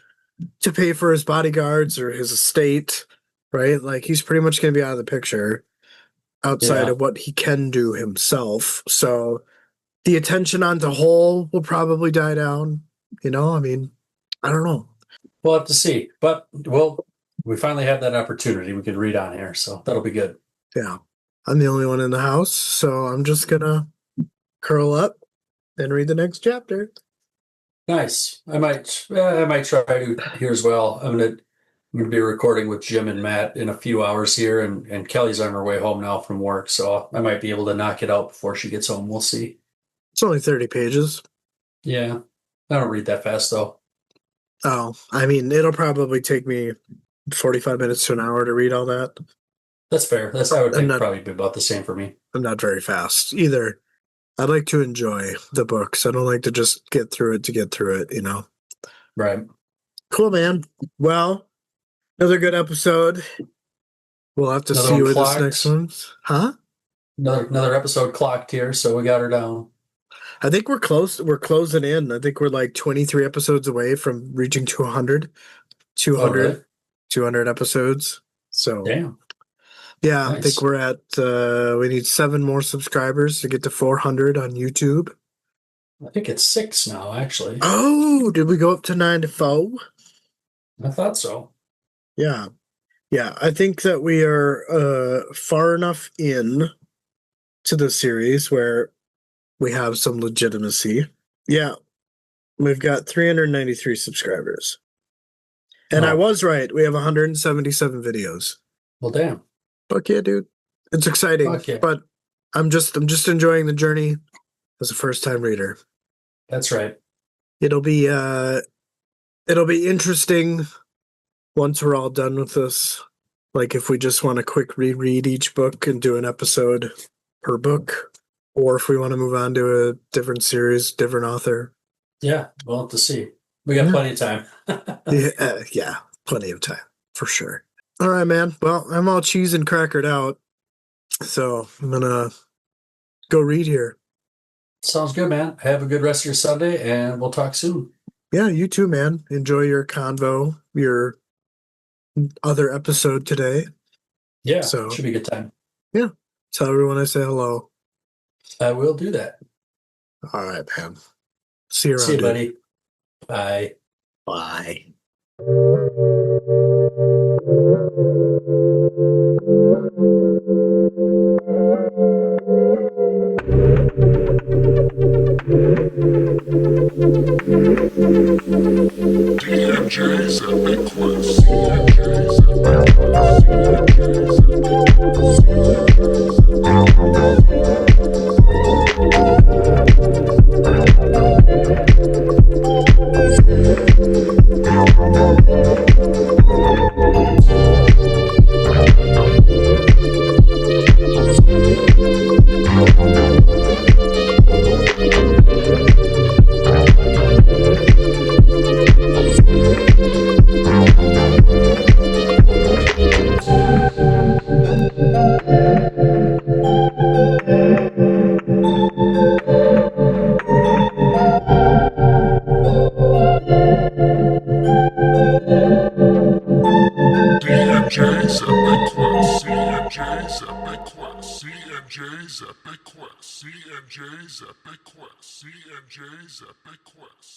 to pay for his bodyguards or his estate, right? Like he's pretty much gonna be out of the picture outside Yeah, of what he can do himself. So the attention on Tehol will probably die down. I mean, I don't know. we'll have to see. But we finally have that opportunity. We can read on here, so that'll be good. Yeah. I'm the only one in the house, so I'm just gonna curl up and read the next chapter. Nice. I might try to here as well. I'm gonna be recording with Jim and Matt in a few hours here, and Kelly's on her way home now from work, so I might be able to knock it out before she gets home. We'll see. It's only 30 pages. Yeah, I don't read that fast though. Oh, I mean, it'll probably take me 45 minutes to an hour to read all that. That's fair. I would I'm think not- probably be about the same for me. I'm not very fast either. I like to enjoy the books. I don't like to just get through it to get through it. Right. Cool, man. Well, another good episode. We'll have to Another see one where this clocked. next one's. Huh? Another episode clocked here, so we got her down. I think we're close. We're closing in. I think we're like 23 episodes away from reaching 200. 200, Oh, really? 200 episodes. So, Damn. yeah, I Nice. think we're at, we need 7 more subscribers to get to 400 on YouTube. I think it's 6 now, actually. Oh, did we go up to 94? I thought so. Yeah. Yeah, I think that we are far enough in to the series where we have some legitimacy. Yeah, we've got 393 subscribers. And I Oh. was right. We have 177 videos. Well, damn. Fuck yeah, dude. It's exciting. Fuck yeah. But I'm just enjoying the journey as a first-time reader. That's right. It'll be interesting once we're all done with this. Like if we just want to quick reread each book and do an episode per book, or if we want to move on to a different series, different author. Yeah, we'll have to see. We got plenty of time. Yeah, plenty of time for sure. All right, man. Well, I'm all cheese and crackered out, so I'm gonna go read here. Sounds good, man. Have a good rest of your Sunday, and we'll talk soon. Yeah, you too, man. Enjoy your convo, your other episode today. Yeah, So should be a good time. yeah, tell everyone I say hello. I will do that. All right, man. See you around, See you, dude. buddy. Bye. Bye. DMJ's Epic Quest. DMJ's Epic Quest. DMJ's Epic Quest. DMJ's DMJ's Epic Quest. CMJ's Epic Quest. CMJ's Epic Quest. CMJ's Epic Quest. CMJ's Epic Quest.